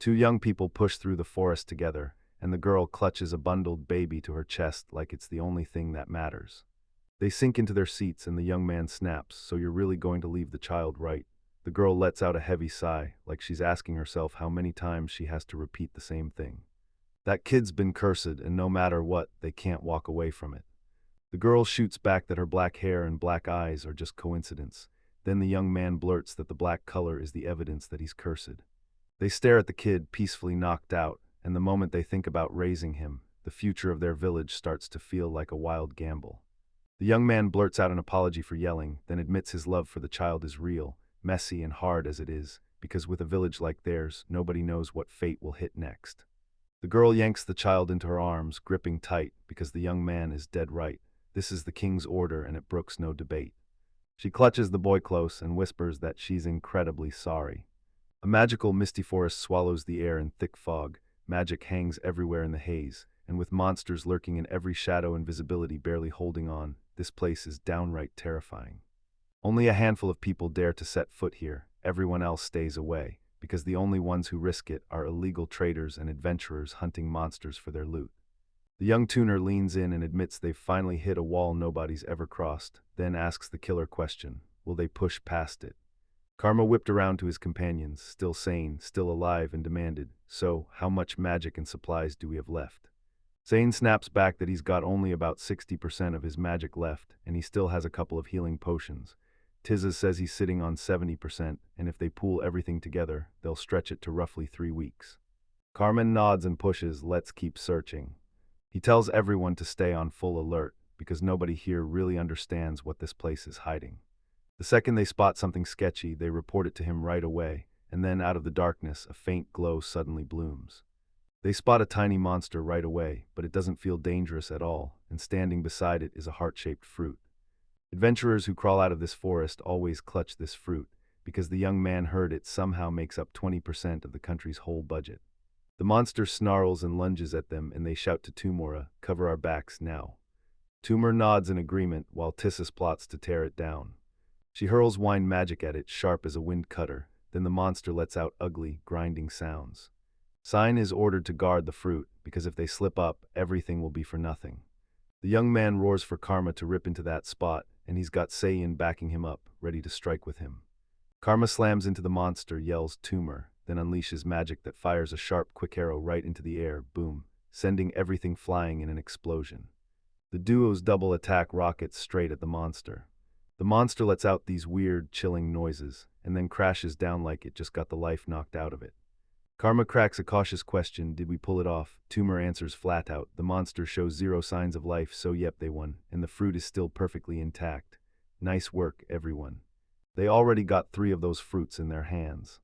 Two young people push through the forest together, and the girl clutches a bundled baby to her chest like it's the only thing that matters. They sink into their seats and the young man snaps, "So you're really going to leave the child, right?" The girl lets out a heavy sigh, like she's asking herself how many times she has to repeat the same thing. That kid's been cursed, and no matter what, they can't walk away from it. The girl shoots back that her black hair and black eyes are just coincidence. Then the young man blurts that the black color is the evidence that he's cursed. They stare at the kid, peacefully knocked out, and the moment they think about raising him, the future of their village starts to feel like a wild gamble. The young man blurts out an apology for yelling, then admits his love for the child is real, messy and hard as it is, because with a village like theirs, nobody knows what fate will hit next. The girl yanks the child into her arms, gripping tight, because the young man is dead right. This is the king's order, and it brooks no debate. She clutches the boy close and whispers that she's incredibly sorry. A magical misty forest swallows the air in thick fog. Magic hangs everywhere in the haze, and with monsters lurking in every shadow and visibility barely holding on, this place is downright terrifying. Only a handful of people dare to set foot here. Everyone else stays away, because the only ones who risk it are illegal traders and adventurers hunting monsters for their loot. The young tuner leans in and admits they've finally hit a wall nobody's ever crossed, then asks the killer question, will they push past it? Karma whipped around to his companions, still sane, still alive, and demanded, "So, how much magic and supplies do we have left?" Sane snaps back that he's got only about 60% of his magic left, and he still has a couple of healing potions. Tizza says he's sitting on 70%, and if they pool everything together, they'll stretch it to roughly 3 weeks. Carmen nods and pushes, "Let's keep searching." He tells everyone to stay on full alert, because nobody here really understands what this place is hiding. The second they spot something sketchy, they report it to him right away, and then out of the darkness, a faint glow suddenly blooms. They spot a tiny monster right away, but it doesn't feel dangerous at all, and standing beside it is a heart-shaped fruit. Adventurers who crawl out of this forest always clutch this fruit, because the young man heard it somehow makes up 20% of the country's whole budget. The monster snarls and lunges at them, and they shout to Tumora, "Cover our backs now." Tumor nods in agreement, while Tissus plots to tear it down. She hurls wine magic at it, sharp as a wind cutter, then the monster lets out ugly, grinding sounds. Sign is ordered to guard the fruit, because if they slip up, everything will be for nothing. The young man roars for Karma to rip into that spot, and he's got Saiyan backing him up, ready to strike with him. Karma slams into the monster, yells "Tumor," then unleashes magic that fires a sharp, quick arrow right into the air, boom, sending everything flying in an explosion. The duo's double attack rockets straight at the monster. The monster lets out these weird, chilling noises, and then crashes down like it just got the life knocked out of it. Karma cracks a cautious question, "Did we pull it off?" Tumor answers flat out, "The monster shows zero signs of life, so yep, they won, and the fruit is still perfectly intact. Nice work, everyone." They already got 3 of those fruits in their hands.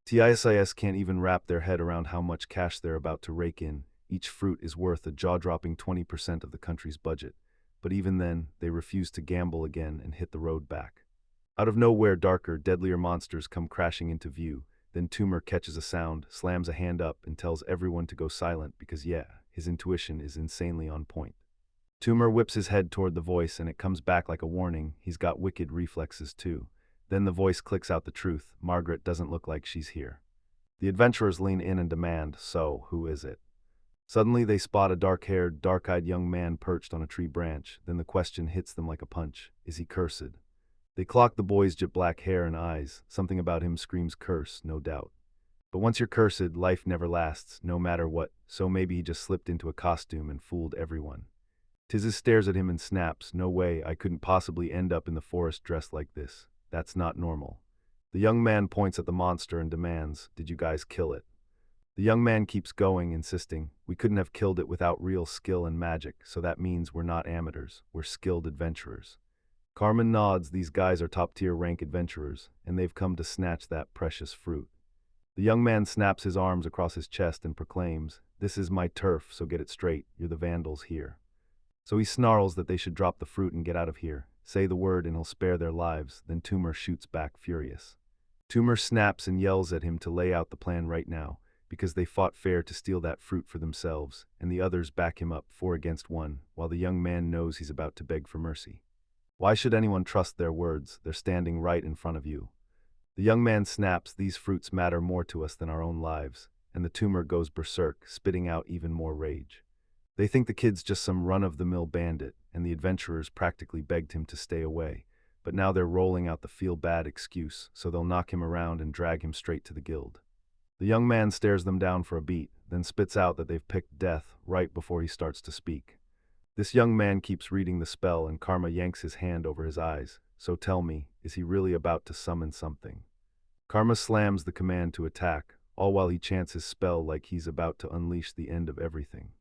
TISIS can't even wrap their head around how much cash they're about to rake in. Each fruit is worth a jaw-dropping 20% of the country's budget. But even then, they refuse to gamble again and hit the road back. Out of nowhere, darker, deadlier monsters come crashing into view. Then Tumor catches a sound, slams a hand up, and tells everyone to go silent because his intuition is insanely on point. Tumor whips his head toward the voice and it comes back like a warning. He's got wicked reflexes too. Then the voice clicks out the truth. Margaret doesn't look like she's here. The adventurers lean in and demand, "So, who is it?" Suddenly they spot a dark-haired, dark-eyed young man perched on a tree branch. Then the question hits them like a punch. Is he cursed? They clock the boy's jet black hair and eyes. Something about him screams curse, no doubt. But once you're cursed, life never lasts, no matter what, so maybe he just slipped into a costume and fooled everyone. Tizzy stares at him and snaps, "No way, I couldn't possibly end up in the forest dressed like this. That's not normal." The young man points at the monster and demands, "Did you guys kill it?" The young man keeps going, insisting, "We couldn't have killed it without real skill and magic, so that means we're not amateurs, we're skilled adventurers." Carmen nods. These guys are top-tier rank adventurers, and they've come to snatch that precious fruit. The young man snaps his arms across his chest and proclaims, "This is my turf, so get it straight, you're the vandals here." So he snarls that they should drop the fruit and get out of here. Say the word and he'll spare their lives. Then Tumor shoots back furious. Tumor snaps and yells at him to lay out the plan right now, because they fought fair to steal that fruit for themselves, and the others back him up 4 against 1, while the young man knows he's about to beg for mercy. Why should anyone trust their words? They're standing right in front of you. The young man snaps, "These fruits matter more to us than our own lives. and the tumor goes berserk, spitting out even more rage. They think the kid's just some run-of-the-mill bandit, and the adventurers practically begged him to stay away. But now they're rolling out the feel-bad excuse, so they'll knock him around and drag him straight to the guild. The young man stares them down for a beat, then spits out that they've picked death right before he starts to speak. This young man keeps reading the spell, and Karma yanks his hand over his eyes. So tell me, is he really about to summon something? Karma slams the command to attack, all while he chants his spell like he's about to unleash the end of everything.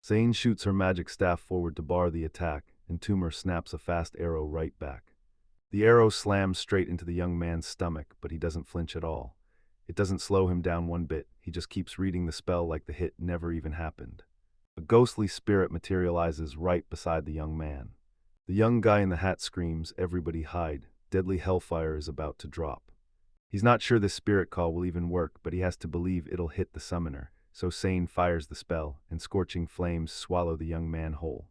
Zane shoots her magic staff forward to bar the attack, and Tumor snaps a fast arrow right back. The arrow slams straight into the young man's stomach, but he doesn't flinch at all. It doesn't slow him down one bit, he just keeps reading the spell like the hit never even happened. A ghostly spirit materializes right beside the young man. The young guy in the hat screams, "Everybody hide, deadly hellfire is about to drop." He's not sure this spirit call will even work, but he has to believe it'll hit the summoner, so Sane fires the spell, and scorching flames swallow the young man whole.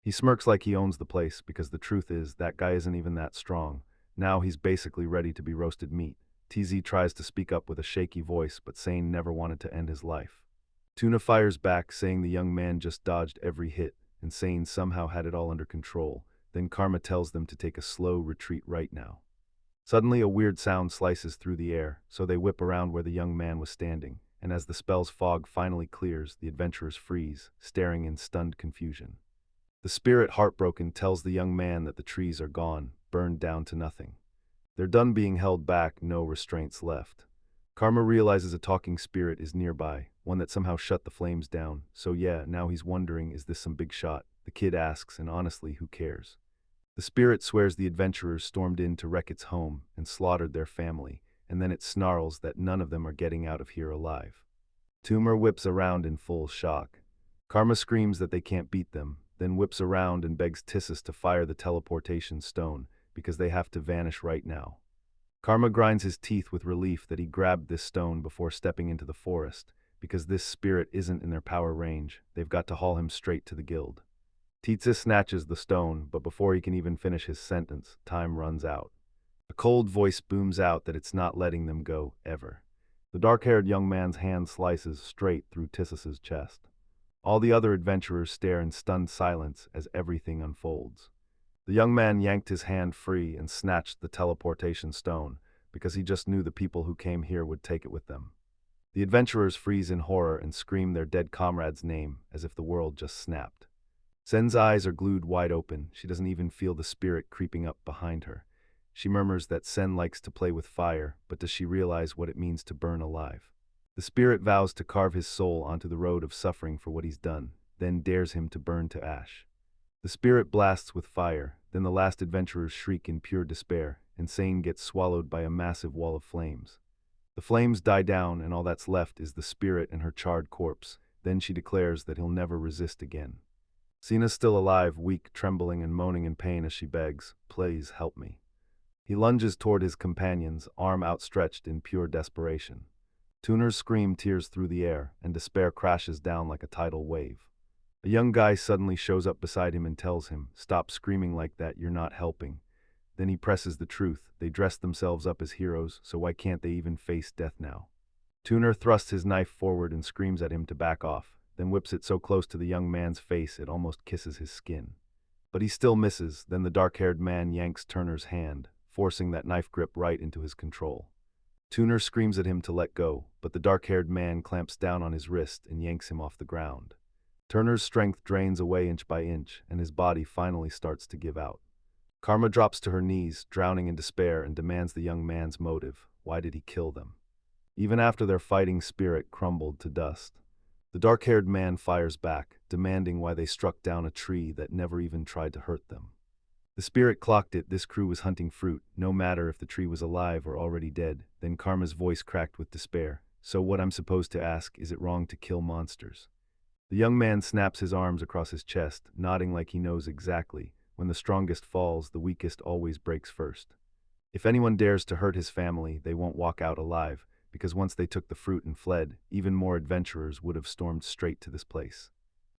He smirks like he owns the place, because the truth is, that guy isn't even that strong. Now he's basically ready to be roasted meat. TZ tries to speak up with a shaky voice, but Sane never wanted to end his life. Tuna fires back, saying the young man just dodged every hit, and Sane somehow had it all under control. Then Karma tells them to take a slow retreat right now. Suddenly a weird sound slices through the air, so they whip around where the young man was standing, and as the spell's fog finally clears, the adventurers freeze, staring in stunned confusion. The spirit, heartbroken, tells the young man that the trees are gone, burned down to nothing. They're done being held back, no restraints left. Karma realizes a talking spirit is nearby, one that somehow shut the flames down, so yeah, now he's wondering, is this some big shot? The kid asks, and honestly, who cares? The spirit swears the adventurers stormed in to wreck its home and slaughtered their family, and then it snarls that none of them are getting out of here alive. Tumor whips around in full shock. Karma screams that they can't beat them, then whips around and begs Tissus to fire the teleportation stone, because they have to vanish right now. Karma grinds his teeth with relief that he grabbed this stone before stepping into the forest, because this spirit isn't in their power range. They've got to haul him straight to the guild. Tissus snatches the stone, but before he can even finish his sentence, time runs out. A cold voice booms out that it's not letting them go, ever. The dark-haired young man's hand slices straight through Tissus's chest. All the other adventurers stare in stunned silence as everything unfolds. The young man yanked his hand free and snatched the teleportation stone, because he just knew the people who came here would take it with them. The adventurers freeze in horror and scream their dead comrade's name as if the world just snapped. Sen's eyes are glued wide open. She doesn't even feel the spirit creeping up behind her. She murmurs that Sen likes to play with fire, but does she realize what it means to burn alive? The spirit vows to carve his soul onto the road of suffering for what he's done, then dares him to burn to ash. The spirit blasts with fire, then the last adventurers shriek in pure despair, and Sen gets swallowed by a massive wall of flames. The flames die down, and all that's left is the spirit and her charred corpse. Then she declares that he'll never resist again. Sina's still alive, weak, trembling, and moaning in pain as she begs, "Please help me." He lunges toward his companions, arm outstretched in pure desperation. Tuner's scream tears through the air, and despair crashes down like a tidal wave. A young guy suddenly shows up beside him and tells him, "Stop screaming like that, you're not helping." Then he presses the truth. They dressed themselves up as heroes, so why can't they even face death now? Tuner thrusts his knife forward and screams at him to back off, then whips it so close to the young man's face it almost kisses his skin. But he still misses. Then the dark-haired man yanks Turner's hand, forcing that knife grip right into his control. Tuner screams at him to let go, but the dark-haired man clamps down on his wrist and yanks him off the ground. Turner's strength drains away inch by inch, and his body finally starts to give out. Karma drops to her knees, drowning in despair, and demands the young man's motive. Why did he kill them? Even after their fighting spirit crumbled to dust. The dark-haired man fires back, demanding why they struck down a tree that never even tried to hurt them. The spirit clocked it. This crew was hunting fruit, no matter if the tree was alive or already dead. Then Karma's voice cracked with despair. "So what I'm supposed to ask, is it wrong to kill monsters?" The young man snaps his arms across his chest, nodding like he knows exactly. When the strongest falls, the weakest always breaks first. If anyone dares to hurt his family, they won't walk out alive, because once they took the fruit and fled, even more adventurers would have stormed straight to this place.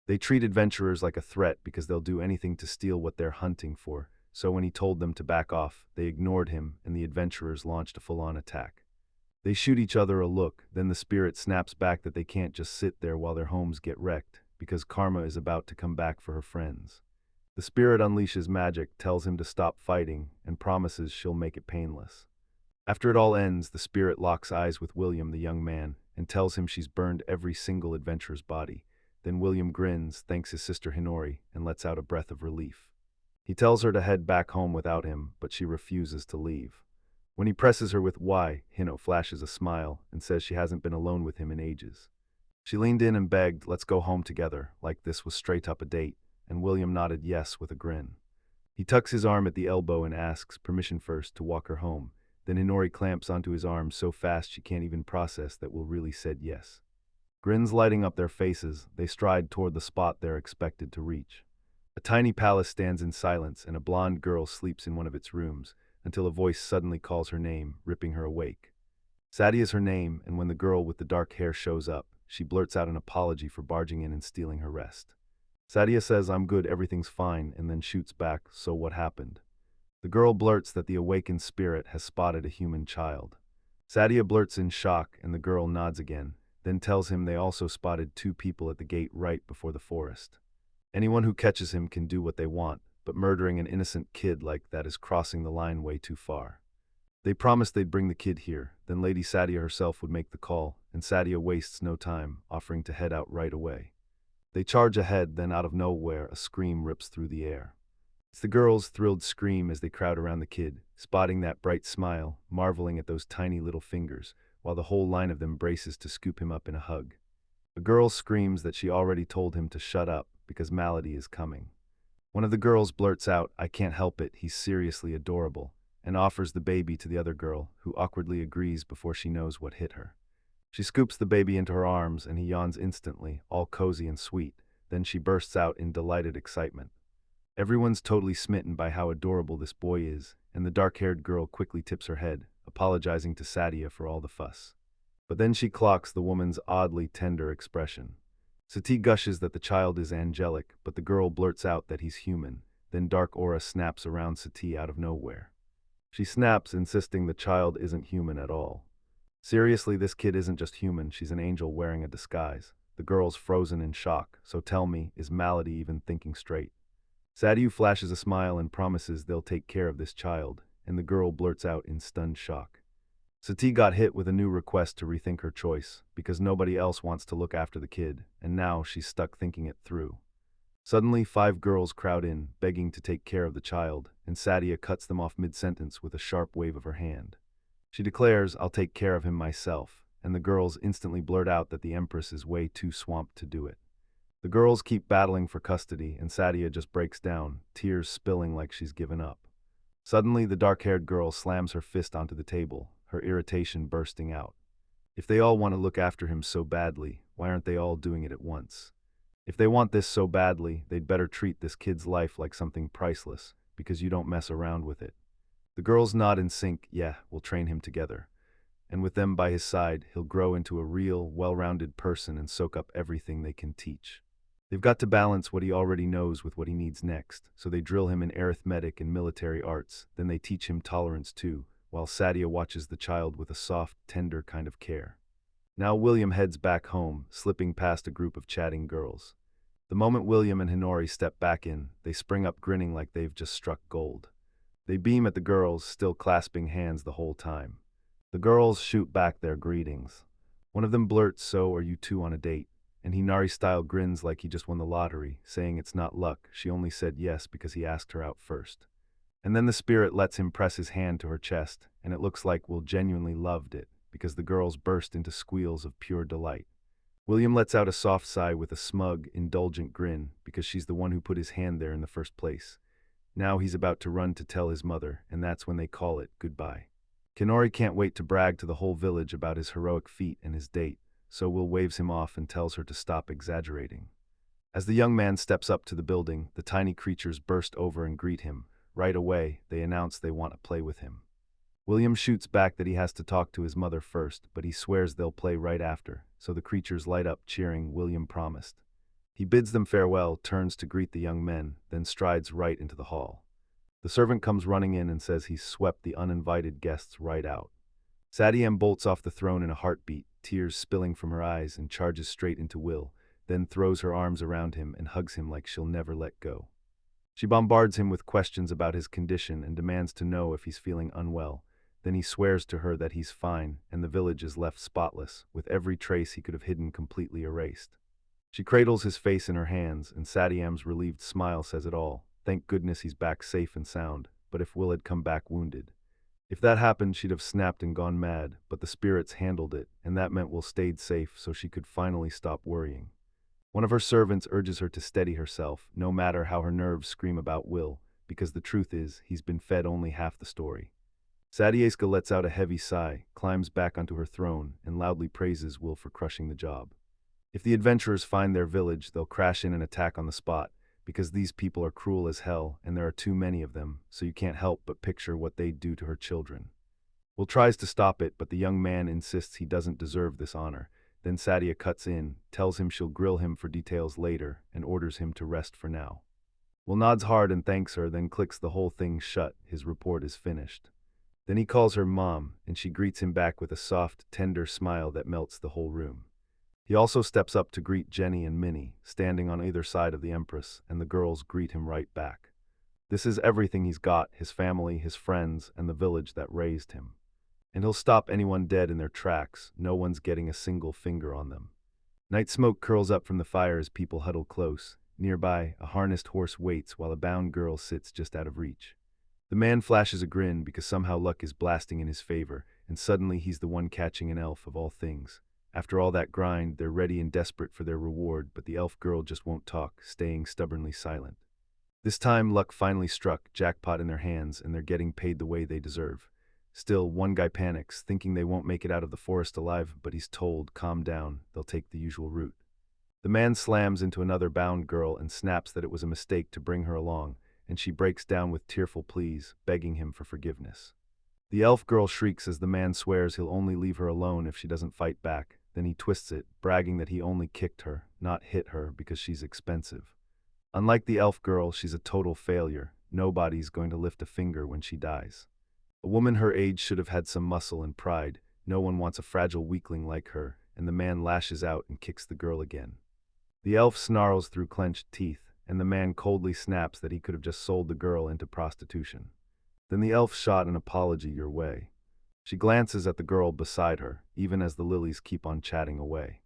They treat adventurers like a threat because they'll do anything to steal what they're hunting for, so when he told them to back off, they ignored him and the adventurers launched a full-on attack. They shoot each other a look, then the spirit snaps back that they can't just sit there while their homes get wrecked, because karma is about to come back for her friends. The spirit unleashes magic, tells him to stop fighting, and promises she'll make it painless. After it all ends, the spirit locks eyes with William, the young man, and tells him she's burned every single adventurer's body. Then William grins, thanks his sister Hinori, and lets out a breath of relief. He tells her to head back home without him, but she refuses to leave. When he presses her with why, Hino flashes a smile and says she hasn't been alone with him in ages. She leaned in and begged, let's go home together, like this was straight up a date, and William nodded yes with a grin. He tucks his arm at the elbow and asks permission first to walk her home. Then Hinori clamps onto his arm so fast she can't even process that Will really said yes. Grins lighting up their faces, they stride toward the spot they're expected to reach. A tiny palace stands in silence, and a blonde girl sleeps in one of its rooms, until a voice suddenly calls her name, ripping her awake. Sadie is her name, and when the girl with the dark hair shows up, she blurts out an apology for barging in and stealing her rest. Sadia says, I'm good, everything's fine, and then shoots back, so what happened? The girl blurts that the awakened spirit has spotted a human child. Sadia blurts in shock, and the girl nods again, then tells him they also spotted 2 people at the gate right before the forest. Anyone who catches him can do what they want, but murdering an innocent kid like that is crossing the line way too far. They promised they'd bring the kid here, then Lady Sadia herself would make the call, and Sadia wastes no time, offering to head out right away. They charge ahead, then out of nowhere, a scream rips through the air. It's the girls' thrilled scream as they crowd around the kid, spotting that bright smile, marveling at those tiny little fingers, while the whole line of them braces to scoop him up in a hug. A girl screams that she already told him to shut up, because Malady is coming. One of the girls blurts out, I can't help it, he's seriously adorable, and offers the baby to the other girl, who awkwardly agrees before she knows what hit her. She scoops the baby into her arms, and he yawns instantly, all cozy and sweet. Then she bursts out in delighted excitement. Everyone's totally smitten by how adorable this boy is, and the dark-haired girl quickly tips her head, apologizing to Sadia for all the fuss. But then she clocks the woman's oddly tender expression. Sati gushes that the child is angelic, but the girl blurts out that he's human. Then dark aura snaps around Sati out of nowhere. She snaps, insisting the child isn't human at all. Seriously, this kid isn't just human, she's an angel wearing a disguise. The girl's frozen in shock, so tell me, is Malady even thinking straight? Sadiu flashes a smile and promises they'll take care of this child, and the girl blurts out in stunned shock. Sati got hit with a new request to rethink her choice, because nobody else wants to look after the kid, and now she's stuck thinking it through. Suddenly, 5 girls crowd in, begging to take care of the child, and Sadia cuts them off mid-sentence with a sharp wave of her hand. She declares, I'll take care of him myself, and the girls instantly blurt out that the empress is way too swamped to do it. The girls keep battling for custody, and Sadia just breaks down, tears spilling like she's given up. Suddenly, the dark-haired girl slams her fist onto the table, her irritation bursting out. If they all want to look after him so badly, why aren't they all doing it at once? If they want this so badly, they'd better treat this kid's life like something priceless, because you don't mess around with it. The girls nod in sync, yeah, we'll train him together. And with them by his side, he'll grow into a real, well-rounded person and soak up everything they can teach. They've got to balance what he already knows with what he needs next, so they drill him in arithmetic and military arts, then they teach him tolerance too, while Sadia watches the child with a soft, tender kind of care. Now William heads back home, slipping past a group of chatting girls. The moment William and Hinori step back in, they spring up grinning like they've just struck gold. They beam at the girls, still clasping hands the whole time. The girls shoot back their greetings. One of them blurts, so are you 2 on a date? And Hinari-style grins like he just won the lottery, saying it's not luck, she only said yes because he asked her out first. And then the spirit lets him press his hand to her chest, and it looks like Will genuinely loved it, because the girls burst into squeals of pure delight. William lets out a soft sigh with a smug, indulgent grin, because she's the one who put his hand there in the first place. Now he's about to run to tell his mother, and that's when they call it goodbye. Kinori can't wait to brag to the whole village about his heroic feat and his date, so Will waves him off and tells her to stop exaggerating. As the young man steps up to the building, the tiny creatures burst over and greet him. Right away, they announce they want to play with him. William shoots back that he has to talk to his mother first, but he swears they'll play right after, so the creatures light up cheering William promised. He bids them farewell, turns to greet the young men, then strides right into the hall. The servant comes running in and says he's swept the uninvited guests right out. Satyam bolts off the throne in a heartbeat, tears spilling from her eyes, and charges straight into Will, then throws her arms around him and hugs him like she'll never let go. She bombards him with questions about his condition and demands to know if he's feeling unwell. Then he swears to her that he's fine, and the village is left spotless, with every trace he could have hidden completely erased. She cradles his face in her hands, and Satyam's relieved smile says it all. Thank goodness he's back safe and sound, but if Will had come back wounded. If that happened, she'd have snapped and gone mad, but the spirits handled it, and that meant Will stayed safe so she could finally stop worrying. One of her servants urges her to steady herself, no matter how her nerves scream about Will, because the truth is, he's been fed only half the story. Sadieska lets out a heavy sigh, climbs back onto her throne, and loudly praises Will for crushing the job. If the adventurers find their village, they'll crash in and attack on the spot, because these people are cruel as hell, and there are too many of them, so you can't help but picture what they'd do to her children. Will tries to stop it, but the young man insists he doesn't deserve this honor. Then Sadia cuts in, tells him she'll grill him for details later, and orders him to rest for now. Will nods hard and thanks her, then clicks the whole thing shut. His report is finished. Then he calls her Mom, and she greets him back with a soft, tender smile that melts the whole room. He also steps up to greet Jenny and Minnie, standing on either side of the Empress, and the girls greet him right back. This is everything he's got, his family, his friends, and the village that raised him. And he'll stop anyone dead in their tracks, no one's getting a single finger on them. Night smoke curls up from the fire as people huddle close. Nearby, a harnessed horse waits while a bound girl sits just out of reach. The man flashes a grin because somehow luck is blasting in his favor, and suddenly he's the one catching an elf of all things. After all that grind, they're ready and desperate for their reward, but the elf girl just won't talk, staying stubbornly silent. This time, luck finally struck, jackpot in their hands, and they're getting paid the way they deserve. Still, one guy panics, thinking they won't make it out of the forest alive, but he's told, calm down, they'll take the usual route. The man slams into another bound girl and snaps that it was a mistake to bring her along, and she breaks down with tearful pleas, begging him for forgiveness. The elf girl shrieks as the man swears he'll only leave her alone if she doesn't fight back. Then he twists it, bragging that he only kicked her, not hit her, because she's expensive. Unlike the elf girl, she's a total failure. Nobody's going to lift a finger when she dies. A woman her age should have had some muscle and pride. No one wants a fragile weakling like her, and the man lashes out and kicks the girl again. The elf snarls through clenched teeth, and the man coldly snaps that he could have just sold the girl into prostitution. Then the elf shot an apology your way. She glances at the girl beside her, even as the lilies keep on chatting away.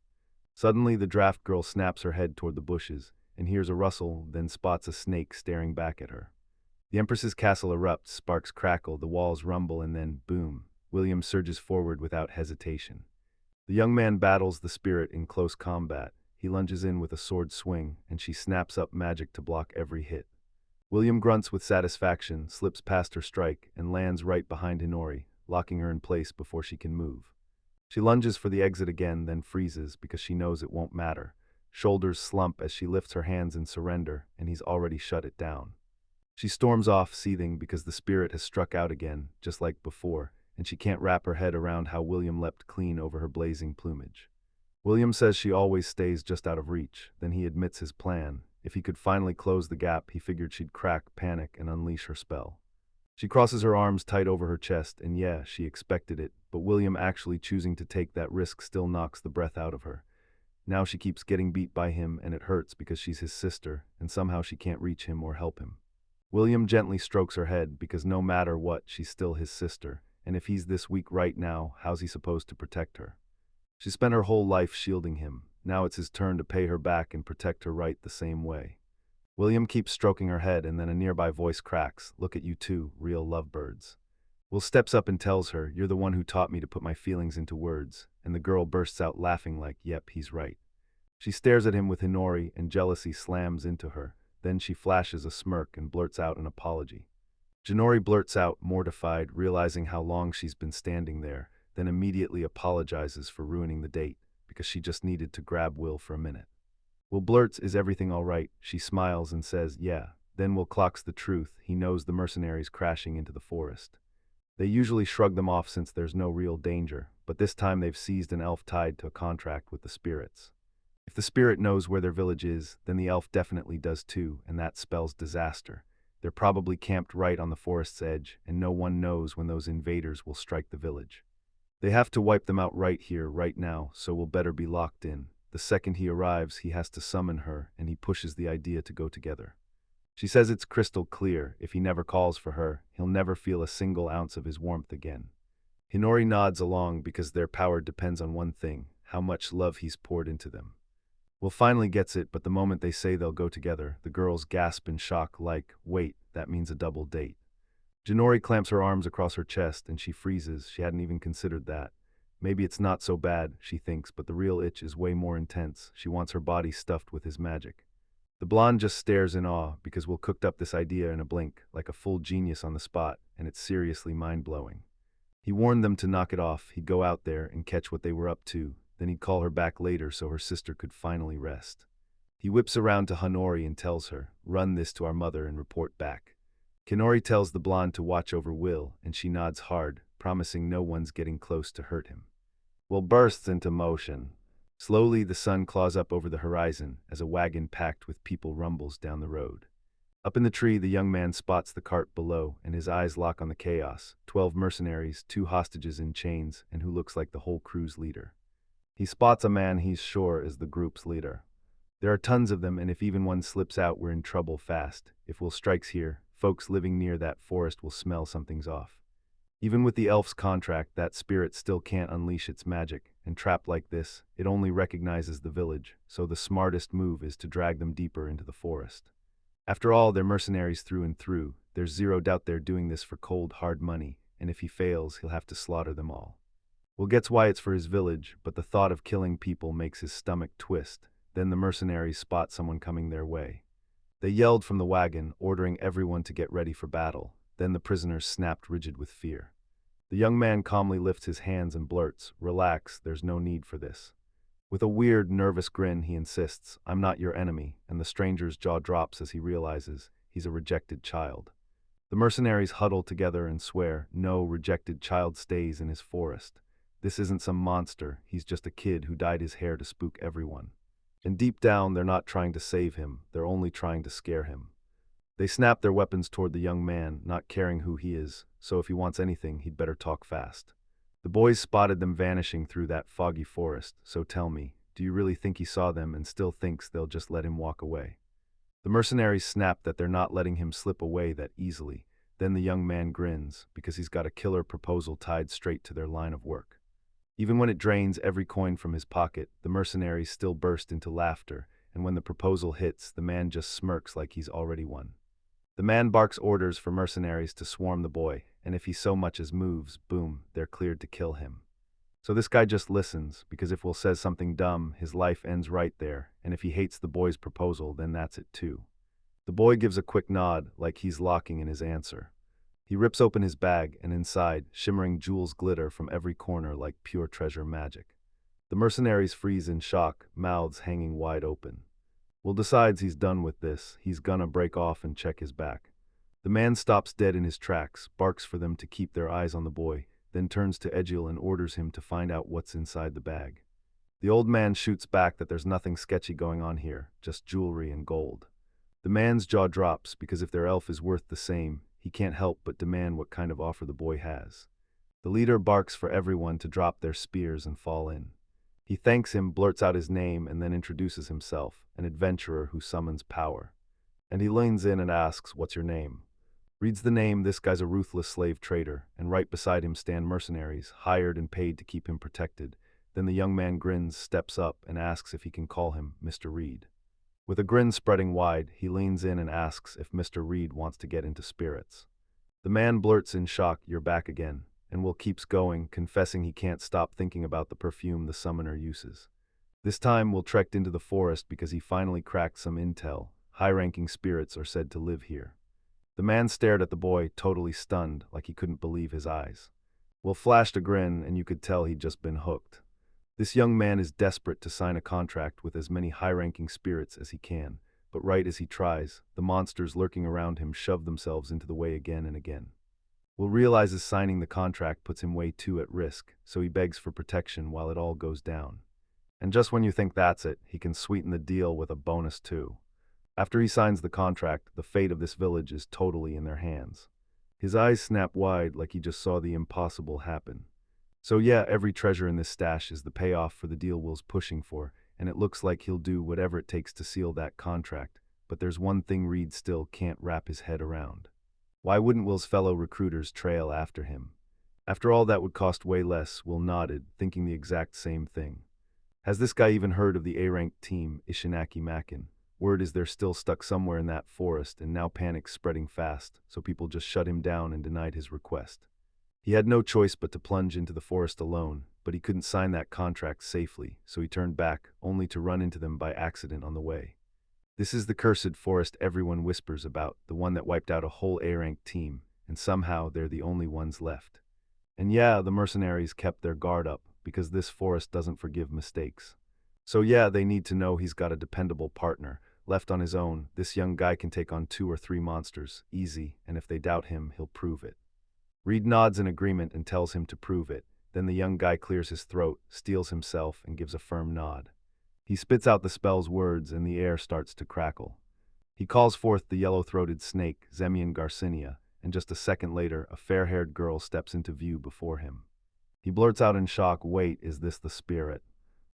Suddenly, the draft girl snaps her head toward the bushes, and hears a rustle, then spots a snake staring back at her. The Empress's castle erupts, sparks crackle, the walls rumble, and then, boom, William surges forward without hesitation. The young man battles the spirit in close combat. He lunges in with a sword swing, and she snaps up magic to block every hit. William grunts with satisfaction, slips past her strike, and lands right behind Hinori, locking her in place before she can move. She lunges for the exit again, then freezes because she knows it won't matter. Shoulders slump as she lifts her hands in surrender, and he's already shut it down. She storms off, seething because the spirit has struck out again, just like before, and she can't wrap her head around how William leapt clean over her blazing plumage. William says she always stays just out of reach, then he admits his plan. If he could finally close the gap, he figured she'd crack, panic, and unleash her spell. She crosses her arms tight over her chest, and yeah, she expected it, but William actually choosing to take that risk still knocks the breath out of her. Now she keeps getting beat by him, and it hurts because she's his sister, and somehow she can't reach him or help him. William gently strokes her head, because no matter what, she's still his sister, and if he's this weak right now, how's he supposed to protect her? She spent her whole life shielding him. Now it's his turn to pay her back and protect her right the same way. William keeps stroking her head, and then a nearby voice cracks, "Look at you two, real lovebirds." Will steps up and tells her, "You're the one who taught me to put my feelings into words," and the girl bursts out laughing like, "Yep, he's right." She stares at him with Hinori, and jealousy slams into her. Then she flashes a smirk and blurts out an apology. Jinori blurts out, mortified, realizing how long she's been standing there, then immediately apologizes for ruining the date, because she just needed to grab Will for a minute. Will blurts, "Is everything all right?" She smiles and says, "Yeah." Then Will clocks the truth. He knows the mercenaries crashing into the forest. They usually shrug them off since there's no real danger, but this time they've seized an elf tied to a contract with the spirits. If the spirit knows where their village is, then the elf definitely does too, and that spells disaster. They're probably camped right on the forest's edge, and no one knows when those invaders will strike the village. They have to wipe them out right here, right now, so we'll better be locked in. The second he arrives, he has to summon her, and he pushes the idea to go together. She says it's crystal clear, if he never calls for her, he'll never feel a single ounce of his warmth again. Hinori nods along because their power depends on one thing, how much love he's poured into them. Will finally gets it, but the moment they say they'll go together, the girls gasp in shock like, wait, that means a double date. Jinori clamps her arms across her chest and she freezes. She hadn't even considered that. Maybe it's not so bad, she thinks, but the real itch is way more intense. She wants her body stuffed with his magic. The blonde just stares in awe because Will cooked up this idea in a blink, like a full genius on the spot, and it's seriously mind-blowing. He warned them to knock it off. He'd go out there and catch what they were up to. Then he'd call her back later so her sister could finally rest. He whips around to Hanori and tells her, run this to our mother and report back. Kinori tells the blonde to watch over Will, and she nods hard, promising no one's getting close to hurt him. Will bursts into motion. Slowly the sun claws up over the horizon as a wagon packed with people rumbles down the road. Up in the tree, the young man spots the cart below, and his eyes lock on the chaos. 12 mercenaries, 2 hostages in chains, and who looks like the whole crew's leader. He spots a man he's sure is the group's leader. There are tons of them, and if even one slips out, we're in trouble fast. If Will strikes here, folks living near that forest will smell something's off. Even with the elf's contract, that spirit still can't unleash its magic, and trapped like this, it only recognizes the village, so the smartest move is to drag them deeper into the forest. After all, they're mercenaries through and through. There's zero doubt they're doing this for cold, hard money, and if he fails, he'll have to slaughter them all. Will gets why it's for his village, but the thought of killing people makes his stomach twist. Then the mercenaries spot someone coming their way. They yelled from the wagon, ordering everyone to get ready for battle. Then the prisoners snapped rigid with fear. The young man calmly lifts his hands and blurts, relax, there's no need for this. With a weird, nervous grin, he insists, I'm not your enemy, and the stranger's jaw drops as he realizes he's a rejected child. The mercenaries huddle together and swear, no rejected child stays in his forest. This isn't some monster, he's just a kid who dyed his hair to spook everyone. And deep down, they're not trying to save him, they're only trying to scare him. They snap their weapons toward the young man, not caring who he is, so if he wants anything, he'd better talk fast. The boys spotted them vanishing through that foggy forest, so tell me, do you really think he saw them and still thinks they'll just let him walk away? The mercenaries snap that they're not letting him slip away that easily. Then the young man grins, because he's got a killer proposal tied straight to their line of work. Even when it drains every coin from his pocket, the mercenaries still burst into laughter, and when the proposal hits, the man just smirks like he's already won. The man barks orders for mercenaries to swarm the boy, and if he so much as moves, boom, they're cleared to kill him. So this guy just listens, because if Will says something dumb, his life ends right there, and if he hates the boy's proposal, then that's it too. The boy gives a quick nod, like he's locking in his answer. He rips open his bag, and inside, shimmering jewels glitter from every corner like pure treasure magic. The mercenaries freeze in shock, mouths hanging wide open. Will decides he's done with this, he's gonna break off and check his back. The man stops dead in his tracks, barks for them to keep their eyes on the boy, then turns to Egil and orders him to find out what's inside the bag. The old man shoots back that there's nothing sketchy going on here, just jewelry and gold. The man's jaw drops because if their elf is worth the same, he can't help but demand what kind of offer the boy has. The leader barks for everyone to drop their spears and fall in. He thanks him, blurts out his name, and then introduces himself, an adventurer who summons power. And he leans in and asks, what's your name? Reads the name, this guy's a ruthless slave trader, and right beside him stand mercenaries, hired and paid to keep him protected. Then the young man grins, steps up, and asks if he can call him Mr. Reed. With a grin spreading wide, he leans in and asks if Mr. Reed wants to get into spirits. The man blurts in shock, you're back again, and Will keeps going, confessing he can't stop thinking about the perfume the summoner uses. This time Will trekked into the forest because he finally cracked some intel. High-ranking spirits are said to live here. The man stared at the boy, totally stunned, like he couldn't believe his eyes. Will flashed a grin, and you could tell he'd just been hooked. This young man is desperate to sign a contract with as many high-ranking spirits as he can, but right as he tries, the monsters lurking around him shove themselves into the way again and again. Will realizes signing the contract puts him way too at risk, so he begs for protection while it all goes down. And just when you think that's it, he can sweeten the deal with a bonus too. After he signs the contract, the fate of this village is totally in their hands. His eyes snap wide like he just saw the impossible happen. So yeah, every treasure in this stash is the payoff for the deal Will's pushing for, and it looks like he'll do whatever it takes to seal that contract. But there's one thing Reed still can't wrap his head around. Why wouldn't Will's fellow recruiters trail after him? After all, that would cost way less. Will nodded, thinking the exact same thing. Has this guy even heard of the A-ranked team, Ishinaki Makin? Word is they're still stuck somewhere in that forest, and now panic's spreading fast, so people just shut him down and denied his request. He had no choice but to plunge into the forest alone, but he couldn't sign that contract safely, so he turned back, only to run into them by accident on the way. This is the cursed forest everyone whispers about, the one that wiped out a whole A-ranked team, and somehow they're the only ones left. And yeah, the mercenaries kept their guard up, because this forest doesn't forgive mistakes. So yeah, they need to know he's got a dependable partner. Left on his own, this young guy can take on 2 or 3 monsters, easy, and if they doubt him, he'll prove it. Reed nods in agreement and tells him to prove it. Then the young guy clears his throat, steels himself, and gives a firm nod. He spits out the spell's words and the air starts to crackle. He calls forth the yellow-throated snake, Zemian Garcinia, and just a second later, a fair-haired girl steps into view before him. He blurts out in shock, "Wait, is this the spirit?"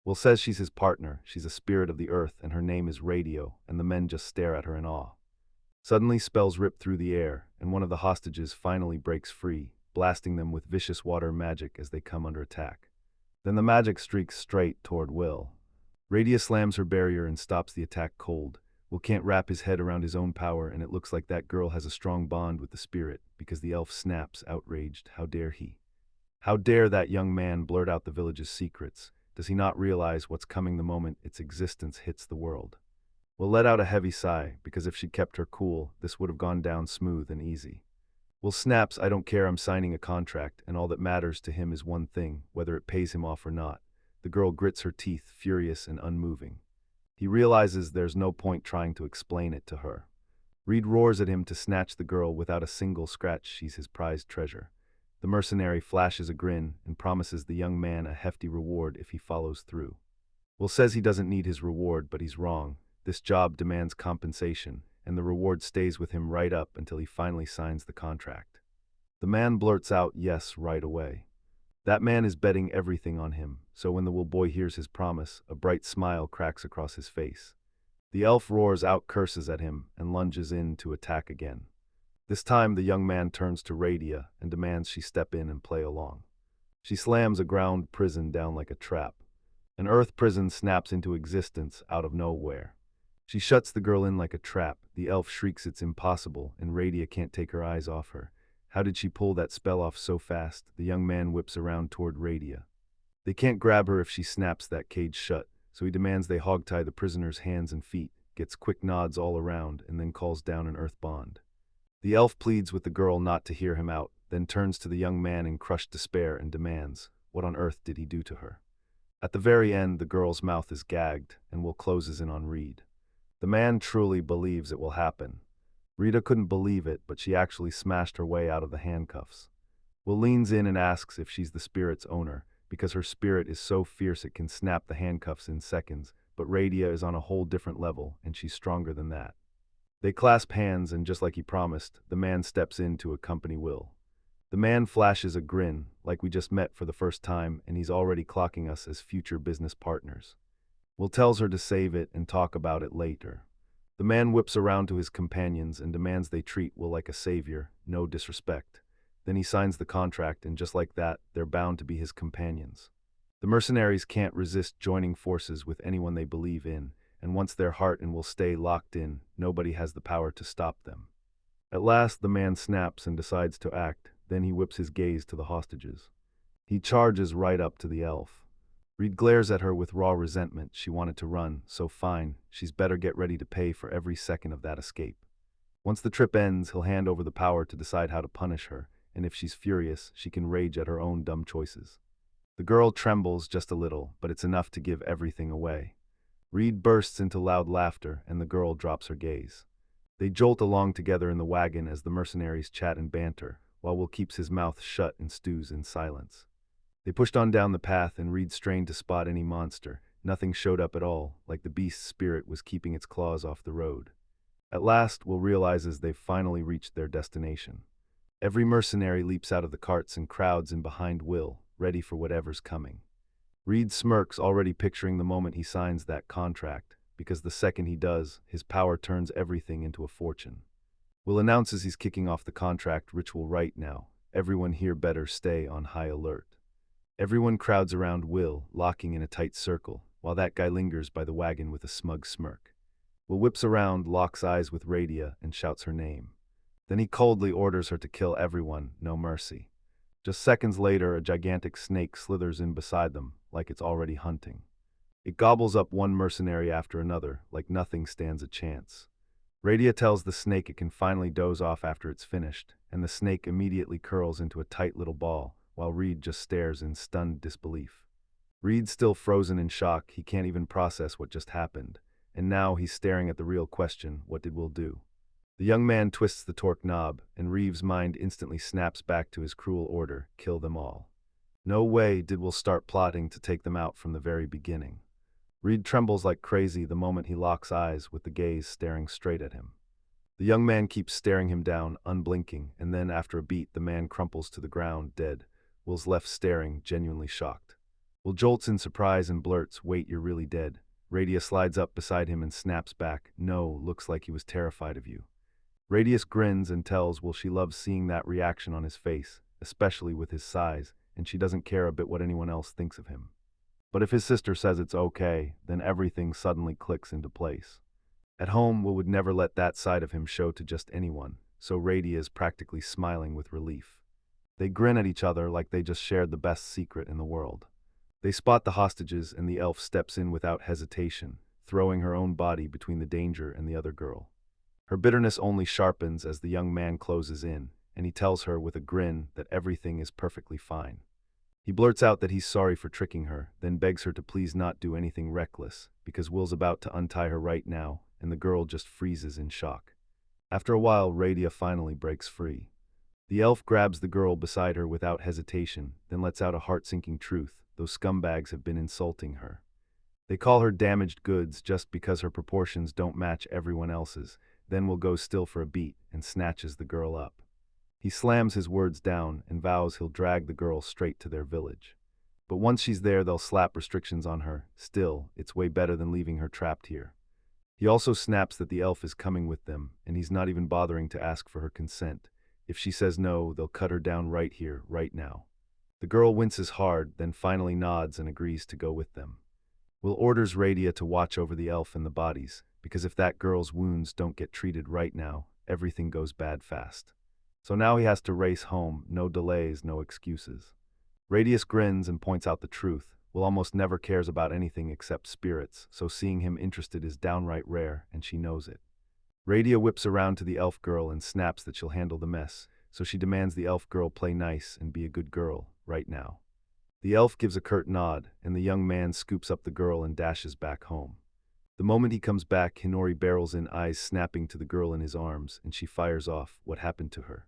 Will says she's his partner, she's a spirit of the earth, and her name is Radio, and the men just stare at her in awe. Suddenly spells rip through the air, and one of the hostages finally breaks free, blasting them with vicious water magic as they come under attack. Then the magic streaks straight toward Will. Radia slams her barrier and stops the attack cold. Will can't wrap his head around his own power, and it looks like that girl has a strong bond with the spirit, because the elf snaps, outraged. How dare he? How dare that young man blurt out the village's secrets? Does he not realize what's coming the moment its existence hits the world? Will let out a heavy sigh, because if she'd kept her cool, this would have gone down smooth and easy. Will snaps, "I don't care, I'm signing a contract, and all that matters to him is one thing, whether it pays him off or not." The girl grits her teeth, furious and unmoving. He realizes there's no point trying to explain it to her. Reed roars at him to snatch the girl without a single scratch. She's his prized treasure. The mercenary flashes a grin and promises the young man a hefty reward if he follows through. Will says he doesn't need his reward, but he's wrong. This job demands compensation, and the reward stays with him right up until he finally signs the contract. The man blurts out yes right away. That man is betting everything on him, so when the Will boy hears his promise, a bright smile cracks across his face. The elf roars out curses at him and lunges in to attack again. This time the young man turns to Radia and demands she step in and play along. She slams a ground prison down like a trap. An earth prison snaps into existence out of nowhere. She shuts the girl in like a trap. The elf shrieks it's impossible, and Radia can't take her eyes off her. How did she pull that spell off so fast? The young man whips around toward Radia. They can't grab her if she snaps that cage shut, so he demands they hogtie the prisoner's hands and feet, gets quick nods all around, and then calls down an earth bond. The elf pleads with the girl not to hear him out, then turns to the young man in crushed despair and demands, what on earth did he do to her? At the very end, the girl's mouth is gagged, and Will closes in on Reed. The man truly believes it will happen. Rita couldn't believe it, but she actually smashed her way out of the handcuffs. Will leans in and asks if she's the spirit's owner, because her spirit is so fierce it can snap the handcuffs in seconds, but Radia is on a whole different level, and she's stronger than that. They clasp hands, and just like he promised, the man steps in to accompany Will. The man flashes a grin, like we just met for the first time, and he's already clocking us as future business partners. Will tells her to save it and talk about it later. The man whips around to his companions and demands they treat Will like a savior, no disrespect. Then he signs the contract, and just like that, they're bound to be his companions. The mercenaries can't resist joining forces with anyone they believe in, and once their heart and will stay locked in, nobody has the power to stop them. At last, the man snaps and decides to act, then he whips his gaze to the hostages. He charges right up to the elf. Reed glares at her with raw resentment. She wanted to run, so fine, she's better get ready to pay for every second of that escape. Once the trip ends, he'll hand over the power to decide how to punish her, and if she's furious, she can rage at her own dumb choices. The girl trembles just a little, but it's enough to give everything away. Reed bursts into loud laughter, and the girl drops her gaze. They jolt along together in the wagon as the mercenaries chat and banter, while Will keeps his mouth shut and stews in silence. They pushed on down the path, and Reed strained to spot any monster. Nothing showed up at all, like the beast's spirit was keeping its claws off the road. At last, Will realizes they've finally reached their destination. Every mercenary leaps out of the carts and crowds in behind Will. ready for whatever's coming. Reed smirks, already picturing the moment he signs that contract, because the second he does, his power turns everything into a fortune. Will announces he's kicking off the contract ritual right now. Everyone here better stay on high alert. Everyone crowds around Will, locking in a tight circle, while that guy lingers by the wagon with a smug smirk. Will whips around, locks eyes with Radia, and shouts her name. Then he coldly orders her to kill everyone, no mercy. Just seconds later, a gigantic snake slithers in beside them, like it's already hunting. It gobbles up one mercenary after another, like nothing stands a chance. Radia tells the snake it can finally doze off after it's finished, and the snake immediately curls into a tight little ball, while Reed just stares in stunned disbelief. Reed's still frozen in shock, he can't even process what just happened, and now he's staring at the real question, what did Will do? The young man twists the torque knob, and Reeves' mind instantly snaps back to his cruel order, kill them all. No way did Will start plotting to take them out from the very beginning. Reed trembles like crazy the moment he locks eyes with the gaze staring straight at him. The young man keeps staring him down, unblinking, and then after a beat the man crumples to the ground, dead. Will's left staring, genuinely shocked. Will jolts in surprise and blurts, "Wait, you're really dead." Radia slides up beside him and snaps back, "No, looks like he was terrified of you." Radius grins and tells Will she loves seeing that reaction on his face, especially with his size, and she doesn't care a bit what anyone else thinks of him. But if his sister says it's okay, then everything suddenly clicks into place. At home, Will would never let that side of him show to just anyone, so Radia is practically smiling with relief. They grin at each other like they just shared the best secret in the world. They spot the hostages, and the elf steps in without hesitation, throwing her own body between the danger and the other girl. Her bitterness only sharpens as the young man closes in, and he tells her with a grin that everything is perfectly fine. He blurts out that he's sorry for tricking her, then begs her to please not do anything reckless, because Will's about to untie her right now, and the girl just freezes in shock. After a while, Radia finally breaks free. The elf grabs the girl beside her without hesitation, then lets out a heart-sinking truth: those scumbags have been insulting her. They call her damaged goods just because her proportions don't match everyone else's, then Will go still for a beat and snatches the girl up. He slams his words down and vows he'll drag the girl straight to their village. But once she's there, they'll slap restrictions on her. Still, it's way better than leaving her trapped here. He also snaps that the elf is coming with them, and he's not even bothering to ask for her consent. If she says no, they'll cut her down right here, right now. The girl winces hard, then finally nods and agrees to go with them. Will orders Radia to watch over the elf and the bodies, because if that girl's wounds don't get treated right now, everything goes bad fast. So now he has to race home, no delays, no excuses. Radius grins and points out the truth. Will almost never cares about anything except spirits, so seeing him interested is downright rare, and she knows it. Radia whips around to the elf girl and snaps that she'll handle the mess, so she demands the elf girl play nice and be a good girl, right now. The elf gives a curt nod, and the young man scoops up the girl and dashes back home. The moment he comes back, Hinori barrels in, eyes snapping to the girl in his arms, and she fires off, "What happened to her?"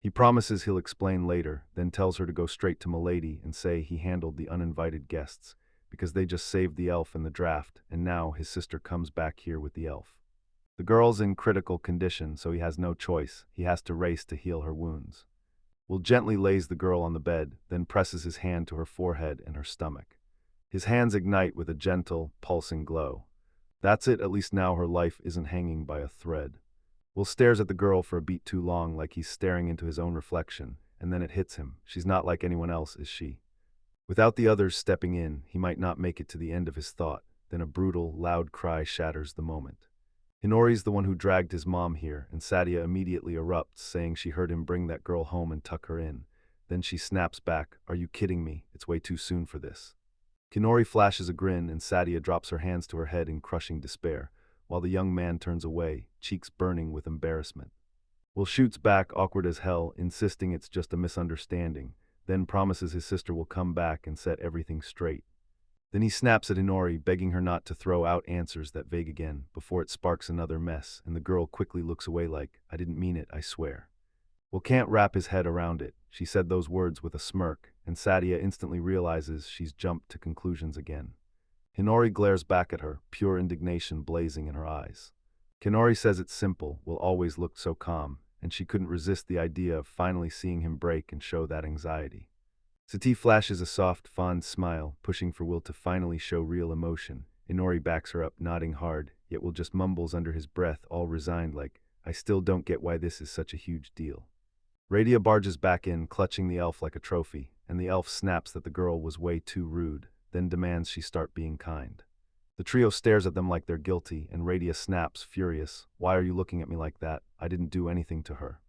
He promises he'll explain later, then tells her to go straight to Milady and say he handled the uninvited guests, because they just saved the elf in the draft, and now his sister comes back here with the elf. The girl's in critical condition, so he has no choice. He has to race to heal her wounds. Will gently lays the girl on the bed, then presses his hand to her forehead and her stomach. His hands ignite with a gentle, pulsing glow. That's it, at least now her life isn't hanging by a thread. Will stares at the girl for a beat too long, like he's staring into his own reflection, and then it hits him. She's not like anyone else, is she? Without the others stepping in, he might not make it to the end of his thought. Then a brutal, loud cry shatters the moment. Hinori's the one who dragged his mom here, and Sadia immediately erupts, saying she heard him bring that girl home and tuck her in. Then she snaps back, "Are you kidding me? It's way too soon for this." Hinori flashes a grin, and Sadia drops her hands to her head in crushing despair, while the young man turns away, cheeks burning with embarrassment. Will shoots back, awkward as hell, insisting it's just a misunderstanding, then promises his sister will come back and set everything straight. Then he snaps at Hinori, begging her not to throw out answers that vague again, before it sparks another mess, and the girl quickly looks away like, "I didn't mean it, I swear." Will can't wrap his head around it. She said those words with a smirk, and Sadia instantly realizes she's jumped to conclusions again. Hinori glares back at her, pure indignation blazing in her eyes. Hinori says it's simple, Will always looked so calm, and she couldn't resist the idea of finally seeing him break and show that anxiety. Sati flashes a soft, fond smile, pushing for Will to finally show real emotion. Inori backs her up, nodding hard, yet Will just mumbles under his breath, all resigned like, I still don't get why this is such a huge deal. Radia barges back in, clutching the elf like a trophy, and the elf snaps that the girl was way too rude, then demands she start being kind. The trio stares at them like they're guilty, and Radia snaps, furious, Why are you looking at me like that? I didn't do anything to her.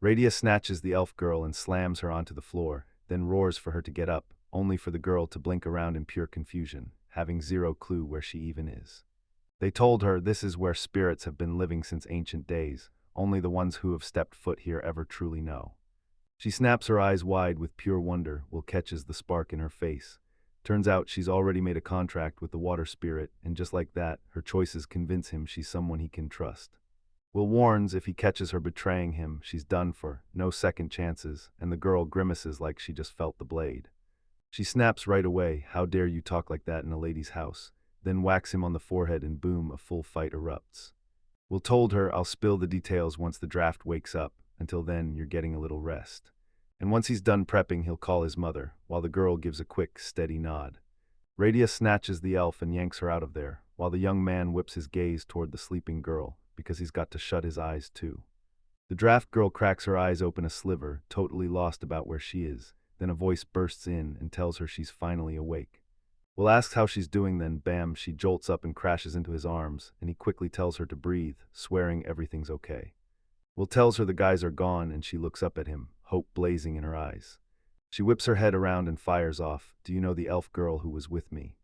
Radia snatches the elf girl and slams her onto the floor, then roars for her to get up, only for the girl to blink around in pure confusion, having zero clue where she even is. They told her this is where spirits have been living since ancient days, only the ones who have stepped foot here ever truly know. She snaps her eyes wide with pure wonder, Will catches the spark in her face. Turns out she's already made a contract with the water spirit, and just like that, her choices convince him she's someone he can trust. Will warns if he catches her betraying him, she's done for, no second chances, and the girl grimaces like she just felt the blade. She snaps right away, How dare you talk like that in a lady's house, then whacks him on the forehead and boom, a full fight erupts. Will told her, I'll spill the details once the draft wakes up, until then you're getting a little rest. And once he's done prepping, he'll call his mother, while the girl gives a quick, steady nod. Radia snatches the elf and yanks her out of there, while the young man whips his gaze toward the sleeping girl, because he's got to shut his eyes too. The draft girl cracks her eyes open a sliver, totally lost about where she is, then a voice bursts in and tells her she's finally awake. Will asks how she's doing, then bam, she jolts up and crashes into his arms, and he quickly tells her to breathe, swearing everything's okay. Will tells her the guys are gone, and she looks up at him, hope blazing in her eyes. She whips her head around and fires off, Do you know the elf girl who was with me?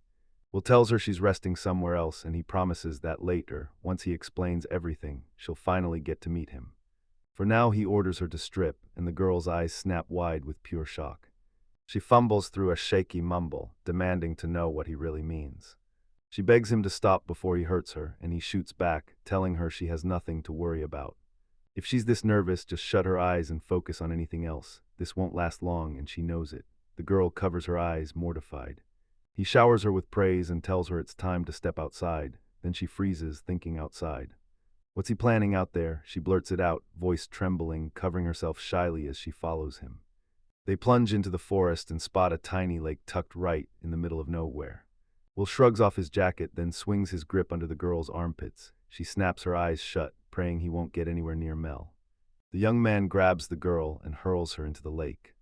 Will tells her she's resting somewhere else, and he promises that later, once he explains everything, she'll finally get to meet him. For now he orders her to strip, and the girl's eyes snap wide with pure shock. She fumbles through a shaky mumble, demanding to know what he really means. She begs him to stop before he hurts her, and he shoots back, telling her she has nothing to worry about. If she's this nervous, just shut her eyes and focus on anything else. This won't last long, and she knows it. The girl covers her eyes, mortified. He showers her with praise and tells her it's time to step outside. Then she freezes, thinking outside. What's he planning out there? She blurts it out, voice trembling, covering herself shyly as she follows him. They plunge into the forest and spot a tiny lake tucked right in the middle of nowhere. Will shrugs off his jacket, then swings his grip under the girl's armpits. She snaps her eyes shut, praying he won't get anywhere near Mel. The young man grabs the girl and hurls her into the lake.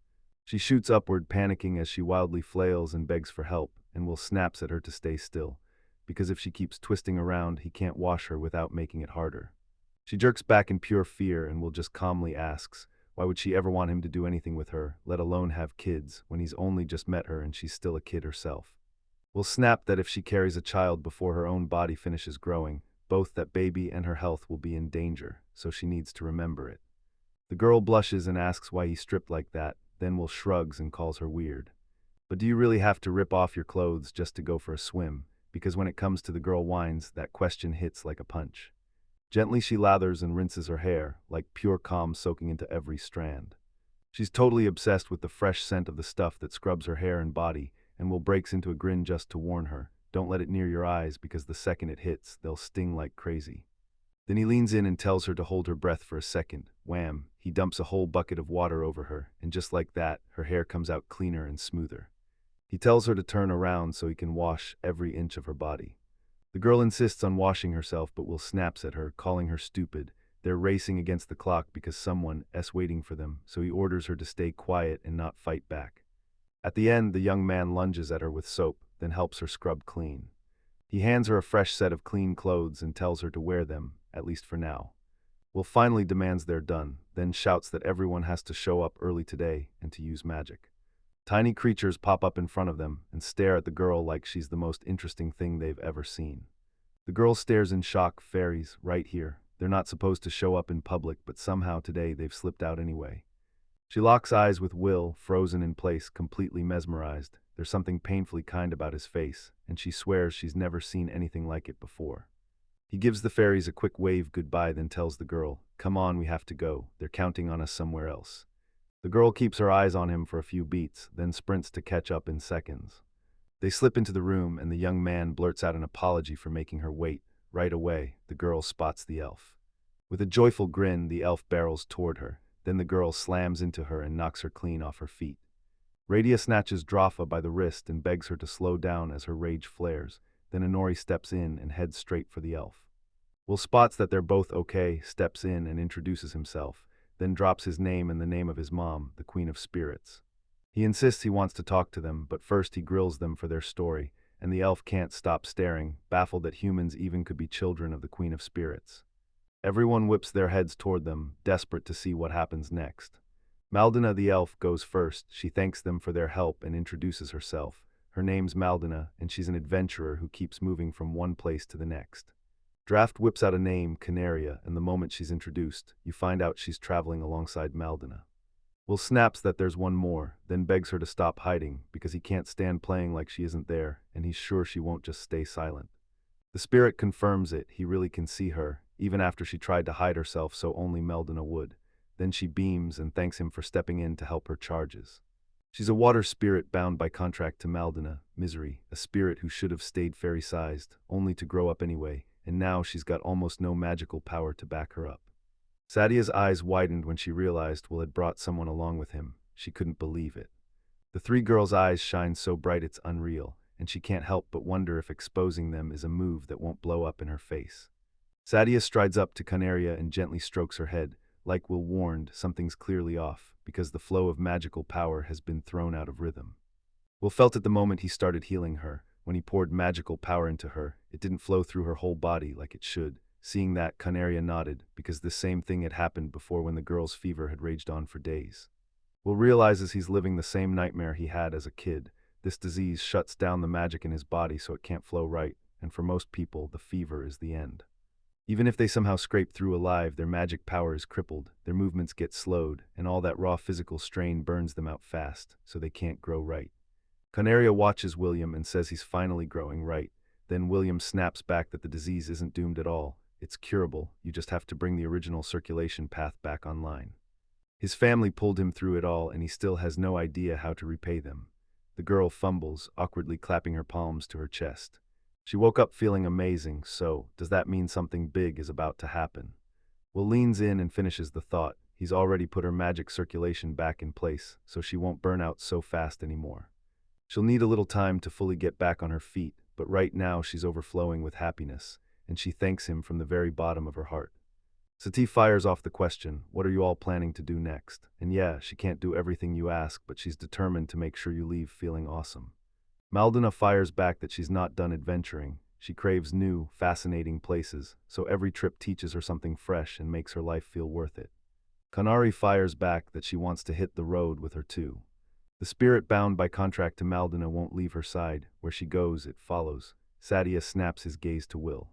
She shoots upward, panicking as she wildly flails and begs for help, and Will snaps at her to stay still, because if she keeps twisting around, he can't wash her without making it harder. She jerks back in pure fear, and Will just calmly asks, why would she ever want him to do anything with her, let alone have kids, when he's only just met her and she's still a kid herself? Will snap that if she carries a child before her own body finishes growing, both that baby and her health will be in danger, so she needs to remember it. The girl blushes and asks why he stripped like that, then Will shrugs and calls her weird. But do you really have to rip off your clothes just to go for a swim? Because when it comes to the girl whines, that question hits like a punch. Gently she lathers and rinses her hair, like pure calm soaking into every strand. She's totally obsessed with the fresh scent of the stuff that scrubs her hair and body, and Will breaks into a grin just to warn her, don't let it near your eyes because the second it hits, they'll sting like crazy. Then he leans in and tells her to hold her breath for a second. Wham, he dumps a whole bucket of water over her, and just like that, her hair comes out cleaner and smoother. He tells her to turn around so he can wash every inch of her body. The girl insists on washing herself, but Will snaps at her, calling her stupid. They're racing against the clock because someone is waiting for them, so he orders her to stay quiet and not fight back. At the end, the young man lunges at her with soap, then helps her scrub clean. He hands her a fresh set of clean clothes and tells her to wear them, at least for now. Will finally demands they're done, then shouts that everyone has to show up early today and to use magic. Tiny creatures pop up in front of them and stare at the girl like she's the most interesting thing they've ever seen. The girl stares in shock. Fairies, right here. They're not supposed to show up in public, but somehow today they've slipped out anyway. She locks eyes with Will, frozen in place, completely mesmerized. There's something painfully kind about his face, and she swears she's never seen anything like it before. He gives the fairies a quick wave goodbye, then tells the girl, come on, we have to go. They're counting on us somewhere else. The girl keeps her eyes on him for a few beats, then sprints to catch up in seconds. They slip into the room, and the young man blurts out an apology for making her wait. Right away, the girl spots the elf. With a joyful grin, the elf barrels toward her. Then the girl slams into her and knocks her clean off her feet. Radia snatches Drafa by the wrist and begs her to slow down as her rage flares. Then Inori steps in and heads straight for the elf. Will spots that they're both okay, steps in and introduces himself, then drops his name and the name of his mom, the Queen of Spirits. He insists he wants to talk to them, but first he grills them for their story, and the elf can't stop staring, baffled that humans even could be children of the Queen of Spirits. Everyone whips their heads toward them, desperate to see what happens next. Maldina the elf goes first. She thanks them for their help and introduces herself. Her name's Maldina, and she's an adventurer who keeps moving from one place to the next. Draft whips out a name, Canaria, and the moment she's introduced, you find out she's traveling alongside Maldina. Will snaps that there's one more, then begs her to stop hiding, because he can't stand playing like she isn't there, and he's sure she won't just stay silent. The spirit confirms it, he really can see her, even after she tried to hide herself so only Maldina would. Then she beams and thanks him for stepping in to help her charges. She's a water spirit bound by contract to Maldina, Misery, a spirit who should have stayed fairy-sized, only to grow up anyway, and now she's got almost no magical power to back her up. Sadia's eyes widened when she realized Will had brought someone along with him. She couldn't believe it. The three girls' eyes shine so bright it's unreal, and she can't help but wonder if exposing them is a move that won't blow up in her face. Sadia strides up to Canaria and gently strokes her head. Like Will warned, something's clearly off, because the flow of magical power has been thrown out of rhythm. Will felt it the moment he started healing her. When he poured magical power into her, it didn't flow through her whole body like it should. Seeing that, Canaria nodded, because the same thing had happened before when the girl's fever had raged on for days. Will realizes he's living the same nightmare he had as a kid. This disease shuts down the magic in his body so it can't flow right, and for most people, the fever is the end. Even if they somehow scrape through alive, their magic power is crippled, their movements get slowed, and all that raw physical strain burns them out fast, so they can't grow right. Canaria watches William and says he's finally growing right. Then William snaps back that the disease isn't doomed at all. It's curable, you just have to bring the original circulation path back online. His family pulled him through it all, and he still has no idea how to repay them. The girl fumbles, awkwardly clapping her palms to her chest. She woke up feeling amazing, so does that mean something big is about to happen? Will leans in and finishes the thought. He's already put her magic circulation back in place, so she won't burn out so fast anymore. She'll need a little time to fully get back on her feet, but right now she's overflowing with happiness, and she thanks him from the very bottom of her heart. Sati fires off the question, what are you all planning to do next? And yeah, she can't do everything you ask, but she's determined to make sure you leave feeling awesome. Maldina fires back that she's not done adventuring. She craves new, fascinating places, so every trip teaches her something fresh and makes her life feel worth it. Kanari fires back that she wants to hit the road with her too. The spirit bound by contract to Maldina won't leave her side. Where she goes, it follows. Sadia snaps his gaze to Will.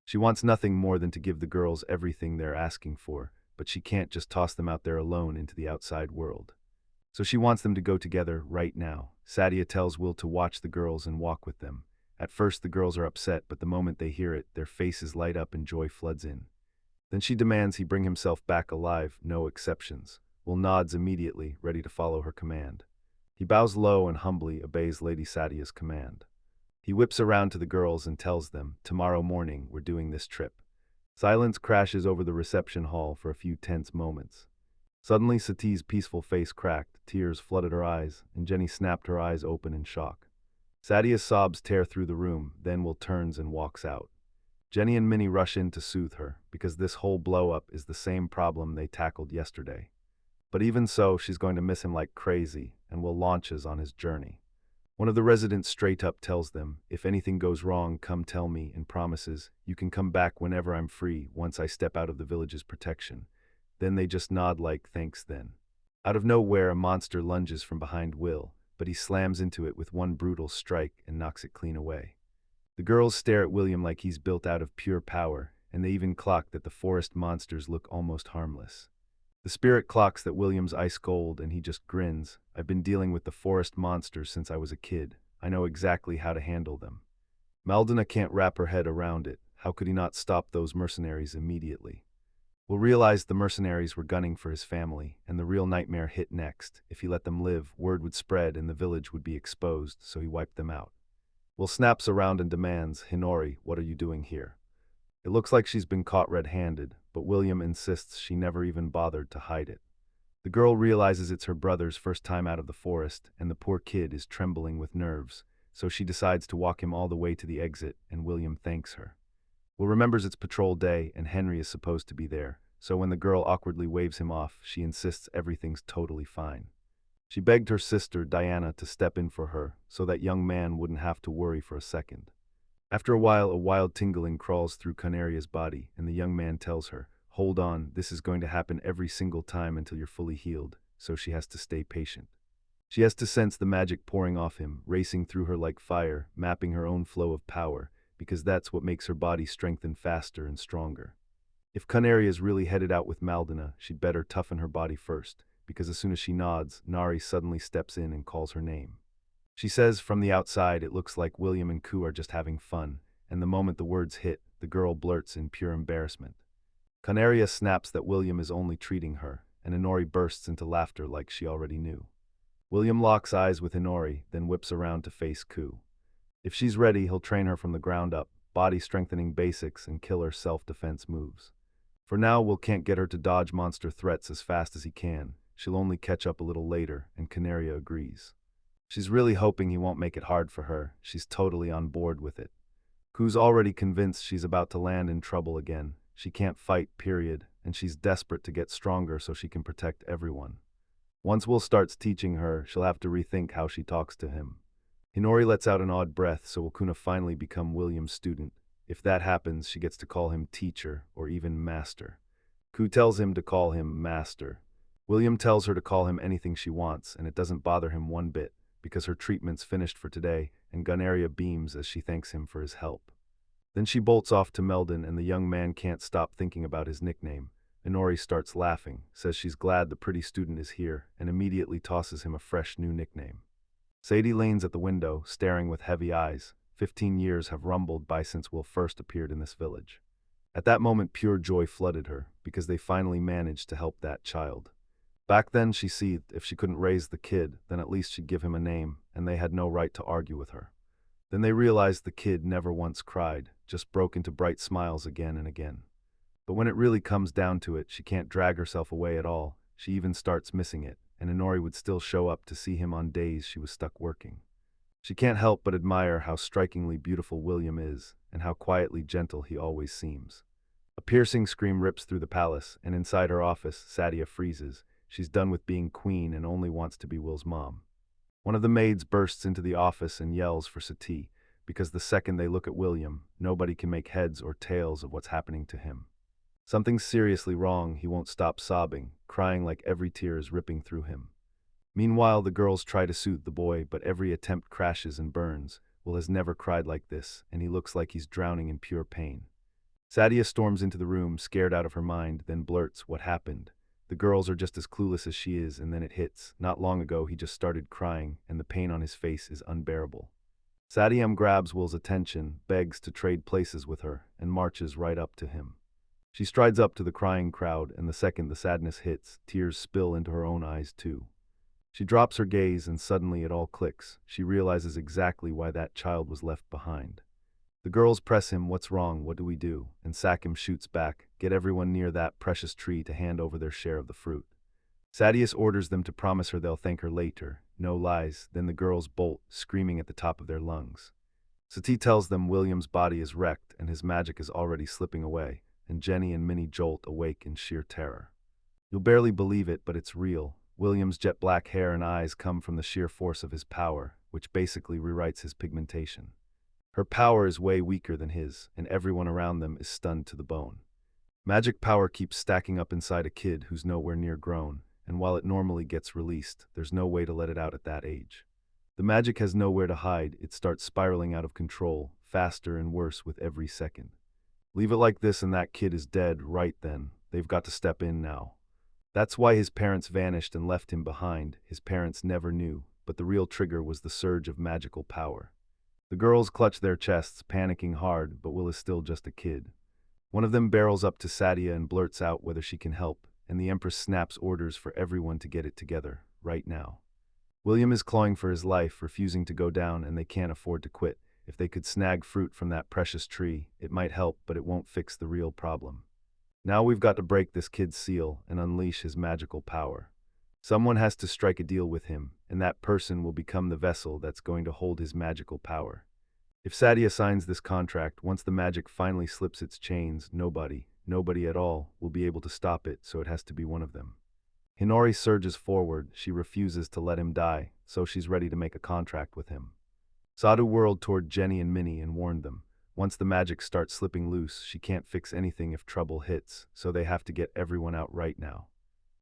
She wants nothing more than to give the girls everything they're asking for, but she can't just toss them out there alone into the outside world. So she wants them to go together right now. Sadia tells Will to watch the girls and walk with them. At first the girls are upset, but the moment they hear it, their faces light up and joy floods in. Then she demands he bring himself back alive, no exceptions. Will nods immediately, ready to follow her command. He bows low and humbly obeys Lady Sadia's command. He whips around to the girls and tells them, tomorrow morning we're doing this trip. Silence crashes over the reception hall for a few tense moments. Suddenly Sati's peaceful face cracked, tears flooded her eyes, and Jenny snapped her eyes open in shock. Sadia's sobs tear through the room, then Will turns and walks out. Jenny and Minnie rush in to soothe her, because this whole blow-up is the same problem they tackled yesterday. But even so, she's going to miss him like crazy, and Will launches on his journey. One of the residents straight up tells them, if anything goes wrong, come tell me, and promises, you can come back whenever I'm free, once I step out of the village's protection. Then they just nod like thanks then. Out of nowhere, a monster lunges from behind Will, but he slams into it with one brutal strike and knocks it clean away. The girls stare at William like he's built out of pure power, and they even clock that the forest monsters look almost harmless. The spirit clocks that William's ice cold, and he just grins. I've been dealing with the forest monsters since I was a kid. I know exactly how to handle them. Maldina can't wrap her head around it. How could he not stop those mercenaries immediately? Will realized the mercenaries were gunning for his family, and the real nightmare hit next. If he let them live, word would spread and the village would be exposed, so he wiped them out. Will snaps around and demands, Hinori, what are you doing here? It looks like she's been caught red-handed, but William insists she never even bothered to hide it. The girl realizes it's her brother's first time out of the forest, and the poor kid is trembling with nerves, so she decides to walk him all the way to the exit, and William thanks her. Will remembers it's patrol day, and Henry is supposed to be there, so when the girl awkwardly waves him off, she insists everything's totally fine. She begged her sister, Diana, to step in for her, so that young man wouldn't have to worry for a second. After a while, a wild tingling crawls through Canaria's body, and the young man tells her, "Hold on, this is going to happen every single time until you're fully healed," so she has to stay patient. She has to sense the magic pouring off him, racing through her like fire, mapping her own flow of power, because that's what makes her body strengthen faster and stronger. If Canaria is really headed out with Maldina, she'd better toughen her body first, because as soon as she nods, Nari suddenly steps in and calls her name. She says from the outside it looks like William and Ku are just having fun, and the moment the words hit, the girl blurts in pure embarrassment. Canaria snaps that William is only treating her, and Inori bursts into laughter like she already knew. William locks eyes with Inori, then whips around to face Ku. If she's ready, he'll train her from the ground up, body-strengthening basics and killer self-defense moves. For now, Will can't get her to dodge monster threats as fast as he can. She'll only catch up a little later, and Canaria agrees. She's really hoping he won't make it hard for her. She's totally on board with it. Ku's already convinced she's about to land in trouble again. She can't fight, period, and she's desperate to get stronger so she can protect everyone. Once Will starts teaching her, she'll have to rethink how she talks to him. Hinori lets out an odd breath, so will Kuna finally become William's student. If that happens, she gets to call him teacher or even master. Ku tells him to call him master. William tells her to call him anything she wants, and it doesn't bother him one bit, because her treatment's finished for today, and Gunaria beams as she thanks him for his help. Then she bolts off to Meldon, and the young man can't stop thinking about his nickname. Inori starts laughing, says she's glad the pretty student is here, and immediately tosses him a fresh new nickname. Sadie leans at the window, staring with heavy eyes. 15 years have rumbled by since Will first appeared in this village. At that moment, pure joy flooded her, because they finally managed to help that child. Back then, she seethed, if she couldn't raise the kid, then at least she'd give him a name, and they had no right to argue with her. Then they realized the kid never once cried, just broke into bright smiles again and again. But when it really comes down to it, she can't drag herself away at all. She even starts missing it, and Inori would still show up to see him on days she was stuck working. She can't help but admire how strikingly beautiful William is, and how quietly gentle he always seems. A piercing scream rips through the palace, and inside her office, Sadia freezes. She's done with being queen and only wants to be Will's mom. One of the maids bursts into the office and yells for Sati, because the second they look at William, nobody can make heads or tails of what's happening to him. Something's seriously wrong. He won't stop sobbing, crying like every tear is ripping through him. Meanwhile, the girls try to soothe the boy, but every attempt crashes and burns. Will has never cried like this, and he looks like he's drowning in pure pain. Sadia storms into the room, scared out of her mind, then blurts, "What happened?" The girls are just as clueless as she is, and then it hits. Not long ago, he just started crying, and the pain on his face is unbearable. Sadiam grabs Will's attention, begs to trade places with her, and marches right up to him. She strides up to the crying crowd, and the second the sadness hits, tears spill into her own eyes too. She drops her gaze, and suddenly it all clicks. She realizes exactly why that child was left behind. The girls press him, "What's wrong? What do we do?" And Sakim shoots back, "Get everyone near that precious tree to hand over their share of the fruit." Sadius orders them to promise her they'll thank her later. No lies. Then the girls bolt, screaming at the top of their lungs. Sati tells them William's body is wrecked and his magic is already slipping away, and Jenny and Minnie jolt awake in sheer terror. You'll barely believe it, but it's real. William's jet black hair and eyes come from the sheer force of his power, which basically rewrites his pigmentation. Her power is way weaker than his, and everyone around them is stunned to the bone. Magic power keeps stacking up inside a kid who's nowhere near grown, and while it normally gets released, there's no way to let it out at that age. The magic has nowhere to hide. It starts spiraling out of control, faster and worse with every second. Leave it like this and that kid is dead right then. They've got to step in now. That's why his parents vanished and left him behind. His parents never knew, but the real trigger was the surge of magical power. The girls clutch their chests, panicking hard, but Will is still just a kid. One of them barrels up to Sadia and blurts out whether she can help, and the Empress snaps orders for everyone to get it together, right now. William is clawing for his life, refusing to go down, and they can't afford to quit. If they could snag fruit from that precious tree, it might help, but it won't fix the real problem. Now we've got to break this kid's seal and unleash his magical power. Someone has to strike a deal with him, and that person will become the vessel that's going to hold his magical power. If Sadia signs this contract, once the magic finally slips its chains, nobody at all, will be able to stop it, so it has to be one of them. Hinori surges forward. She refuses to let him die, so she's ready to make a contract with him. Sadhu whirled toward Jenny and Minnie and warned them. Once the magic starts slipping loose, she can't fix anything if trouble hits, so they have to get everyone out right now.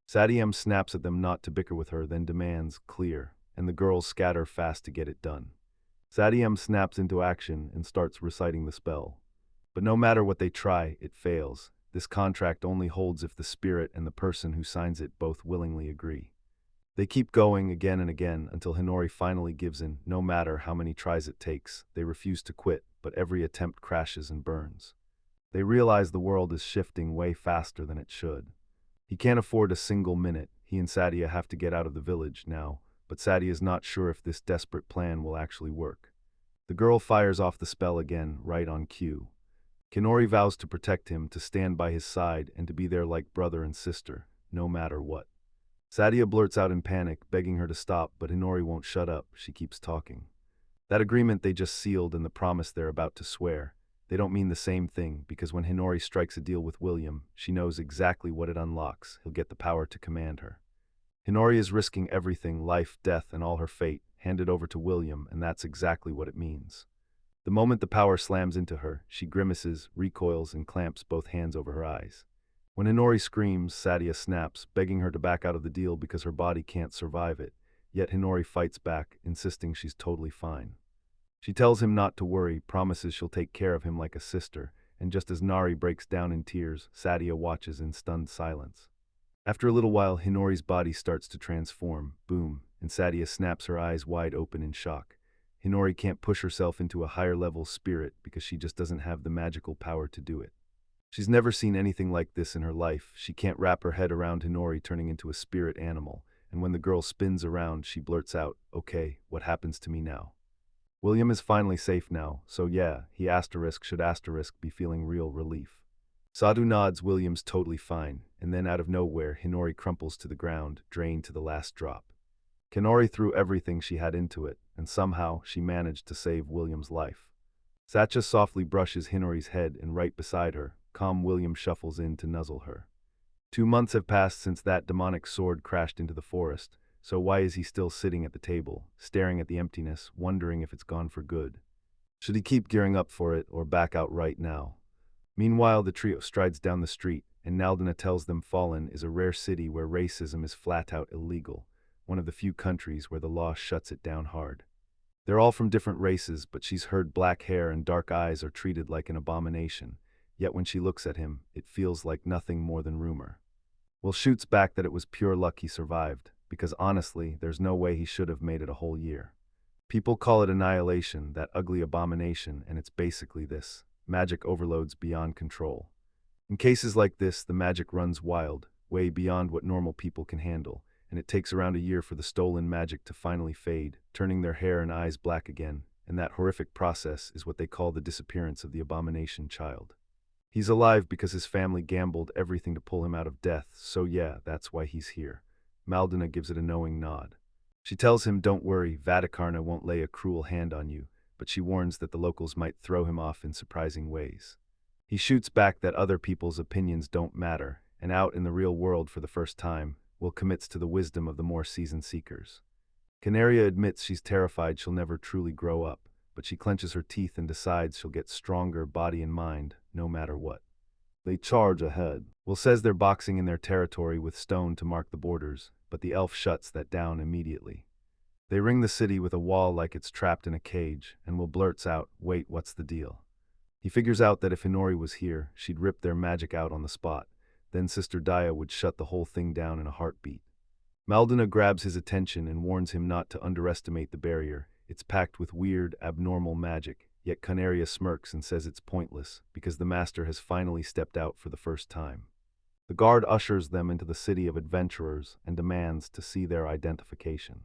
Sadyam snaps at them not to bicker with her, then demands, clear, and the girls scatter fast to get it done. Sadyam snaps into action and starts reciting the spell. But no matter what they try, it fails. This contract only holds if the spirit and the person who signs it both willingly agree. They keep going again and again until Hinori finally gives in. No matter how many tries it takes, they refuse to quit, but every attempt crashes and burns. They realize the world is shifting way faster than it should. He can't afford a single minute. He and Sadia have to get out of the village now, but Sadia is not sure if this desperate plan will actually work. The girl fires off the spell again, right on cue. Kinori vows to protect him, to stand by his side, and to be there like brother and sister, no matter what. Sadia blurts out in panic, begging her to stop, but Hinori won't shut up. She keeps talking. That agreement they just sealed and the promise they're about to swear, they don't mean the same thing, because when Hinori strikes a deal with William, she knows exactly what it unlocks. He'll get the power to command her. Hinori is risking everything, life, death, and all her fate, handed over to William, and that's exactly what it means. The moment the power slams into her, she grimaces, recoils, and clamps both hands over her eyes. When Hinori screams, Sadia snaps, begging her to back out of the deal because her body can't survive it, yet Hinori fights back, insisting she's totally fine. She tells him not to worry, promises she'll take care of him like a sister, and just as Nari breaks down in tears, Sadia watches in stunned silence. After a little while, Hinori's body starts to transform, boom, and Sadia snaps her eyes wide open in shock. Hinori can't push herself into a higher-level spirit because she just doesn't have the magical power to do it. She's never seen anything like this in her life. She can't wrap her head around Hinori turning into a spirit animal, and when the girl spins around, she blurts out, "Okay, what happens to me now?" William is finally safe now, so yeah, he should be feeling real relief. Sadhu nods. William's totally fine, and then out of nowhere, Hinori crumples to the ground, drained to the last drop. Kinori threw everything she had into it, and somehow she managed to save William's life. Satya softly brushes Hinori's head, and right beside her, calm William shuffles in to nuzzle her. 2 months have passed since that demonic sword crashed into the forest, so why is he still sitting at the table, staring at the emptiness, wondering if it's gone for good? Should he keep gearing up for it, or back out right now? Meanwhile, the trio strides down the street, and Naldina tells them Fallen is a rare city where racism is flat-out illegal, one of the few countries where the law shuts it down hard. They're all from different races, but she's heard black hair and dark eyes are treated like an abomination, yet when she looks at him, it feels like nothing more than rumor. Will shoots back that it was pure luck he survived, because honestly, there's no way he should have made it a whole year. People call it annihilation, that ugly abomination, and it's basically this: magic overloads beyond control. In cases like this, the magic runs wild, way beyond what normal people can handle, and it takes around a year for the stolen magic to finally fade, turning their hair and eyes black again, and that horrific process is what they call the disappearance of the abomination child. He's alive because his family gambled everything to pull him out of death, so yeah, that's why he's here. Maldina gives it a knowing nod. She tells him, don't worry, Vatikarna won't lay a cruel hand on you, but she warns that the locals might throw him off in surprising ways. He shoots back that other people's opinions don't matter, and out in the real world for the first time, Will commits to the wisdom of the more seasoned seekers. Canaria admits she's terrified she'll never truly grow up, but she clenches her teeth and decides she'll get stronger body and mind, no matter what. They charge ahead. Will says they're boxing in their territory with stone to mark the borders, but the elf shuts that down immediately. They ring the city with a wall like it's trapped in a cage, and Will blurts out, wait, what's the deal? He figures out that if Hinori was here, she'd rip their magic out on the spot. Then Sister Daya would shut the whole thing down in a heartbeat. Maldina grabs his attention and warns him not to underestimate the barrier. It's packed with weird, abnormal magic, yet Canaria smirks and says it's pointless, because the master has finally stepped out for the first time. The guard ushers them into the city of adventurers and demands to see their identification.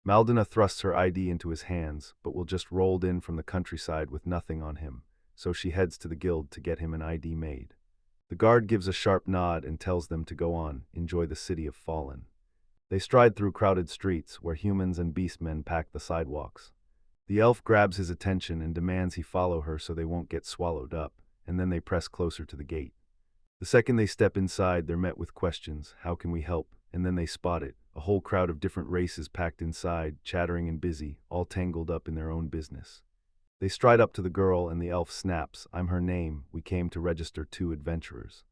Maldina thrusts her ID into his hands, but Will just rolled in from the countryside with nothing on him, so she heads to the guild to get him an ID made. The guard gives a sharp nod and tells them to go on, enjoy the city of Fallen. They stride through crowded streets where humans and beastmen pack the sidewalks. The elf grabs his attention and demands he follow her so they won't get swallowed up, and then they press closer to the gate. The second they step inside, they're met with questions. How can we help? And then they spot it. A whole crowd of different races packed inside, chattering and busy, all tangled up in their own business. They stride up to the girl and the elf snaps, "I'm her name. We came to register 2 adventurers."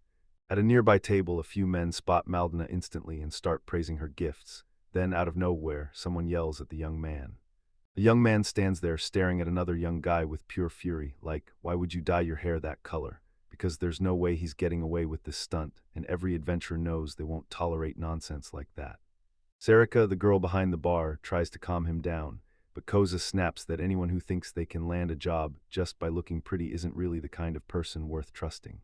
At a nearby table, a few men spot Maldina instantly and start praising her gifts. Then, out of nowhere, someone yells at the young man. The young man stands there staring at another young guy with pure fury, like, "Why would you dye your hair that color?" Because there's no way he's getting away with this stunt, and every adventurer knows they won't tolerate nonsense like that. Sarika, the girl behind the bar, tries to calm him down, but Koza snaps that anyone who thinks they can land a job just by looking pretty isn't really the kind of person worth trusting.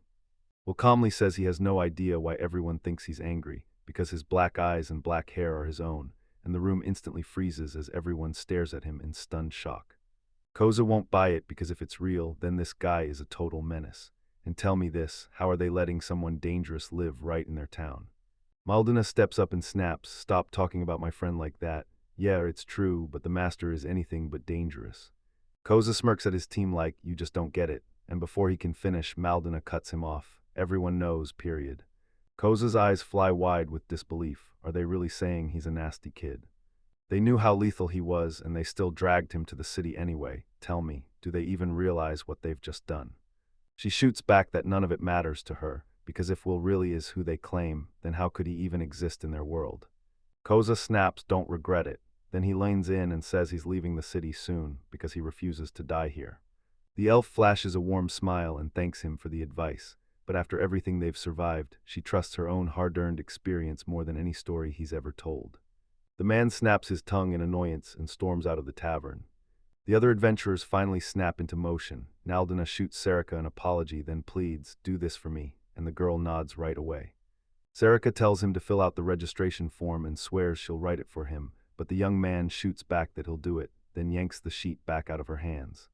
Will calmly says he has no idea why everyone thinks he's angry, because his black eyes and black hair are his own, and the room instantly freezes as everyone stares at him in stunned shock. Koza won't buy it because if it's real, then this guy is a total menace. And tell me this, how are they letting someone dangerous live right in their town? Maldina steps up and snaps, "Stop talking about my friend like that. Yeah, it's true, but the master is anything but dangerous." Koza smirks at his team like, "You just don't get it," and before he can finish, Maldina cuts him off. Everyone knows, period. Koza's eyes fly wide with disbelief. Are they really saying he's a nasty kid? They knew how lethal he was, and they still dragged him to the city anyway. Tell me, do they even realize what they've just done? She shoots back that none of it matters to her, because if Will really is who they claim, then how could he even exist in their world? Koza snaps, "Don't regret it." Then he leans in and says he's leaving the city soon, because he refuses to die here. The elf flashes a warm smile and thanks him for the advice, but after everything they've survived, she trusts her own hard-earned experience more than any story he's ever told. The man snaps his tongue in annoyance and storms out of the tavern. The other adventurers finally snap into motion. Maldina shoots Sarika an apology, then pleads, "Do this for me," and the girl nods right away. Sarika tells him to fill out the registration form and swears she'll write it for him, but the young man shoots back that he'll do it, then yanks the sheet back out of her hands.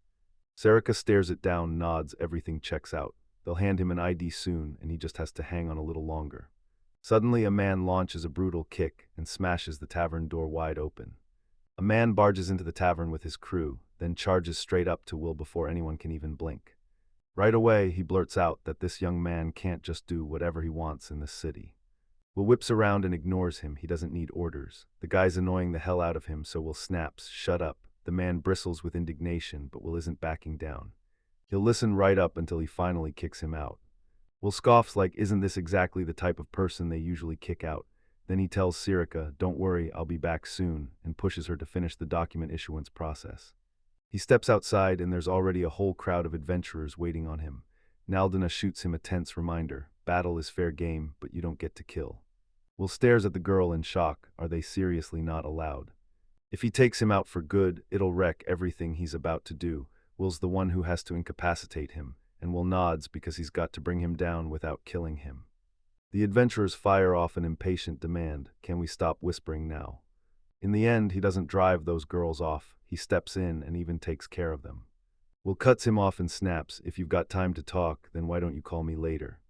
Sarika stares it down, nods, everything checks out. They'll hand him an ID soon, and he just has to hang on a little longer. Suddenly, a man launches a brutal kick and smashes the tavern door wide open. A man barges into the tavern with his crew, then charges straight up to Will before anyone can even blink. Right away, he blurts out that this young man can't just do whatever he wants in this city. Will whips around and ignores him. He doesn't need orders. The guy's annoying the hell out of him, so Will snaps, "Shut up." The man bristles with indignation, but Will isn't backing down. He'll listen right up until he finally kicks him out. Will scoffs like, "Isn't this exactly the type of person they usually kick out?" Then he tells Sarika, "Don't worry, I'll be back soon," and pushes her to finish the document issuance process. He steps outside and there's already a whole crowd of adventurers waiting on him. Maldina shoots him a tense reminder, "Battle is fair game, but you don't get to kill." Will stares at the girl in shock. Are they seriously not allowed? If he takes him out for good, it'll wreck everything he's about to do. Will's the one who has to incapacitate him, and Will nods because he's got to bring him down without killing him. The adventurers fire off an impatient demand, "Can we stop whispering now?" In the end, he doesn't drive those girls off. He steps in and even takes care of them. Will cuts him off and snaps, "If you've got time to talk, then why don't you call me later?"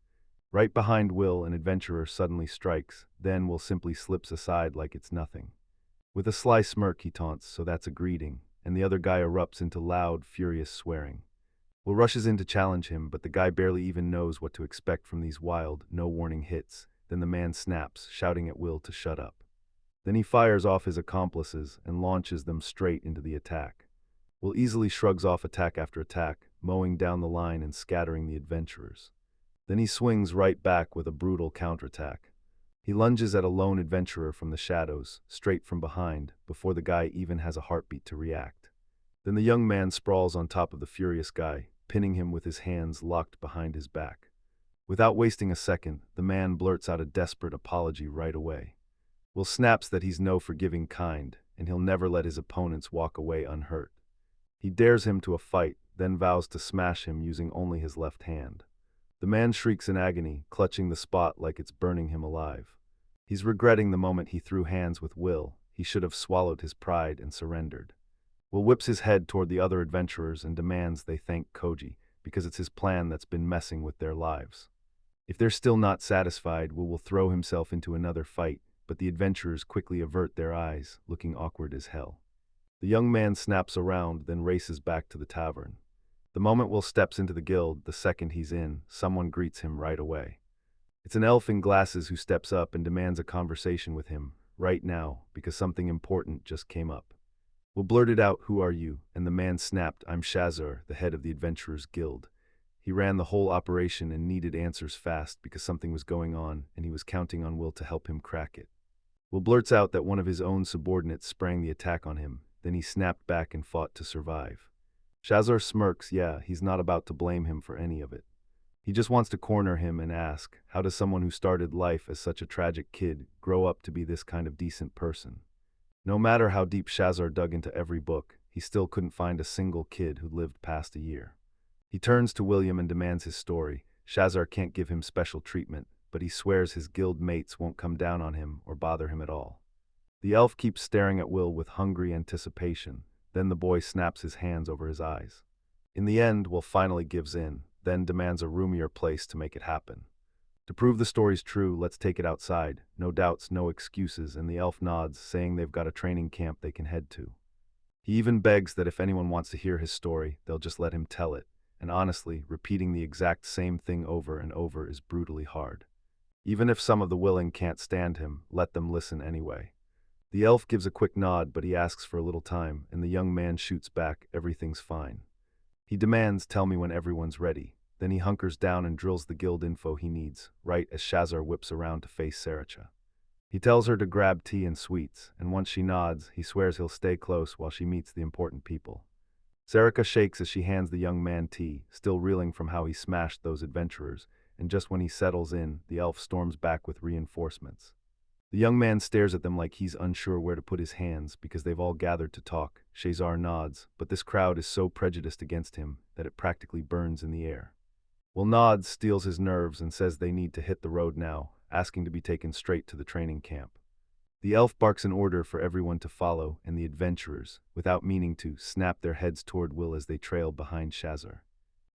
Right behind Will, an adventurer suddenly strikes. Then Will simply slips aside like it's nothing. With a sly smirk, he taunts, "So that's a greeting," and the other guy erupts into loud, furious swearing. Will rushes in to challenge him, but the guy barely even knows what to expect from these wild, no-warning hits. Then the man snaps, shouting at Will to shut up. Then he fires off his accomplices and launches them straight into the attack. Will easily shrugs off attack after attack, mowing down the line and scattering the adventurers. Then he swings right back with a brutal counterattack. He lunges at a lone adventurer from the shadows, straight from behind, before the guy even has a heartbeat to react. Then the young man sprawls on top of the furious guy, pinning him with his hands locked behind his back. Without wasting a second, the man blurts out a desperate apology right away. Will snaps that he's no forgiving kind, and he'll never let his opponents walk away unhurt. He dares him to a fight, then vows to smash him using only his left hand. The man shrieks in agony, clutching the spot like it's burning him alive. He's regretting the moment he threw hands with Will. He should have swallowed his pride and surrendered. Will whips his head toward the other adventurers and demands they thank Koji, because it's his plan that's been messing with their lives. If they're still not satisfied, Will throw himself into another fight, but the adventurers quickly avert their eyes, looking awkward as hell. The young man snaps around, then races back to the tavern. The moment Will steps into the guild, the second he's in, someone greets him right away. It's an elf in glasses who steps up and demands a conversation with him, right now, because something important just came up. Will blurted out, "Who are you?" and the man snapped, "I'm Shazar, the head of the Adventurers Guild." He ran the whole operation and needed answers fast because something was going on, and he was counting on Will to help him crack it. Will blurts out that one of his own subordinates sprang the attack on him, then he snapped back and fought to survive. Shazar smirks, yeah, he's not about to blame him for any of it. He just wants to corner him and ask, how does someone who started life as such a tragic kid grow up to be this kind of decent person? No matter how deep Shazar dug into every book, he still couldn't find a single kid who lived past a year. He turns to William and demands his story. Shazar can't give him special treatment, but he swears his guild mates won't come down on him or bother him at all. The elf keeps staring at Will with hungry anticipation, then the boy snaps his hands over his eyes. In the end, Will finally gives in, then demands a roomier place to make it happen. To prove the story's true, let's take it outside. No doubts, no excuses, and the elf nods, saying they've got a training camp they can head to. He even begs that if anyone wants to hear his story, they'll just let him tell it, and honestly, repeating the exact same thing over and over is brutally hard. Even if some of the willing can't stand him, let them listen anyway. The elf gives a quick nod, but he asks for a little time, and the young man shoots back, "Everything's fine." He demands, "Tell me when everyone's ready." Then he hunkers down and drills the guild info he needs, right as Shazar whips around to face Saracha. He tells her to grab tea and sweets, and once she nods, he swears he'll stay close while she meets the important people. Saracha shakes as she hands the young man tea, still reeling from how he smashed those adventurers, and just when he settles in, the elf storms back with reinforcements. The young man stares at them like he's unsure where to put his hands because they've all gathered to talk. Shazar nods, but this crowd is so prejudiced against him that it practically burns in the air. Will nods, steals his nerves, and says they need to hit the road now, asking to be taken straight to the training camp. The elf barks an order for everyone to follow, and the adventurers, without meaning to, snap their heads toward Will as they trail behind Shazar.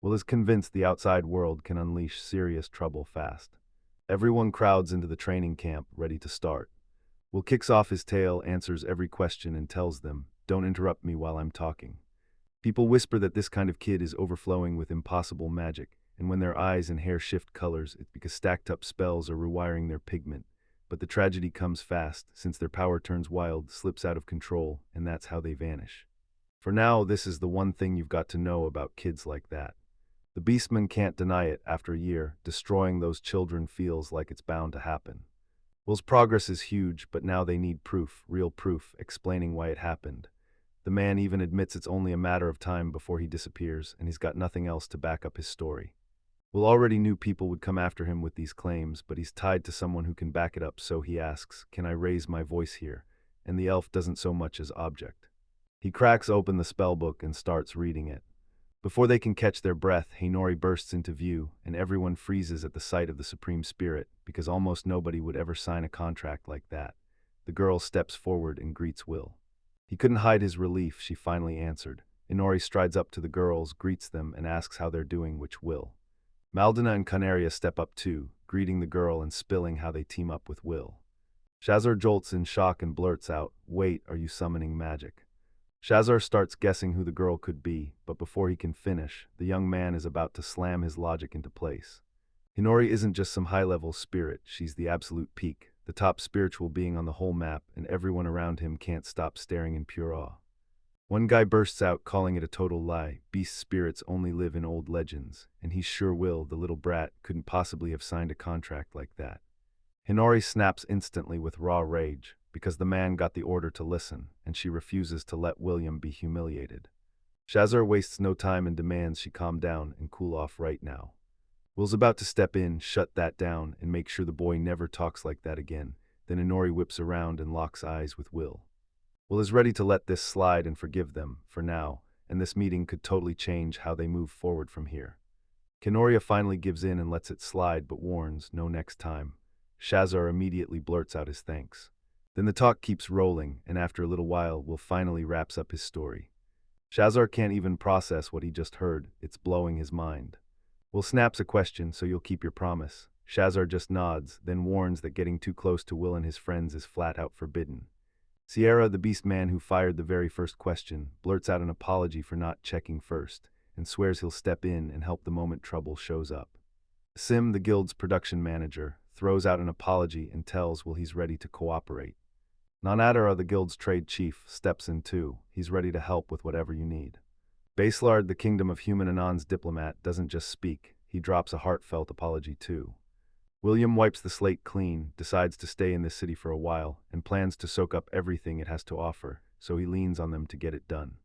Will is convinced the outside world can unleash serious trouble fast. Everyone crowds into the training camp, ready to start. Will kicks off his tail, answers every question, and tells them, "Don't interrupt me while I'm talking." People whisper that this kind of kid is overflowing with impossible magic, and when their eyes and hair shift colors, it's because stacked up spells are rewiring their pigment. But the tragedy comes fast, since their power turns wild, slips out of control, and that's how they vanish. For now, this is the one thing you've got to know about kids like that. The Beastman can't deny it. After a year, destroying those children feels like it's bound to happen. Will's progress is huge, but now they need proof, real proof, explaining why it happened. The man even admits it's only a matter of time before he disappears, and he's got nothing else to back up his story. Will already knew people would come after him with these claims, but he's tied to someone who can back it up, so he asks, "Can I raise my voice here?" And the elf doesn't so much as object. He cracks open the spellbook and starts reading it. Before they can catch their breath, Hinori bursts into view, and everyone freezes at the sight of the Supreme Spirit, because almost nobody would ever sign a contract like that. The girl steps forward and greets Will. He couldn't hide his relief, she finally answered. Hinori strides up to the girls, greets them, and asks how they're doing, which Will. Maldina and Canaria step up too, greeting the girl and spilling how they team up with Will. Shazar jolts in shock and blurts out, "Wait, are you summoning magic?" Shazar starts guessing who the girl could be, but before he can finish, the young man is about to slam his logic into place. Hinori isn't just some high-level spirit, she's the absolute peak, the top spiritual being on the whole map, and everyone around him can't stop staring in pure awe. One guy bursts out, calling it a total lie. Beast spirits only live in old legends, and he's sure Will, the little brat, couldn't possibly have signed a contract like that. Hinori snaps instantly with raw rage, because the man got the order to listen, and she refuses to let William be humiliated. Shazar wastes no time and demands she calm down and cool off right now. Will's about to step in, shut that down, and make sure the boy never talks like that again. Then Hinori whips around and locks eyes with Will. Will is ready to let this slide and forgive them, for now, and this meeting could totally change how they move forward from here. Canoria finally gives in and lets it slide, but warns, no next time. Shazar immediately blurts out his thanks. Then the talk keeps rolling, and after a little while, Will finally wraps up his story. Shazar can't even process what he just heard, it's blowing his mind. Will snaps a question, "So you'll keep your promise?" Shazar just nods, then warns that getting too close to Will and his friends is flat out forbidden. Sierra, the beast man who fired the very first question, blurts out an apology for not checking first, and swears he'll step in and help the moment trouble shows up. Sim, the guild's production manager, throws out an apology and tells Will he's ready to cooperate. Nanadara, the guild's trade chief, steps in too. He's ready to help with whatever you need. Baselard, the kingdom of Humananon's diplomat, doesn't just speak, he drops a heartfelt apology too. William wipes the slate clean, decides to stay in this city for a while, and plans to soak up everything it has to offer, so he leans on them to get it done.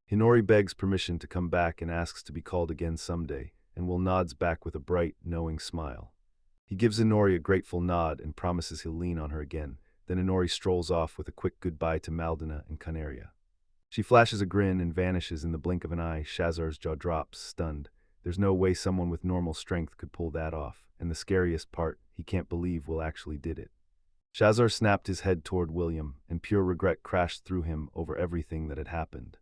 Hinori begs permission to come back and asks to be called again someday, and Will nods back with a bright, knowing smile. He gives Inori a grateful nod and promises he'll lean on her again, then Inori strolls off with a quick goodbye to Maldina and Canaria. She flashes a grin and vanishes in the blink of an eye. Shazar's jaw drops, stunned. There's no way someone with normal strength could pull that off, and the scariest part, he can't believe Will actually did it. Shazar snapped his head toward William, and pure regret crashed through him over everything that had happened.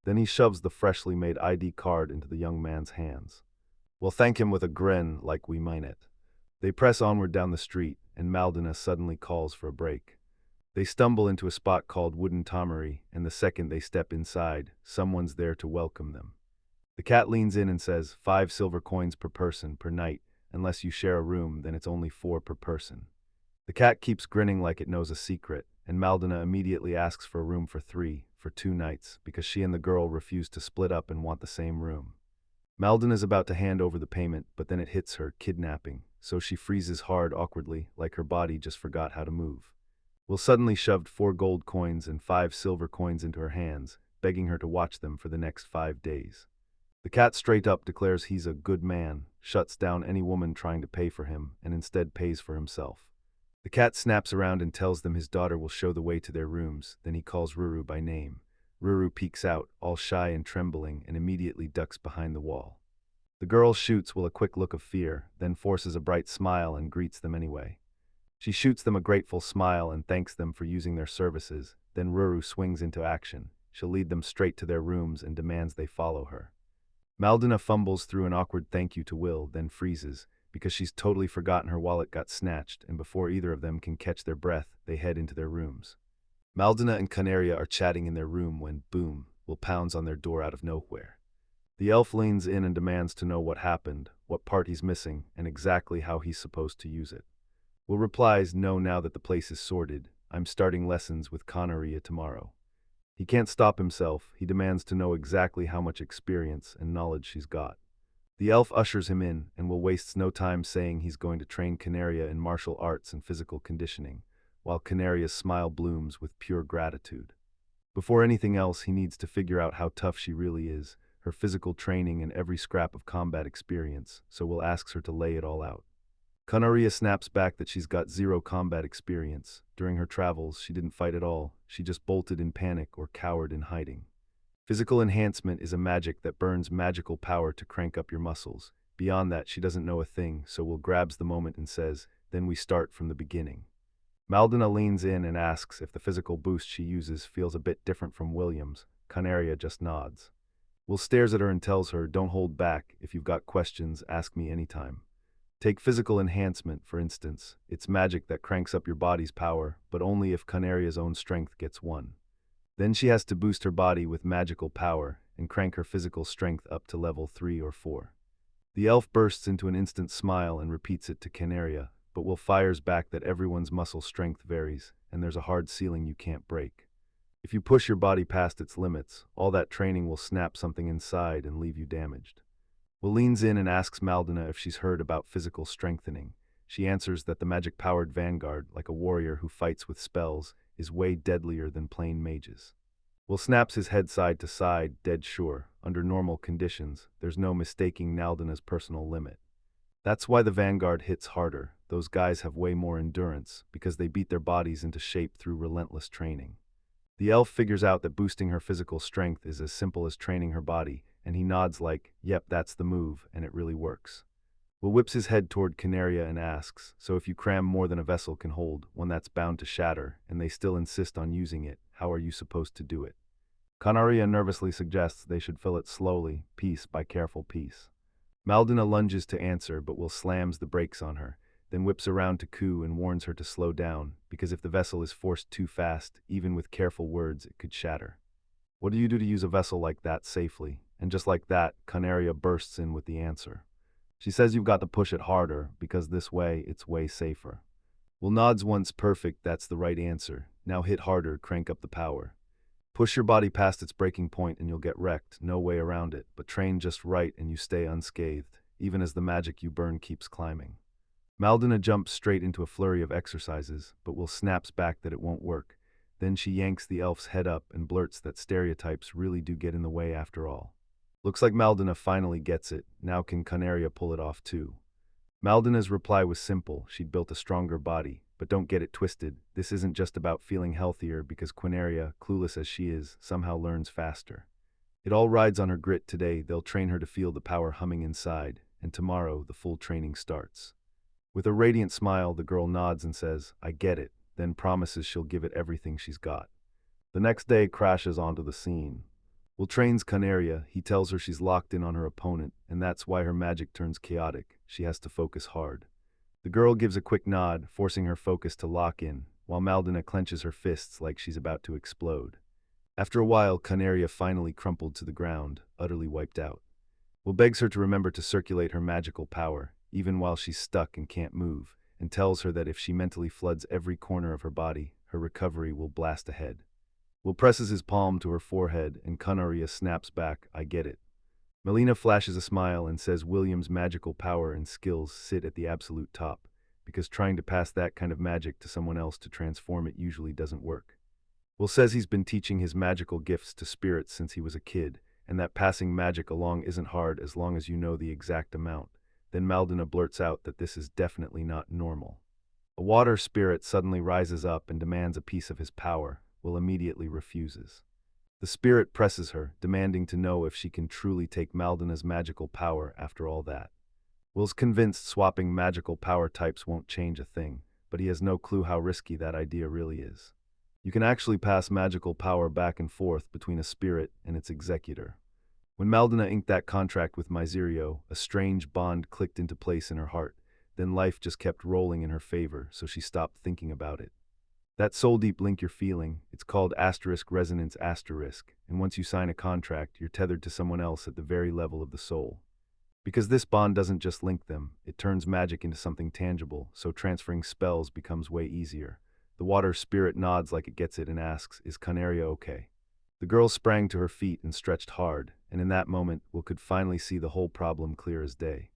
Then he shoves the freshly made ID card into the young man's hands. We'll thank him with a grin like we mean it. They press onward down the street, and Maldina suddenly calls for a break. They stumble into a spot called Wooden Tomery, and the second they step inside, someone's there to welcome them. The cat leans in and says, 5 silver coins per person per night. Unless you share a room, then it's only 4 per person. The cat keeps grinning like it knows a secret, and Maldina immediately asks for a room for 3, for 2 nights, because she and the girl refuse to split up and want the same room. Maldina is about to hand over the payment, but then it hits her, kidnapping, so she freezes hard awkwardly, like her body just forgot how to move. Will suddenly shoved 4 gold coins and 5 silver coins into her hands, begging her to watch them for the next 5 days. The cat straight up declares he's a good man, shuts down any woman trying to pay for him, and instead pays for himself. The cat snaps around and tells them his daughter will show the way to their rooms, then he calls Ruru by name. Ruru peeks out, all shy and trembling, and immediately ducks behind the wall. The girl shoots Will a quick look of fear, then forces a bright smile and greets them anyway. She shoots them a grateful smile and thanks them for using their services, then Ruru swings into action. She'll lead them straight to their rooms and demands they follow her. Maldina fumbles through an awkward thank you to Will, then freezes, because she's totally forgotten her wallet got snatched, and before either of them can catch their breath, they head into their rooms. Maldina and Canaria are chatting in their room when, boom, Will pounds on their door out of nowhere. The elf leans in and demands to know what happened, what part he's missing, and exactly how he's supposed to use it. Will replies, no, now that the place is sorted, I'm starting lessons with Canaria tomorrow. He can't stop himself, he demands to know exactly how much experience and knowledge she's got. The elf ushers him in, and Will wastes no time saying he's going to train Canaria in martial arts and physical conditioning, while Canaria's smile blooms with pure gratitude. Before anything else, he needs to figure out how tough she really is, her physical training and every scrap of combat experience, so Will asks her to lay it all out. Canaria snaps back that she's got 0 combat experience. During her travels, she didn't fight at all, she just bolted in panic or cowered in hiding. Physical enhancement is a magic that burns magical power to crank up your muscles. Beyond that, she doesn't know a thing, so Will grabs the moment and says, then we start from the beginning. Maldina leans in and asks if the physical boost she uses feels a bit different from William's. Canaria just nods. Will stares at her and tells her, don't hold back, if you've got questions, ask me anytime. Take physical enhancement, for instance. It's magic that cranks up your body's power, but only if Canaria's own strength gets 1. Then she has to boost her body with magical power and crank her physical strength up to level 3 or 4. The elf bursts into an instant smile and repeats it to Canaria, but Will fires back that everyone's muscle strength varies, and there's a hard ceiling you can't break. If you push your body past its limits, all that training will snap something inside and leave you damaged. Will leans in and asks Maldina if she's heard about physical strengthening. She answers that the magic-powered vanguard, like a warrior who fights with spells, is way deadlier than plain mages. Will snaps his head side to side, dead sure. Under normal conditions, there's no mistaking Maldina's personal limit. That's why the vanguard hits harder. Those guys have way more endurance, because they beat their bodies into shape through relentless training. The elf figures out that boosting her physical strength is as simple as training her body, and he nods like, yep, that's the move, and it really works. Will whips his head toward Canaria and asks, so if you cram more than a vessel can hold, one that's bound to shatter, and they still insist on using it, how are you supposed to do it? Canaria nervously suggests they should fill it slowly, piece by careful piece. Maldina lunges to answer, but Will slams the brakes on her. then whips around to Ku and warns her to slow down, because if the vessel is forced too fast, even with careful words, it could shatter. What do you do to use a vessel like that safely? And just like that, Canaria bursts in with the answer. She says you've got to push it harder, because this way, it's way safer. Well, nods once perfect, that's the right answer. Now hit harder, crank up the power. Push your body past its breaking point and you'll get wrecked, no way around it, but train just right and you stay unscathed, even as the magic you burn keeps climbing. Maldina jumps straight into a flurry of exercises, but Will snaps back that it won't work. Then she yanks the elf's head up and blurts that stereotypes really do get in the way after all. Looks like Maldina finally gets it, now can Canaria pull it off too. Maldina's reply was simple, she'd built a stronger body, but don't get it twisted, this isn't just about feeling healthier because Quinaria, clueless as she is, somehow learns faster. It all rides on her grit today, they'll train her to feel the power humming inside, and tomorrow the full training starts. With a radiant smile, the girl nods and says, I get it, then promises she'll give it everything she's got. The next day crashes onto the scene. Will trains Canaria, he tells her she's locked in on her opponent, and that's why her magic turns chaotic, she has to focus hard. The girl gives a quick nod, forcing her focus to lock in, while Maldina clenches her fists like she's about to explode. After a while, Canaria finally crumpled to the ground, utterly wiped out. Will begs her to remember to circulate her magical power, even while she's stuck and can't move, and tells her that if she mentally floods every corner of her body, her recovery will blast ahead. Will presses his palm to her forehead, and Canaria snaps back, I get it. Melina flashes a smile and says William's magical power and skills sit at the absolute top, because trying to pass that kind of magic to someone else to transform it usually doesn't work. Will says he's been teaching his magical gifts to spirits since he was a kid, and that passing magic along isn't hard as long as you know the exact amount. Then Maldina blurts out that this is definitely not normal. A water spirit suddenly rises up and demands a piece of his power. Will immediately refuses. The spirit presses her, demanding to know if she can truly take Maldina's magical power after all that. Will's convinced swapping magical power types won't change a thing, but he has no clue how risky that idea really is. You can actually pass magical power back and forth between a spirit and its executor. When Maldina inked that contract with Miserio, a strange bond clicked into place in her heart, then life just kept rolling in her favor, so she stopped thinking about it. That soul-deep link you're feeling, it's called asterisk resonance asterisk, and once you sign a contract, you're tethered to someone else at the very level of the soul. Because this bond doesn't just link them, it turns magic into something tangible, so transferring spells becomes way easier. The water spirit nods like it gets it and asks, is Canaria okay? The girl sprang to her feet and stretched hard, and in that moment, Will could finally see the whole problem clear as day.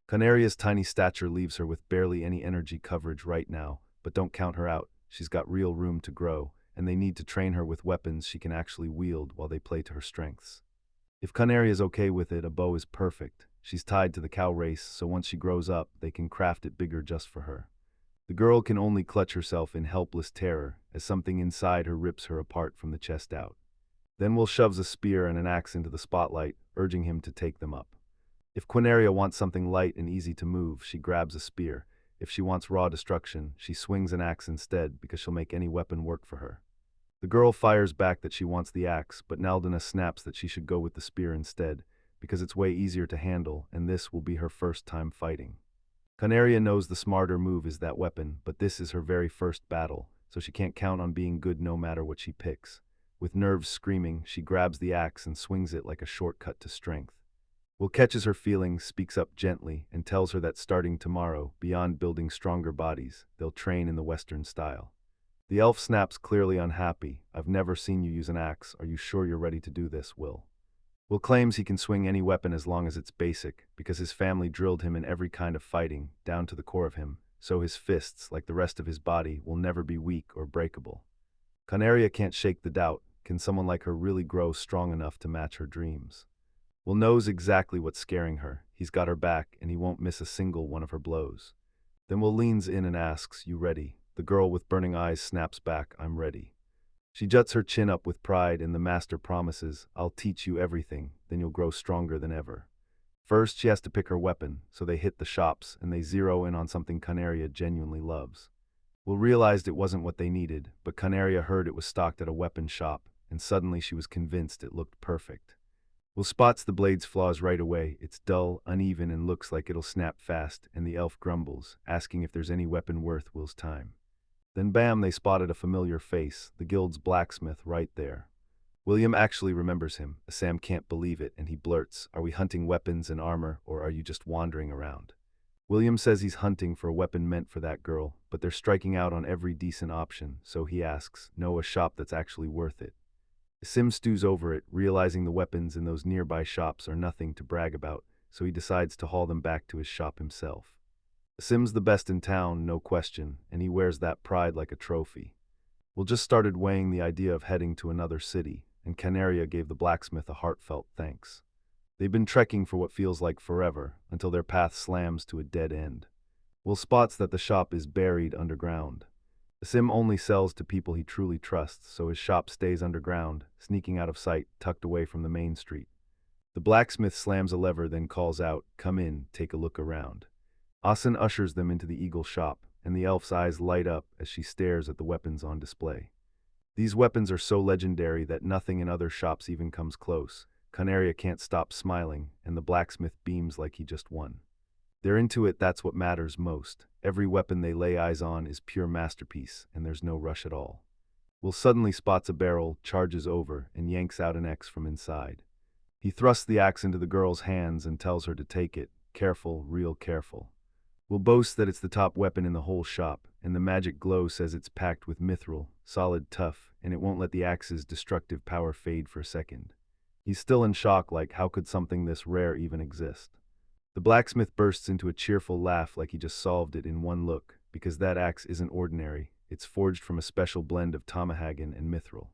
Canaria's tiny stature leaves her with barely any energy coverage right now, but don't count her out. She's got real room to grow, and they need to train her with weapons she can actually wield while they play to her strengths. If Canaria's okay with it, a bow is perfect. She's tied to the cow race, so once she grows up, they can craft it bigger just for her. The girl can only clutch herself in helpless terror as something inside her rips her apart from the chest out. Then Will shoves a spear and an axe into the spotlight, urging him to take them up. If Quinaria wants something light and easy to move, she grabs a spear. If she wants raw destruction, she swings an axe instead because she'll make any weapon work for her. The girl fires back that she wants the axe, but Maldina snaps that she should go with the spear instead, because it's way easier to handle, and this will be her first time fighting. Canaria knows the smarter move is that weapon, but this is her very first battle, so she can't count on being good no matter what she picks. With nerves screaming, she grabs the axe and swings it like a shortcut to strength. Will catches her feelings, speaks up gently, and tells her that starting tomorrow, beyond building stronger bodies, they'll train in the Western style. The elf snaps, clearly unhappy. I've never seen you use an axe. Are you sure you're ready to do this, Will? Will claims he can swing any weapon as long as it's basic, because his family drilled him in every kind of fighting, down to the core of him, so his fists, like the rest of his body, will never be weak or breakable. Canaria can't shake the doubt. Can someone like her really grow strong enough to match her dreams? Will knows exactly what's scaring her. He's got her back, and he won't miss a single one of her blows. Then Will leans in and asks, you ready? The girl with burning eyes snaps back, I'm ready. She juts her chin up with pride, and the master promises, I'll teach you everything, then you'll grow stronger than ever. First, she has to pick her weapon, so they hit the shops, and they zero in on something Canaria genuinely loves. Will realized it wasn't what they needed, but Canaria heard it was stocked at a weapon shop, and suddenly she was convinced it looked perfect. Will spots the blade's flaws right away. It's dull, uneven, and looks like it'll snap fast, and the elf grumbles, asking if there's any weapon worth Will's time. Then bam, they spotted a familiar face, the guild's blacksmith, right there. William actually remembers him. Sam can't believe it, and he blurts, "Are we hunting weapons and armor, or are you just wandering around?" William says he's hunting for a weapon meant for that girl, but they're striking out on every decent option, so he asks, "Know a shop that's actually worth it?" Sim stews over it, realizing the weapons in those nearby shops are nothing to brag about, so he decides to haul them back to his shop himself. Sim's the best in town, no question, and he wears that pride like a trophy. Will just started weighing the idea of heading to another city, and Canaria gave the blacksmith a heartfelt thanks. They've been trekking for what feels like forever, until their path slams to a dead end. Will spots that the shop is buried underground. Sim only sells to people he truly trusts, so his shop stays underground, sneaking out of sight, tucked away from the main street. The blacksmith slams a lever, then calls out, "Come in, take a look around." Asen ushers them into the eagle shop, and the elf's eyes light up as she stares at the weapons on display. These weapons are so legendary that nothing in other shops even comes close. Canaria can't stop smiling, and the blacksmith beams like he just won. They're into it, that's what matters most. Every weapon they lay eyes on is pure masterpiece, and there's no rush at all. Will suddenly spots a barrel, charges over, and yanks out an axe from inside. He thrusts the axe into the girl's hands and tells her to take it, careful, real careful. Will boasts that it's the top weapon in the whole shop, and the magic glow says it's packed with mithril, solid, tough, and it won't let the axe's destructive power fade for a second. He's still in shock, like how could something this rare even exist? The blacksmith bursts into a cheerful laugh like he just solved it in one look, because that axe isn't ordinary, it's forged from a special blend of Tomahagan and mithril.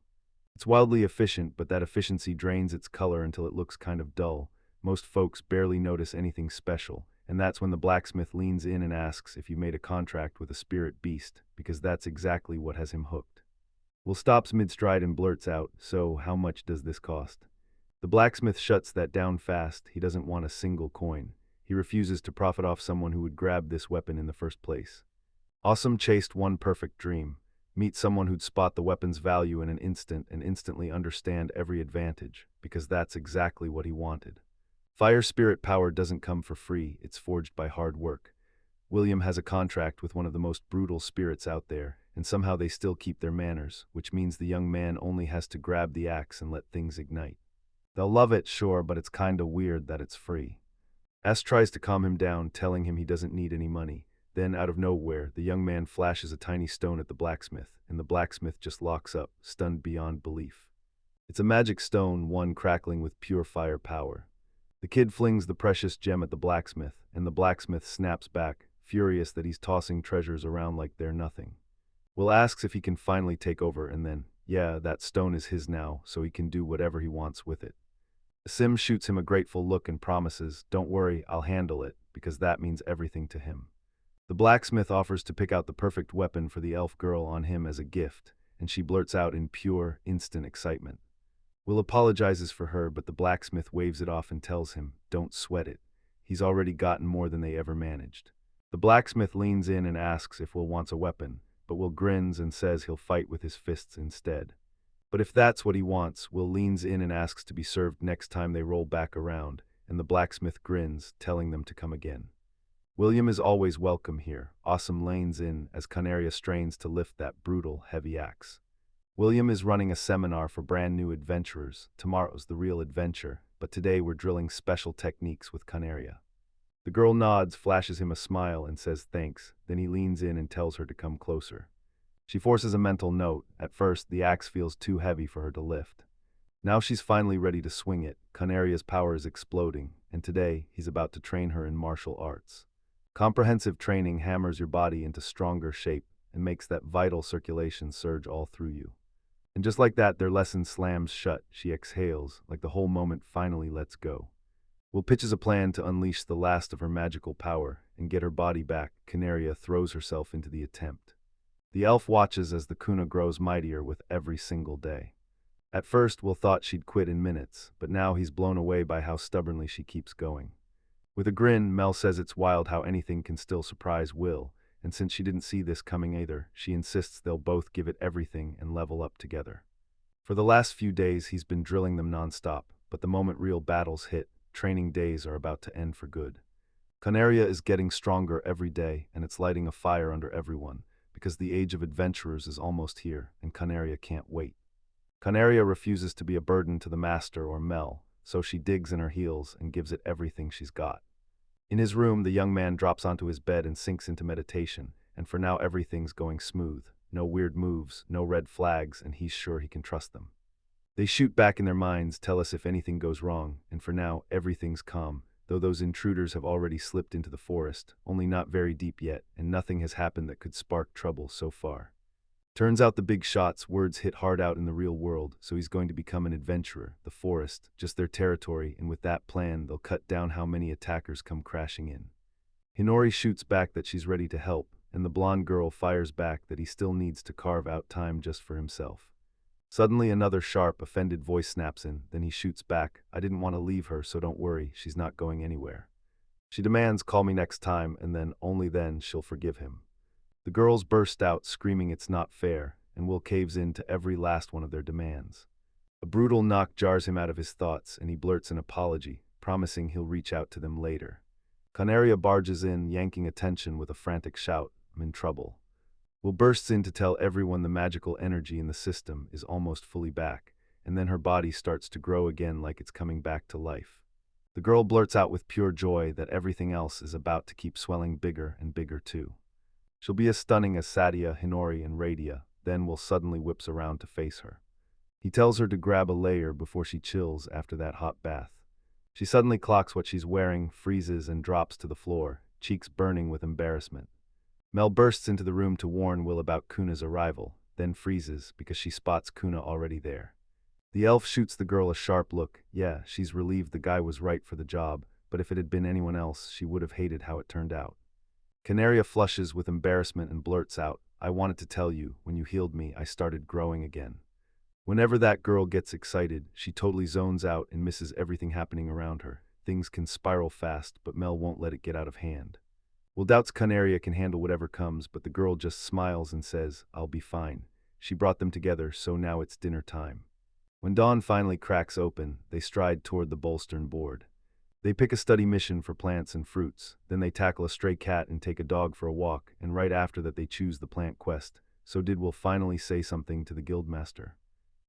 It's wildly efficient, but that efficiency drains its color until it looks kind of dull. Most folks barely notice anything special, and that's when the blacksmith leans in and asks if you made a contract with a spirit beast, because that's exactly what has him hooked. Will stops mid-stride and blurts out, "So, how much does this cost?" The blacksmith shuts that down fast. He doesn't want a single coin. He refuses to profit off someone who would grab this weapon in the first place. Awesome chased one perfect dream. Meet someone who'd spot the weapon's value in an instant and instantly understand every advantage, because that's exactly what he wanted. Fire spirit power doesn't come for free, it's forged by hard work. William has a contract with one of the most brutal spirits out there, and somehow they still keep their manners, which means the young man only has to grab the axe and let things ignite. They'll love it, sure, but it's kinda weird that it's free. S tries to calm him down, telling him he doesn't need any money. Then, out of nowhere, the young man flashes a tiny stone at the blacksmith, and the blacksmith just locks up, stunned beyond belief. It's a magic stone, one crackling with pure fire power. The kid flings the precious gem at the blacksmith, and the blacksmith snaps back, furious that he's tossing treasures around like they're nothing. Will asks if he can finally take over, and then, yeah, that stone is his now, so he can do whatever he wants with it. Sim shoots him a grateful look and promises, "Don't worry, I'll handle it," because that means everything to him. The blacksmith offers to pick out the perfect weapon for the elf girl on him as a gift, and she blurts out in pure, instant excitement. Will apologizes for her, but the blacksmith waves it off and tells him, "Don't sweat it. He's already gotten more than they ever managed." The blacksmith leans in and asks if Will wants a weapon, but Will grins and says he'll fight with his fists instead. But if that's what he wants, Will leans in and asks to be served next time they roll back around, and the blacksmith grins, telling them to come again. William is always welcome here. Awesome lanes in as Canaria strains to lift that brutal, heavy axe. William is running a seminar for brand new adventurers. Tomorrow's the real adventure, but today we're drilling special techniques with Canaria. The girl nods, flashes him a smile, and says thanks. Then he leans in and tells her to come closer. She forces a mental note. At first, the axe feels too heavy for her to lift. Now she's finally ready to swing it. Canaria's power is exploding, and today he's about to train her in martial arts. Comprehensive training hammers your body into stronger shape and makes that vital circulation surge all through you. And just like that, their lesson slams shut. She exhales, like the whole moment finally lets go. Will pitches a plan to unleash the last of her magical power and get her body back. Canaria throws herself into the attempt. The elf watches as the Kuna grows mightier with every single day. At first, Will thought she'd quit in minutes, but now he's blown away by how stubbornly she keeps going. With a grin, Mel says it's wild how anything can still surprise Will, and since she didn't see this coming either, she insists they'll both give it everything and level up together. For the last few days, he's been drilling them nonstop, but the moment real battles hit, training days are about to end for good. Canaria is getting stronger every day, and it's lighting a fire under everyone, because the age of adventurers is almost here, and Canaria can't wait. Canaria refuses to be a burden to the master or Mel, so she digs in her heels and gives it everything she's got. In his room, the young man drops onto his bed and sinks into meditation, and for now everything's going smooth. No weird moves, no red flags, and he's sure he can trust them. They shoot back in their minds, tell us if anything goes wrong, and for now everything's calm, though those intruders have already slipped into the forest, only not very deep yet, and nothing has happened that could spark trouble so far. Turns out the big shot's words hit hard out in the real world, so he's going to become an adventurer, the forest, just their territory, and with that plan, they'll cut down how many attackers come crashing in. Hinori shoots back that she's ready to help, and the blonde girl fires back that he still needs to carve out time just for himself. Suddenly another sharp, offended voice snaps in, then he shoots back, I didn't want to leave her, so don't worry, she's not going anywhere. She demands, call me next time, and then, only then, she'll forgive him. The girls burst out, screaming it's not fair, and Will caves in to every last one of their demands. A brutal knock jars him out of his thoughts, and he blurts an apology, promising he'll reach out to them later. Canaria barges in, yanking attention with a frantic shout, I'm in trouble. Will bursts in to tell everyone the magical energy in the system is almost fully back, and then her body starts to grow again like it's coming back to life. The girl blurts out with pure joy that everything else is about to keep swelling bigger and bigger too. She'll be as stunning as Satya, Hinori, and Radia, then Will suddenly whips around to face her. He tells her to grab a layer before she chills after that hot bath. She suddenly clocks what she's wearing, freezes, and drops to the floor, cheeks burning with embarrassment. Mel bursts into the room to warn Will about Kuna's arrival, then freezes because she spots Kuna already there. The elf shoots the girl a sharp look. Yeah, she's relieved the guy was right for the job, but if it had been anyone else, she would have hated how it turned out. Canaria flushes with embarrassment and blurts out, I wanted to tell you, when you healed me, I started growing again. Whenever that girl gets excited, she totally zones out and misses everything happening around her. Things can spiral fast, but Mel won't let it get out of hand. Will doubts Canaria can handle whatever comes, but the girl just smiles and says, I'll be fine. She brought them together, so now it's dinner time. When dawn finally cracks open, they stride toward the bolstern board. They pick a study mission for plants and fruits, then they tackle a stray cat and take a dog for a walk, and right after that they choose the plant quest. So did Will finally say something to the Guildmaster.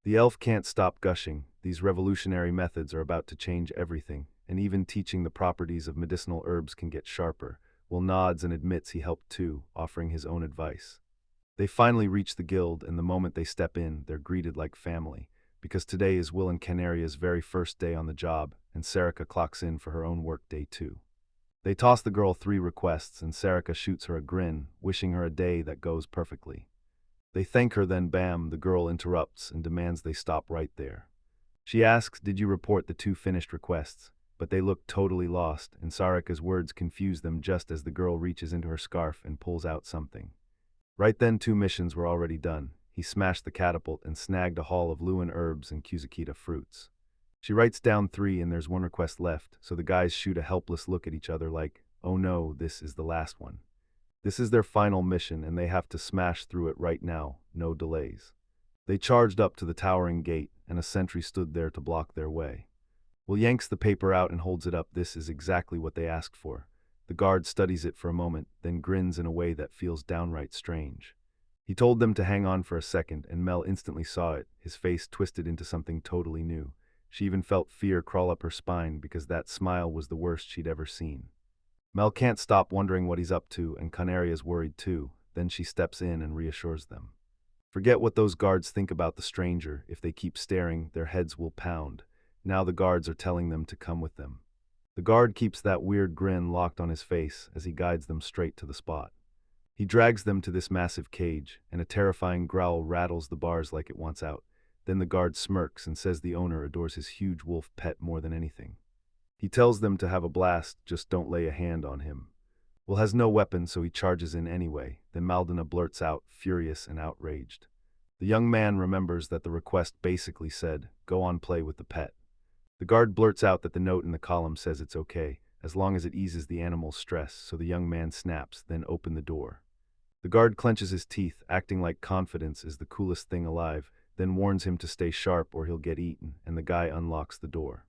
The elf can't stop gushing. These revolutionary methods are about to change everything, and even teaching the properties of medicinal herbs can get sharper. Will nods and admits he helped too, offering his own advice. They finally reach the guild, and the moment they step in, they're greeted like family, because today is Will and Canaria's very first day on the job, and Sarika clocks in for her own work day too. They toss the girl 3 requests, and Sarika shoots her a grin, wishing her a day that goes perfectly. They thank her, then bam, the girl interrupts and demands they stop right there. She asks, did you report the 2 finished requests? But they look totally lost, and Sarika's words confuse them just as the girl reaches into her scarf and pulls out something. Right then 2 missions were already done. He smashed the catapult and snagged a haul of Luan herbs and Kuzakita fruits. She writes down 3 and there's 1 request left, so the guys shoot a helpless look at each other like, oh no, this is the last one. This is their final mission and they have to smash through it right now, no delays. They charged up to the towering gate, and a sentry stood there to block their way. Will yanks the paper out and holds it up. This is exactly what they asked for. The guard studies it for a moment, then grins in a way that feels downright strange. He told them to hang on for a second, and Mel instantly saw it, his face twisted into something totally new. She even felt fear crawl up her spine because that smile was the worst she'd ever seen. Mel can't stop wondering what he's up to, and Canaria's worried too. Then she steps in and reassures them. Forget what those guards think about the stranger. If they keep staring, their heads will pound. Now the guards are telling them to come with them. The guard keeps that weird grin locked on his face as he guides them straight to the spot. He drags them to this massive cage, and a terrifying growl rattles the bars like it wants out. Then the guard smirks and says the owner adores his huge wolf pet more than anything. He tells them to have a blast, just don't lay a hand on him. Will has no weapon, so he charges in anyway. Then Maldina blurts out, furious and outraged. The young man remembers that the request basically said, go on, play with the pet. The guard blurts out that the note in the column says it's okay, as long as it eases the animal's stress, so the young man snaps, then open the door. The guard clenches his teeth, acting like confidence is the coolest thing alive, then warns him to stay sharp or he'll get eaten, and the guy unlocks the door.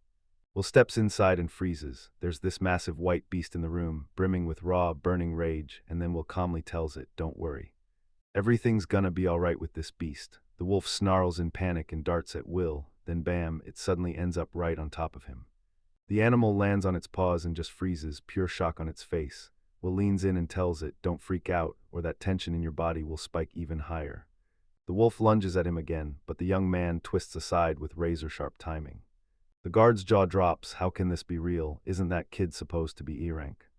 Will steps inside and freezes. There's this massive white beast in the room, brimming with raw, burning rage, and then Will calmly tells it, "Don't worry. Everything's gonna be alright with this beast." The wolf snarls in panic and darts at Will, then bam, it suddenly ends up right on top of him. The animal lands on its paws and just freezes, pure shock on its face. Will leans in and tells it, "Don't freak out, or that tension in your body will spike even higher." The wolf lunges at him again, but the young man twists aside with razor-sharp timing. The guard's jaw drops. How can this be real? Isn't that kid supposed to be E-rank?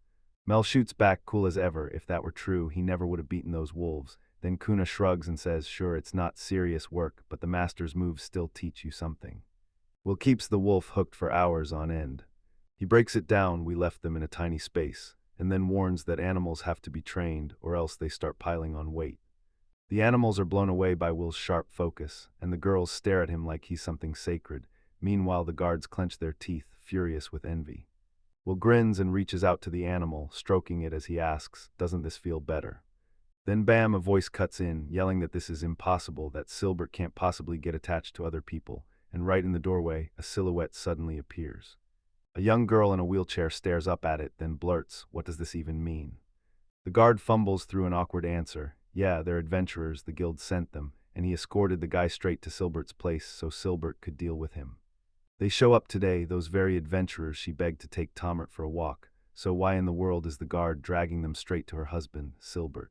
Mel shoots back, cool as ever. If that were true, he never would have beaten those wolves. Then Kuna shrugs and says, "Sure, it's not serious work, but the master's moves still teach you something." Will keeps the wolf hooked for hours on end. He breaks it down, we left them in a tiny space, and then warns that animals have to be trained or else they start piling on weight. The animals are blown away by Will's sharp focus, and the girls stare at him like he's something sacred. Meanwhile, the guards clench their teeth, furious with envy. Will grins and reaches out to the animal, stroking it as he asks, "Doesn't this feel better?" Then bam, a voice cuts in, yelling that this is impossible, that Silbert can't possibly get attached to other people, and right in the doorway, a silhouette suddenly appears. A young girl in a wheelchair stares up at it, then blurts, "What does this even mean?" The guard fumbles through an awkward answer. Yeah, they're adventurers, the guild sent them, and he escorted the guy straight to Silbert's place so Silbert could deal with him. They show up today, those very adventurers she begged to take Tomert for a walk, so why in the world is the guard dragging them straight to her husband, Silbert?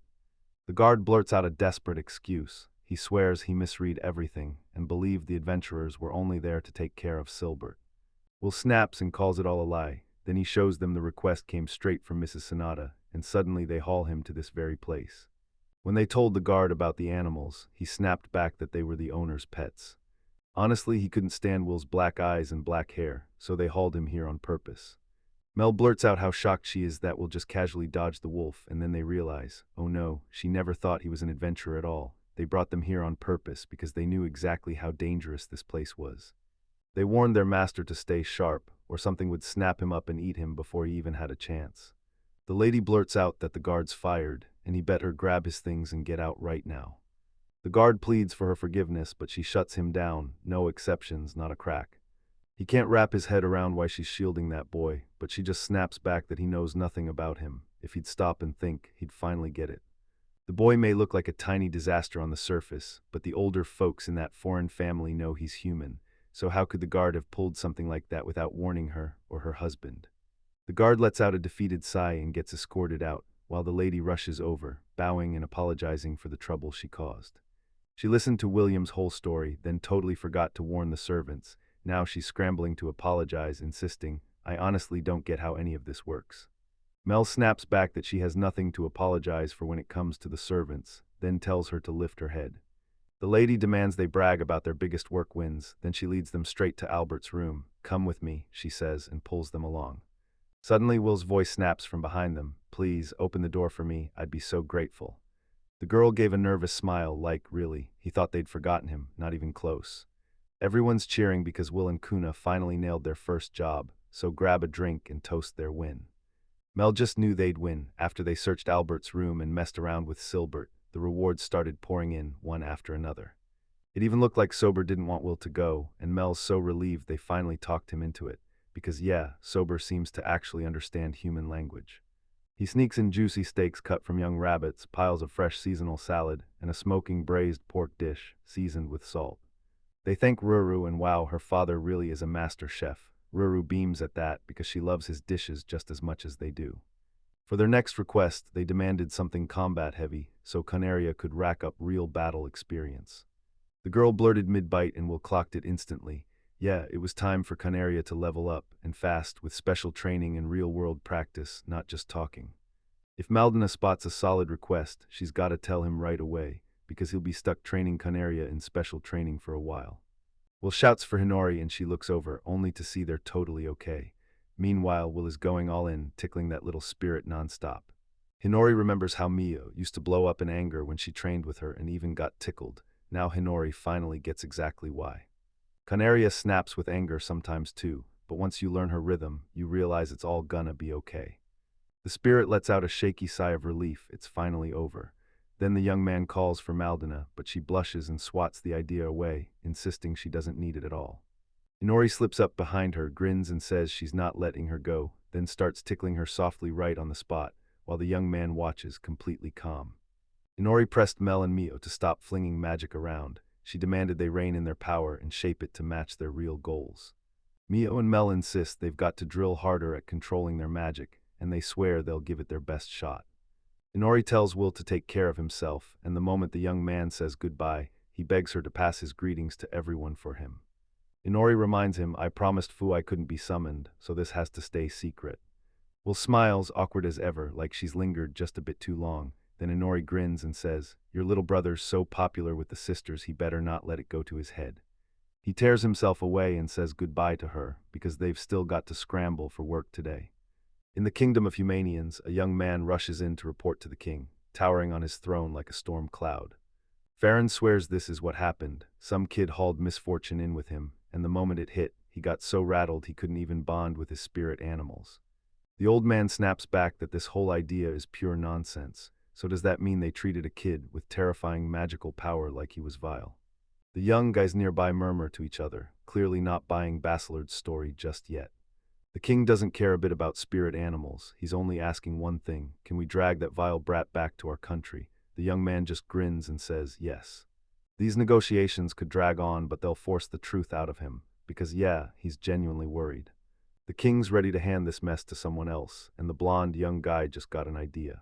The guard blurts out a desperate excuse. He swears he misread everything and believed the adventurers were only there to take care of Silbert. Will snaps and calls it all a lie. Then he shows them the request came straight from Mrs. Sonata, and suddenly they haul him to this very place. When they told the guard about the animals, he snapped back that they were the owner's pets. Honestly, he couldn't stand Will's black eyes and black hair, so they hauled him here on purpose. Mel blurts out how shocked she is that Will just casually dodged the wolf, and then they realize, oh no, she never thought he was an adventurer at all. They brought them here on purpose because they knew exactly how dangerous this place was. They warned their master to stay sharp, or something would snap him up and eat him before he even had a chance. The lady blurts out that the guard's fired, and he bet her grab his things and get out right now. The guard pleads for her forgiveness, but she shuts him down, no exceptions, not a crack. He can't wrap his head around why she's shielding that boy, but she just snaps back that he knows nothing about him. If he'd stop and think, he'd finally get it. The boy may look like a tiny disaster on the surface, but the older folks in that foreign family know he's human, so how could the guard have pulled something like that without warning her or her husband? The guard lets out a defeated sigh and gets escorted out, while the lady rushes over, bowing and apologizing for the trouble she caused. She listened to William's whole story, then totally forgot to warn the servants. Now she's scrambling to apologize, insisting, "I honestly don't get how any of this works." Mel snaps back that she has nothing to apologize for when it comes to the servants, then tells her to lift her head. The lady demands they brag about their biggest work wins, then she leads them straight to Albert's room. "Come with me," she says, and pulls them along. Suddenly, Will's voice snaps from behind them. "Please, open the door for me, I'd be so grateful." The girl gave a nervous smile, like, really, he thought they'd forgotten him, not even close. Everyone's cheering because Will and Kuna finally nailed their first job, so grab a drink and toast their win. Mel just knew they'd win. After they searched Albert's room and messed around with Silbert, the rewards started pouring in, one after another. It even looked like Sober didn't want Will to go, and Mel's so relieved they finally talked him into it, because yeah, Sober seems to actually understand human language. He sneaks in juicy steaks cut from young rabbits, piles of fresh seasonal salad, and a smoking braised pork dish, seasoned with salt. They thank Ruru, and wow, her father really is a master chef. Ruru beams at that because she loves his dishes just as much as they do. For their next request, they demanded something combat-heavy, so Canaria could rack up real battle experience. The girl blurted mid-bite and Will clocked it instantly. Yeah, it was time for Canaria to level up, and fast, with special training and real-world practice, not just talking. If Maldina spots a solid request, she's gotta tell him right away, because he'll be stuck training Canaria in special training for a while. Will shouts for Hinori and she looks over, only to see they're totally okay. Meanwhile, Will is going all in, tickling that little spirit nonstop. Hinori remembers how Mio used to blow up in anger when she trained with her and even got tickled. Now Hinori finally gets exactly why. Canaria snaps with anger sometimes too, but once you learn her rhythm, you realize it's all gonna be okay. The spirit lets out a shaky sigh of relief, it's finally over. Then the young man calls for Maldina, but she blushes and swats the idea away, insisting she doesn't need it at all. Inori slips up behind her, grins and says she's not letting her go, then starts tickling her softly right on the spot, while the young man watches, completely calm. Inori pressed Mel and Mio to stop flinging magic around. She demanded they rein in their power and shape it to match their real goals. Mio and Mel insist they've got to drill harder at controlling their magic, and they swear they'll give it their best shot. Inori tells Will to take care of himself, and the moment the young man says goodbye, he begs her to pass his greetings to everyone for him. Inori reminds him, I promised Fu I couldn't be summoned, so this has to stay secret. Will smiles, awkward as ever, like she's lingered just a bit too long. Then Inori grins and says, your little brother's so popular with the sisters he better not let it go to his head. He tears himself away and says goodbye to her, because they've still got to scramble for work today. In the kingdom of Humanians, a young man rushes in to report to the king, towering on his throne like a storm cloud. Farron swears this is what happened. Some kid hauled misfortune in with him, and the moment it hit, he got so rattled he couldn't even bond with his spirit animals. The old man snaps back that this whole idea is pure nonsense. So does that mean they treated a kid with terrifying magical power like he was vile? The young guys nearby murmur to each other, clearly not buying Basilard's story just yet. The king doesn't care a bit about spirit animals. He's only asking one thing: can we drag that vile brat back to our country? The young man just grins and says yes. These negotiations could drag on, but they'll force the truth out of him, because he's genuinely worried. The king's ready to hand this mess to someone else, and the blonde young guy just got an idea.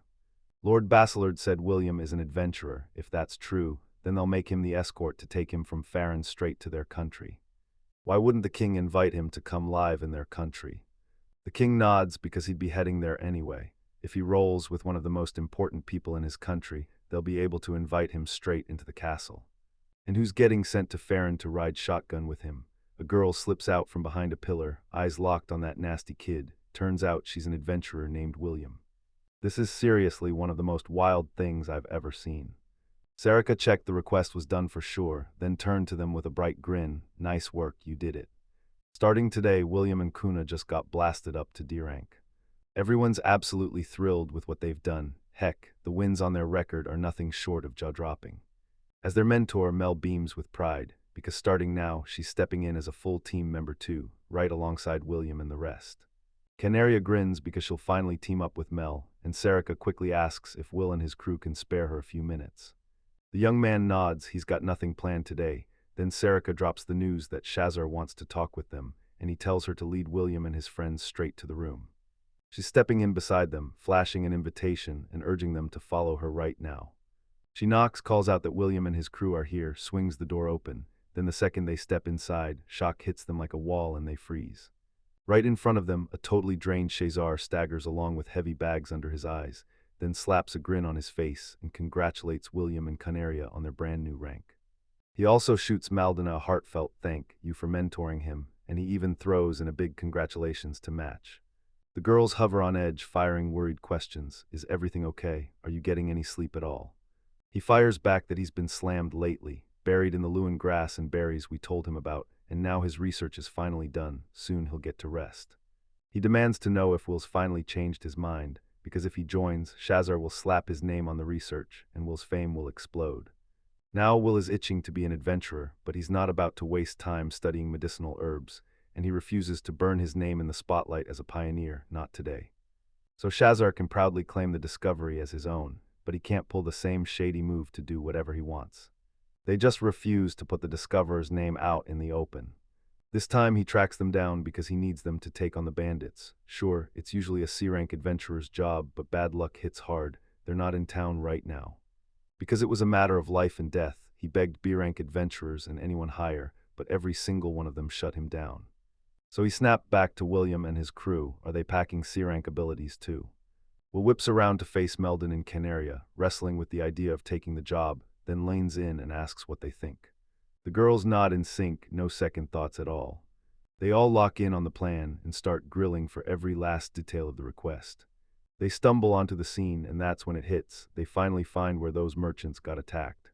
Lord Basilard said William is an adventurer. If that's true, then they'll make him the escort to take him from Farron straight to their country. Why wouldn't the king invite him to come live in their country? The king nods because he'd be heading there anyway. If he rolls with one of the most important people in his country, they'll be able to invite him straight into the castle. And who's getting sent to Farron to ride shotgun with him? A girl slips out from behind a pillar, eyes locked on that nasty kid. Turns out she's an adventurer named William. This is seriously one of the most wild things I've ever seen. Sarika checked the request was done for sure, then turned to them with a bright grin. Nice work, you did it. Starting today, William and Kuna just got blasted up to D rank. Everyone's absolutely thrilled with what they've done. Heck, the wins on their record are nothing short of jaw-dropping. As their mentor, Mel beams with pride, because starting now, she's stepping in as a full team member too, right alongside William and the rest. Canaria grins because she'll finally team up with Mel, and Sarika quickly asks if Will and his crew can spare her a few minutes. The young man nods, he's got nothing planned today. Then Sarika drops the news that Shazar wants to talk with them, and he tells her to lead William and his friends straight to the room. She's stepping in beside them, flashing an invitation and urging them to follow her right now. She knocks, calls out that William and his crew are here, swings the door open. Then the second they step inside, shock hits them like a wall and they freeze. Right in front of them, a totally drained Shazar staggers along with heavy bags under his eyes, then slaps a grin on his face and congratulates William and Canaria on their brand new rank. He also shoots Maldena a heartfelt thank you for mentoring him, and he even throws in a big congratulations to match. The girls hover on edge, firing worried questions. Is everything okay? Are you getting any sleep at all? He fires back that he's been slammed lately, buried in the Lewin grass and berries we told him about, and now his research is finally done. Soon he'll get to rest. He demands to know if Will's finally changed his mind, because if he joins, Shazar will slap his name on the research, and Will's fame will explode. Now Will is itching to be an adventurer, but he's not about to waste time studying medicinal herbs, and he refuses to burn his name in the spotlight as a pioneer, not today. So Shazar can proudly claim the discovery as his own, but he can't pull the same shady move to do whatever he wants. They just refuse to put the discoverer's name out in the open. This time he tracks them down because he needs them to take on the bandits. Sure, it's usually a C-rank adventurer's job, but bad luck hits hard. They're not in town right now. Because it was a matter of life and death, he begged B-rank adventurers and anyone higher, but every single one of them shut him down. So he snapped back to William and his crew. Are they packing C-rank abilities too? Will whips around to face Meldon and Canaria, wrestling with the idea of taking the job, then lanes in and asks what they think. The girls nod in sync, no second thoughts at all. They all lock in on the plan and start grilling for every last detail of the request. They stumble onto the scene, and that's when it hits. They finally find where those merchants got attacked.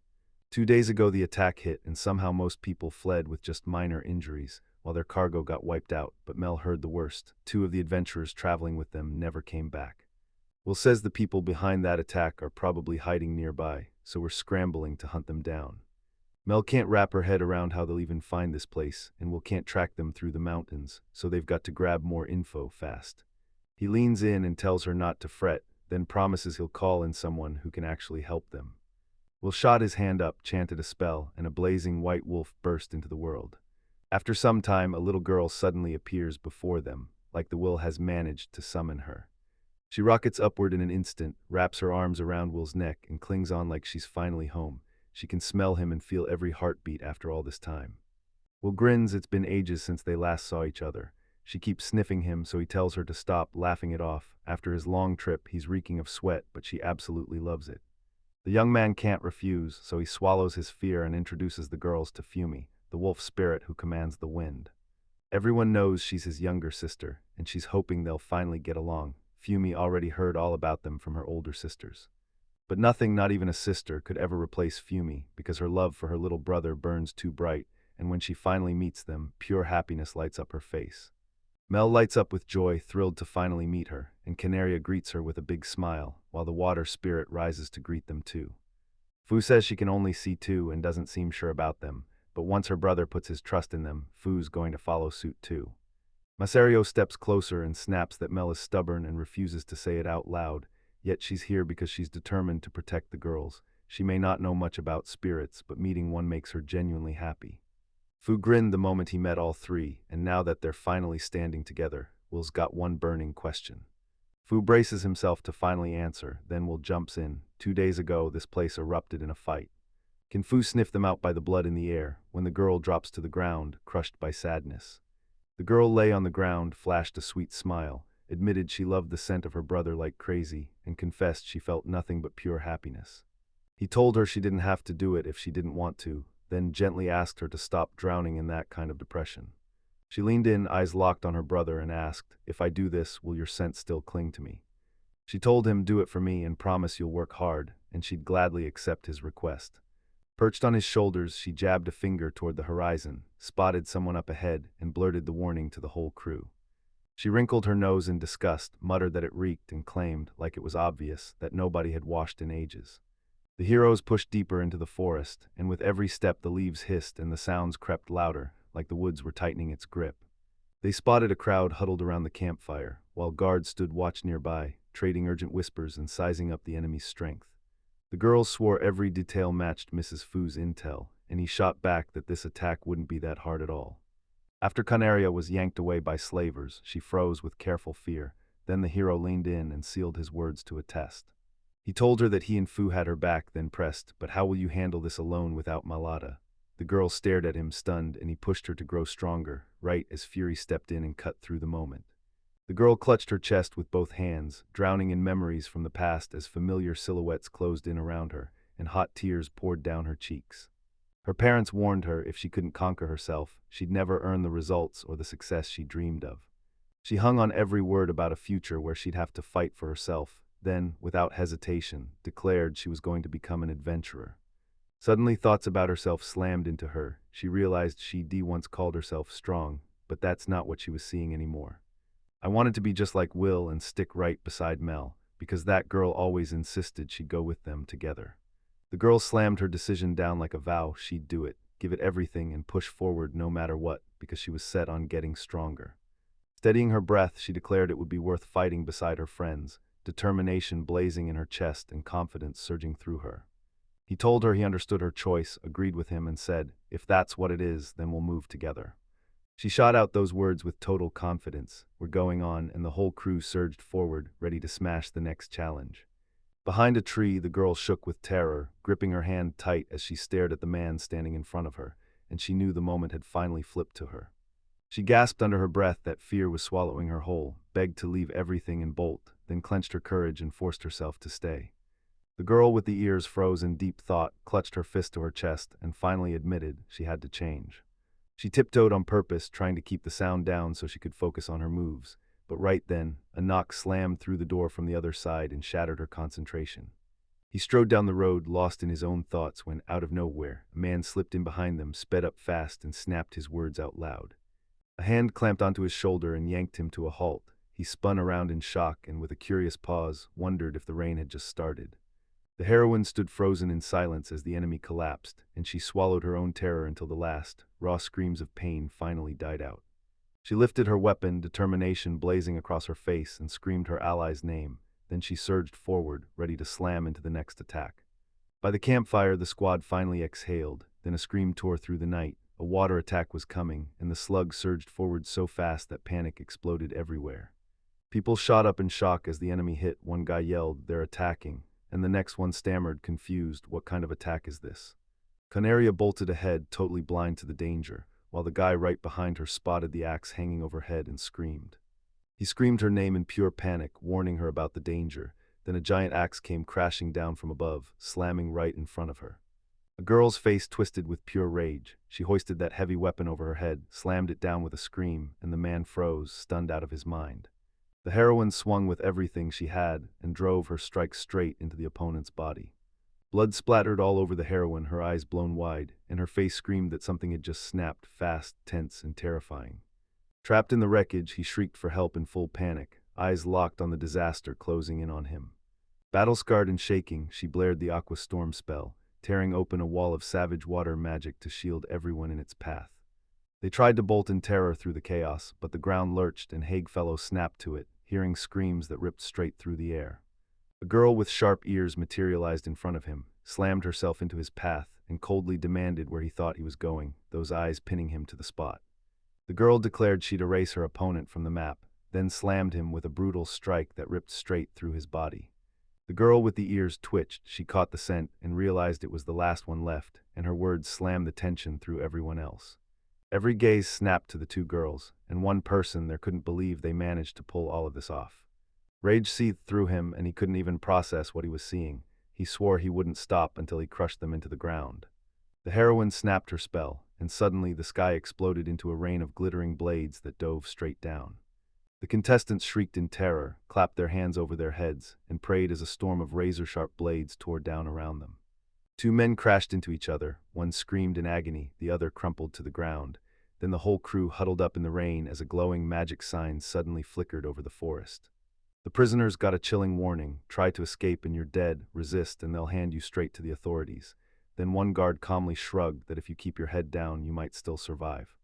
2 days ago the attack hit, and somehow most people fled with just minor injuries, while their cargo got wiped out, but Mel heard the worst. 2 of the adventurers traveling with them never came back. Will says the people behind that attack are probably hiding nearby, so we're scrambling to hunt them down. Mel can't wrap her head around how they'll even find this place, and Will can't track them through the mountains, so they've got to grab more info fast. He leans in and tells her not to fret, then promises he'll call in someone who can actually help them. Will shot his hand up, chanted a spell, and a blazing white wolf burst into the world. After some time, a little girl suddenly appears before them, like the Will has managed to summon her. She rockets upward in an instant, wraps her arms around Will's neck, and clings on like she's finally home. She can smell him and feel every heartbeat after all this time. Will grins. It's been ages since they last saw each other. She keeps sniffing him, so he tells her to stop, laughing it off. After his long trip, he's reeking of sweat, but she absolutely loves it. The young man can't refuse, so he swallows his fear and introduces the girls to Fumi, the wolf spirit who commands the wind. Everyone knows she's his younger sister, and she's hoping they'll finally get along. Fumi already heard all about them from her older sisters. But nothing, not even a sister, could ever replace Fumi, because her love for her little brother burns too bright, and when she finally meets them, pure happiness lights up her face. Mel lights up with joy, thrilled to finally meet her, and Canaria greets her with a big smile, while the water spirit rises to greet them too. Fu says she can only see two and doesn't seem sure about them, but once her brother puts his trust in them, Fu's going to follow suit too. Masario steps closer and snaps that Mel is stubborn and refuses to say it out loud, yet she's here because she's determined to protect the girls. She may not know much about spirits, but meeting one makes her genuinely happy. Fu grinned the moment he met all three, and now that they're finally standing together, Will's got one burning question. Fu braces himself to finally answer, then Will jumps in. 2 days ago, this place erupted in a fight. Can Fu sniff them out by the blood in the air, when the girl drops to the ground, crushed by sadness. The girl lay on the ground, flashed a sweet smile, admitted she loved the scent of her brother like crazy, and confessed she felt nothing but pure happiness. He told her she didn't have to do it if she didn't want to, then gently asked her to stop drowning in that kind of depression. She leaned in, eyes locked on her brother, and asked, "If I do this, will your scent still cling to me?" She told him, "Do it for me and promise you'll work hard," and she'd gladly accept his request. Perched on his shoulders, she jabbed a finger toward the horizon, spotted someone up ahead, and blurted the warning to the whole crew. She wrinkled her nose in disgust, muttered that it reeked, and claimed, like it was obvious, that nobody had washed in ages. The heroes pushed deeper into the forest, and with every step the leaves hissed and the sounds crept louder, like the woods were tightening its grip. They spotted a crowd huddled around the campfire, while guards stood watch nearby, trading urgent whispers and sizing up the enemy's strength. The girls swore every detail matched Mrs. Fu's intel, and he shot back that this attack wouldn't be that hard at all. After Canaria was yanked away by slavers, she froze with careful fear. Then the hero leaned in and sealed his words to a test. He told her that he and Fu had her back, then pressed, "But how will you handle this alone without Malada?" The girl stared at him, stunned, and he pushed her to grow stronger, right as Fury stepped in and cut through the moment. The girl clutched her chest with both hands, drowning in memories from the past as familiar silhouettes closed in around her, and hot tears poured down her cheeks. Her parents warned her if she couldn't conquer herself, she'd never earn the results or the success she dreamed of. She hung on every word about a future where she'd have to fight for herself, then, without hesitation, declared she was going to become an adventurer. Suddenly thoughts about herself slammed into her. She realized she'd once called herself strong, but that's not what she was seeing anymore. "I wanted to be just like Will and stick right beside Mel, because that girl always insisted she'd go with them together." The girl slammed her decision down like a vow. She'd do it, give it everything, and push forward no matter what, because she was set on getting stronger. Steadying her breath, she declared it would be worth fighting beside her friends, determination blazing in her chest and confidence surging through her. He told her he understood her choice, agreed with him, and said, "If that's what it is, then we'll move together." She shot out those words with total confidence. "We're going on," and the whole crew surged forward, ready to smash the next challenge. Behind a tree, the girl shook with terror, gripping her hand tight as she stared at the man standing in front of her, and she knew the moment had finally flipped to her. She gasped under her breath that fear was swallowing her whole, begged to leave everything and bolt, then clenched her courage and forced herself to stay. The girl with the ears froze in deep thought, clutched her fist to her chest, and finally admitted she had to change. She tiptoed on purpose, trying to keep the sound down so she could focus on her moves, but right then, a knock slammed through the door from the other side and shattered her concentration. He strode down the road, lost in his own thoughts, when, out of nowhere, a man slipped in behind them, sped up fast, and snapped his words out loud. A hand clamped onto his shoulder and yanked him to a halt. He spun around in shock and, with a curious pause, wondered if the rain had just started. The heroine stood frozen in silence as the enemy collapsed, and she swallowed her own terror until the last, raw screams of pain finally died out. She lifted her weapon, determination blazing across her face, and screamed her ally's name. Then she surged forward, ready to slam into the next attack. By the campfire, the squad finally exhaled, then a scream tore through the night. A water attack was coming, and the slug surged forward so fast that panic exploded everywhere. People shot up in shock as the enemy hit. One guy yelled, "They're attacking," and the next one stammered, confused, "What kind of attack is this?" Canaria bolted ahead, totally blind to the danger, while the guy right behind her spotted the axe hanging overhead and screamed. He screamed her name in pure panic, warning her about the danger. Then a giant axe came crashing down from above, slamming right in front of her. A girl's face twisted with pure rage. She hoisted that heavy weapon over her head, slammed it down with a scream, and the man froze, stunned out of his mind. The heroine swung with everything she had and drove her strike straight into the opponent's body. Blood splattered all over the heroine, her eyes blown wide, and her face screamed that something had just snapped, fast, tense, and terrifying. Trapped in the wreckage, he shrieked for help in full panic, eyes locked on the disaster closing in on him. Battle-scarred and shaking, she blared the Aqua Storm spell, tearing open a wall of savage water magic to shield everyone in its path. They tried to bolt in terror through the chaos, but the ground lurched and Haigfellow snapped to it, hearing screams that ripped straight through the air. A girl with sharp ears materialized in front of him, slammed herself into his path, and coldly demanded where he thought he was going, those eyes pinning him to the spot. The girl declared she'd erase her opponent from the map, then slammed him with a brutal strike that ripped straight through his body. The girl with the ears twitched, she caught the scent and realized it was the last one left, and her words slammed the tension through everyone else. Every gaze snapped to the two girls, and one person there couldn't believe they managed to pull all of this off. Rage seethed through him, and he couldn't even process what he was seeing. He swore he wouldn't stop until he crushed them into the ground. The heroine snapped her spell, and suddenly the sky exploded into a rain of glittering blades that dove straight down. The contestants shrieked in terror, clapped their hands over their heads, and prayed as a storm of razor-sharp blades tore down around them. Two men crashed into each other, one screamed in agony, the other crumpled to the ground. Then the whole crew huddled up in the rain as a glowing magic sign suddenly flickered over the forest. The prisoners got a chilling warning: try to escape and you're dead, resist and they'll hand you straight to the authorities. Then one guard calmly shrugged that if you keep your head down, you might still survive.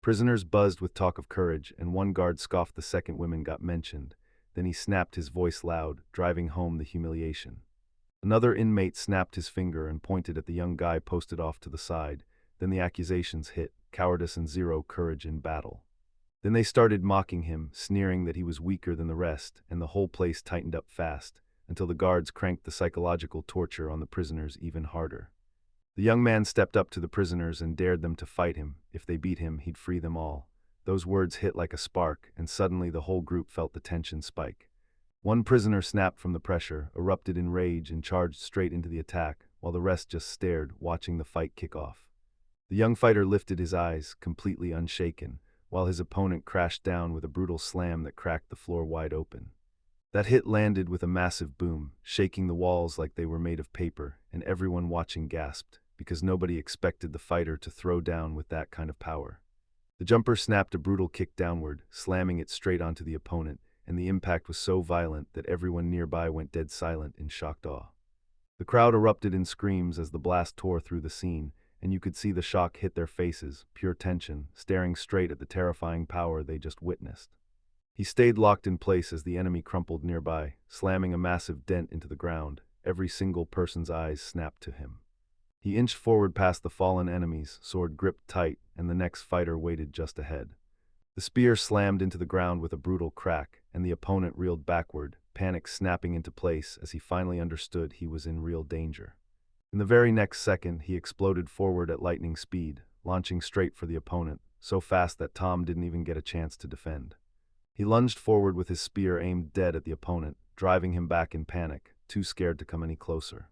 Prisoners buzzed with talk of courage, and one guard scoffed the second women got mentioned. Then he snapped his voice loud, driving home the humiliation. Another inmate snapped his finger and pointed at the young guy posted off to the side. Then the accusations hit: cowardice and zero courage in battle. Then they started mocking him, sneering that he was weaker than the rest, and the whole place tightened up fast, until the guards cranked the psychological torture on the prisoners even harder. The young man stepped up to the prisoners and dared them to fight him. If they beat him, he'd free them all. Those words hit like a spark, and suddenly the whole group felt the tension spike. One prisoner snapped from the pressure, erupted in rage, and charged straight into the attack, while the rest just stared, watching the fight kick off. The young fighter lifted his eyes, completely unshaken, while his opponent crashed down with a brutal slam that cracked the floor wide open. That hit landed with a massive boom, shaking the walls like they were made of paper, and everyone watching gasped, because nobody expected the fighter to throw down with that kind of power. The jumper snapped a brutal kick downward, slamming it straight onto the opponent, and the impact was so violent that everyone nearby went dead silent in shocked awe. The crowd erupted in screams as the blast tore through the scene, and you could see the shock hit their faces, pure tension, staring straight at the terrifying power they just witnessed. He stayed locked in place as the enemy crumpled nearby, slamming a massive dent into the ground. Every single person's eyes snapped to him. He inched forward past the fallen enemies, sword gripped tight, and the next fighter waited just ahead. The spear slammed into the ground with a brutal crack, and the opponent reeled backward, panic snapping into place as he finally understood he was in real danger. In the very next second, he exploded forward at lightning speed, launching straight for the opponent, so fast that Tom didn't even get a chance to defend. He lunged forward with his spear aimed dead at the opponent, driving him back in panic, too scared to come any closer.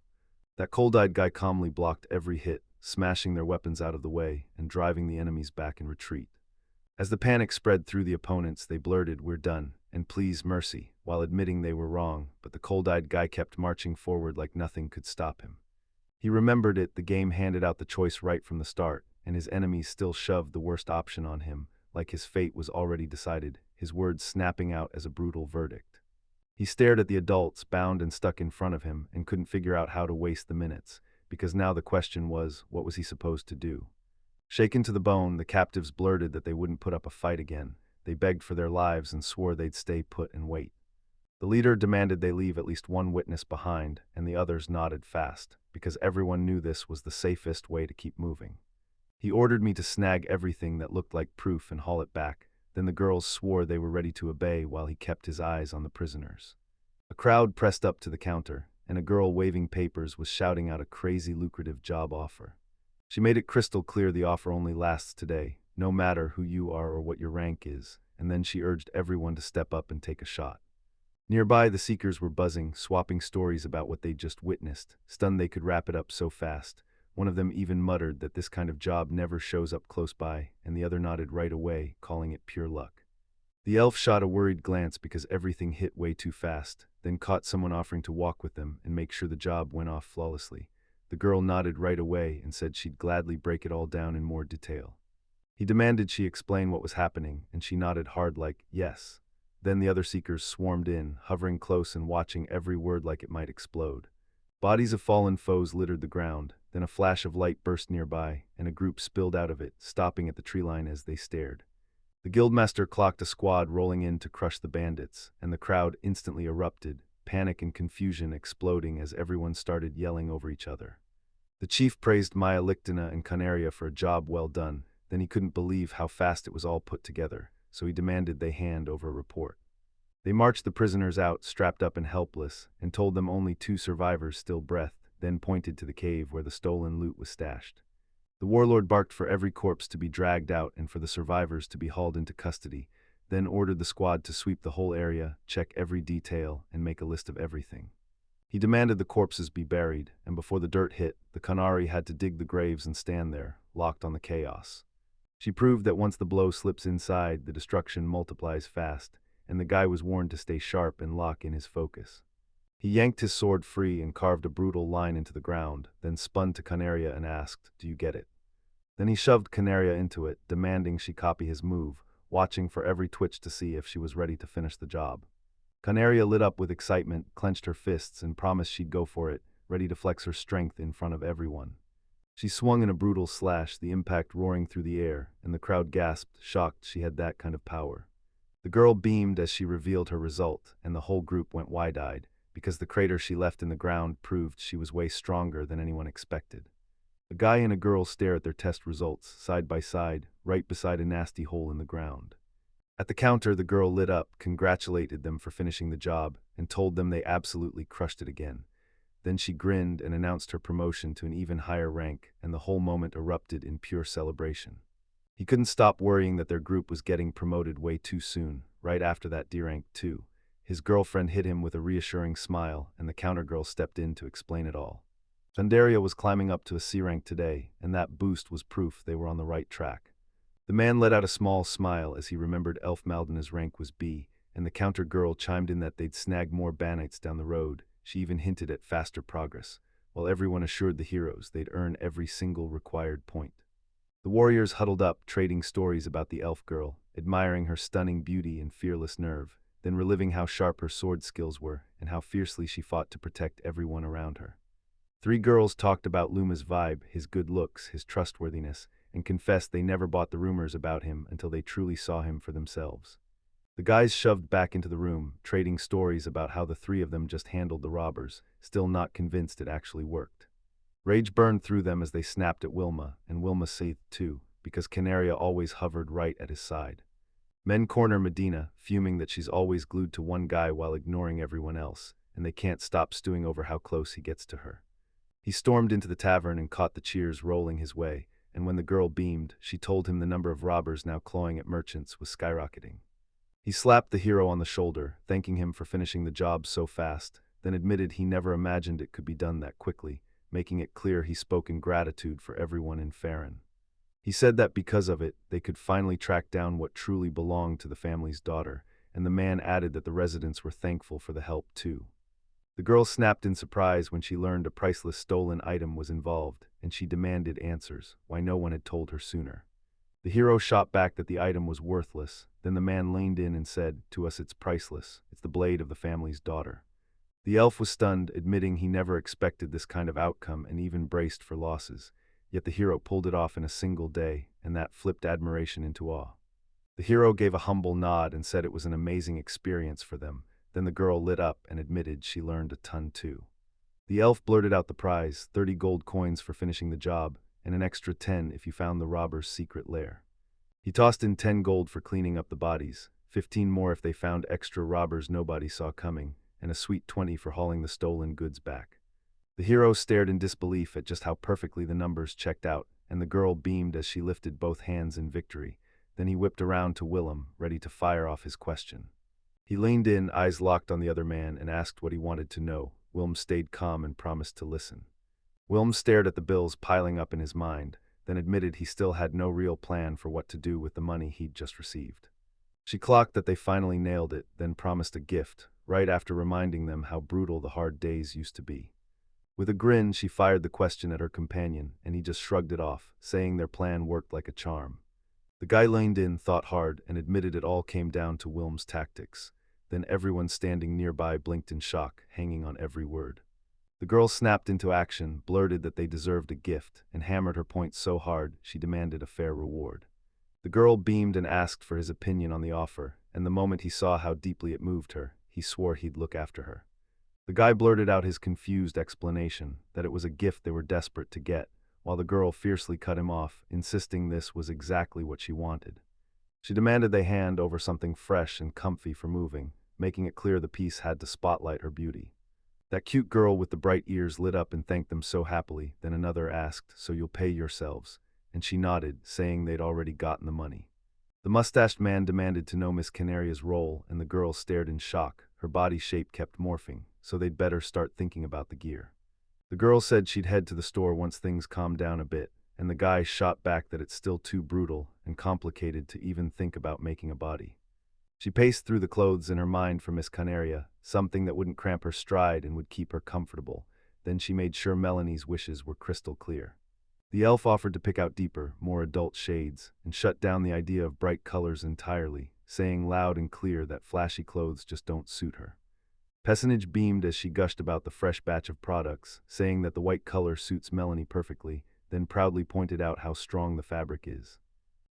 That cold-eyed guy calmly blocked every hit, smashing their weapons out of the way and driving the enemies back in retreat. As the panic spread through the opponents, they blurted, "We're done, and please mercy," while admitting they were wrong, but the cold-eyed guy kept marching forward like nothing could stop him. He remembered the game handed out the choice right from the start, and his enemies still shoved the worst option on him, like his fate was already decided, his words snapping out as a brutal verdict. He stared at the adults bound and stuck in front of him and couldn't figure out how to waste the minutes, because now the question was, what was he supposed to do? Shaken to the bone, the captives blurted that they wouldn't put up a fight again. They begged for their lives and swore they'd stay put and wait. The leader demanded they leave at least one witness behind, and the others nodded fast, because everyone knew this was the safest way to keep moving. He ordered me to snag everything that looked like proof and haul it back. Then the girls swore they were ready to obey while he kept his eyes on the prisoners. A crowd pressed up to the counter, and a girl waving papers was shouting out a crazy lucrative job offer. She made it crystal clear the offer only lasts today, no matter who you are or what your rank is, and then she urged everyone to step up and take a shot. Nearby, the seekers were buzzing, swapping stories about what they'd just witnessed, stunned they could wrap it up so fast. One of them even muttered that this kind of job never shows up close by, and the other nodded right away, calling it pure luck. The elf shot a worried glance because everything hit way too fast, then caught someone offering to walk with them and make sure the job went off flawlessly. The girl nodded right away and said she'd gladly break it all down in more detail. He demanded she explain what was happening, and she nodded hard like, yes. Then the other seekers swarmed in, hovering close and watching every word like it might explode. Bodies of fallen foes littered the ground, then a flash of light burst nearby, and a group spilled out of it, stopping at the tree line as they stared. The Guildmaster clocked a squad rolling in to crush the bandits, and the crowd instantly erupted, panic and confusion exploding as everyone started yelling over each other. The chief praised Maya Lichtina and Canaria for a job well done, then he couldn't believe how fast it was all put together, so he demanded they hand over a report. They marched the prisoners out, strapped up and helpless, and told them only 2 survivors still breathed, then pointed to the cave where the stolen loot was stashed. The warlord barked for every corpse to be dragged out and for the survivors to be hauled into custody, then ordered the squad to sweep the whole area, check every detail, and make a list of everything. He demanded the corpses be buried, and before the dirt hit, the Kanari had to dig the graves and stand there, locked on the chaos. She proved that once the blow slips inside, the destruction multiplies fast, and the guy was warned to stay sharp and lock in his focus. He yanked his sword free and carved a brutal line into the ground, then spun to Canaria and asked, "Do you get it?" Then he shoved Canaria into it, demanding she copy his move, watching for every twitch to see if she was ready to finish the job. Canaria lit up with excitement, clenched her fists, and promised she'd go for it, ready to flex her strength in front of everyone. She swung in a brutal slash, the impact roaring through the air, and the crowd gasped, shocked she had that kind of power. The girl beamed as she revealed her result, and the whole group went wide-eyed, because the crater she left in the ground proved she was way stronger than anyone expected. A guy and a girl stare at their test results, side by side, right beside a nasty hole in the ground. At the counter, the girl lit up, congratulated them for finishing the job, and told them they absolutely crushed it again. Then she grinned and announced her promotion to an even higher rank, and the whole moment erupted in pure celebration. He couldn't stop worrying that their group was getting promoted way too soon, right after that D rank too. His girlfriend hit him with a reassuring smile, and the countergirl stepped in to explain it all. Pandaria was climbing up to a C rank today, and that boost was proof they were on the right track. The man let out a small smile as he remembered Elf Maldana's rank was B, and the countergirl chimed in that they'd snag more banites down the road. She even hinted at faster progress, while everyone assured the heroes they'd earn every single required point. The warriors huddled up, trading stories about the elf girl, admiring her stunning beauty and fearless nerve, then reliving how sharp her sword skills were and how fiercely she fought to protect everyone around her. 3 girls talked about Luma's vibe, his good looks, his trustworthiness, and confessed they never bought the rumors about him until they truly saw him for themselves. The guys shoved back into the room, trading stories about how the 3 of them just handled the robbers, still not convinced it actually worked. Rage burned through them as they snapped at Wilma, and Wilma seethed too, because Canaria always hovered right at his side. Men corner Medina, fuming that she's always glued to one guy while ignoring everyone else, and they can't stop stewing over how close he gets to her. He stormed into the tavern and caught the cheers rolling his way, and when the girl beamed, she told him the number of robbers now clawing at merchants was skyrocketing. He slapped the hero on the shoulder, thanking him for finishing the job so fast, then admitted he never imagined it could be done that quickly, making it clear he spoke in gratitude for everyone in Farron. He said that because of it, they could finally track down what truly belonged to the family's daughter, and the man added that the residents were thankful for the help too. The girl snapped in surprise when she learned a priceless stolen item was involved, and she demanded answers, why no one had told her sooner. The hero shot back that the item was worthless. Then the man leaned in and said, "To us it's priceless. It's the blade of the family's daughter." The elf was stunned, admitting he never expected this kind of outcome and even braced for losses. Yet the hero pulled it off in a single day, and that flipped admiration into awe. The hero gave a humble nod and said it was an amazing experience for them. Then the girl lit up and admitted she learned a ton too. The elf blurted out the prize, 30 gold coins for finishing the job, and an extra 10 if you found the robber's secret lair. He tossed in 10 gold for cleaning up the bodies, 15 more if they found extra robbers nobody saw coming, and a sweet 20 for hauling the stolen goods back. The hero stared in disbelief at just how perfectly the numbers checked out, and the girl beamed as she lifted both hands in victory. Then he whipped around to Willem, ready to fire off his question. He leaned in, eyes locked on the other man, and asked what he wanted to know. Willem stayed calm and promised to listen. Willem stared at the bills piling up in his mind, then admitted he still had no real plan for what to do with the money he'd just received. She clocked that they finally nailed it, then promised a gift, right after reminding them how brutal the hard days used to be. With a grin, she fired the question at her companion, and he just shrugged it off, saying their plan worked like a charm. The guy leaned in, thought hard, and admitted it all came down to Willem's tactics. Then everyone standing nearby blinked in shock, hanging on every word. The girl snapped into action, blurted that they deserved a gift, and hammered her point so hard she demanded a fair reward. The girl beamed and asked for his opinion on the offer, and the moment he saw how deeply it moved her, he swore he'd look after her. The guy blurted out his confused explanation, that it was a gift they were desperate to get, while the girl fiercely cut him off, insisting this was exactly what she wanted. She demanded they hand over something fresh and comfy for moving, making it clear the piece had to spotlight her beauty. That cute girl with the bright ears lit up and thanked them so happily. Then another asked, "So you'll pay yourselves?" And she nodded, saying they'd already gotten the money. The mustached man demanded to know Miss Canaria's role, and the girl stared in shock. Her body shape kept morphing, so they'd better start thinking about the gear. The girl said she'd head to the store once things calmed down a bit, and the guy shot back that it's still too brutal and complicated to even think about making a body. She paced through the clothes in her mind for Miss Canaria, something that wouldn't cramp her stride and would keep her comfortable. Then she made sure Melanie's wishes were crystal clear. The elf offered to pick out deeper, more adult shades, and shut down the idea of bright colors entirely, saying loud and clear that flashy clothes just don't suit her. Pessinage beamed as she gushed about the fresh batch of products, saying that the white color suits Melanie perfectly, then proudly pointed out how strong the fabric is.